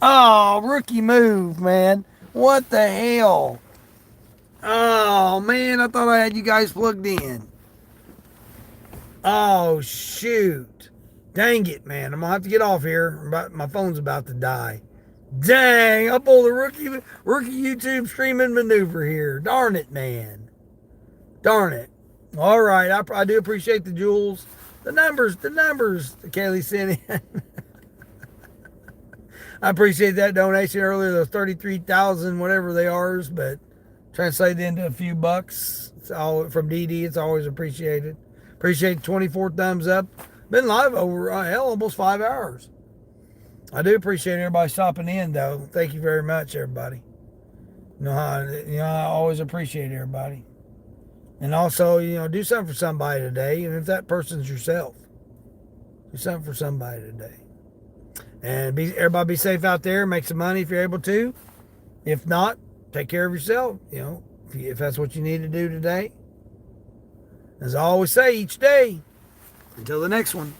Oh, rookie move, man. What the hell? Oh man, I thought I had you guys plugged in. Oh shoot. Dang it, man. I'm gonna have to get off here. My phone's about to die. Dang, I pulled a rookie YouTube streaming maneuver here. Darn it, man. Darn it. All right, I do appreciate the jewels. The numbers that Kaylee sent in. I appreciate that donation earlier, those 33,000, whatever they are, but translated into a few bucks. It's all from DD. It's always appreciated. Appreciate 24 thumbs up. Been live over, almost 5 hours. I do appreciate everybody stopping in, though. Thank you very much, everybody. I always appreciate everybody. And also, do something for somebody today. And if that person's yourself, do something for somebody today. And everybody be safe out there. Make some money if you're able to. If not, take care of yourself. If that's what you need to do today. As I always say each day, until the next one.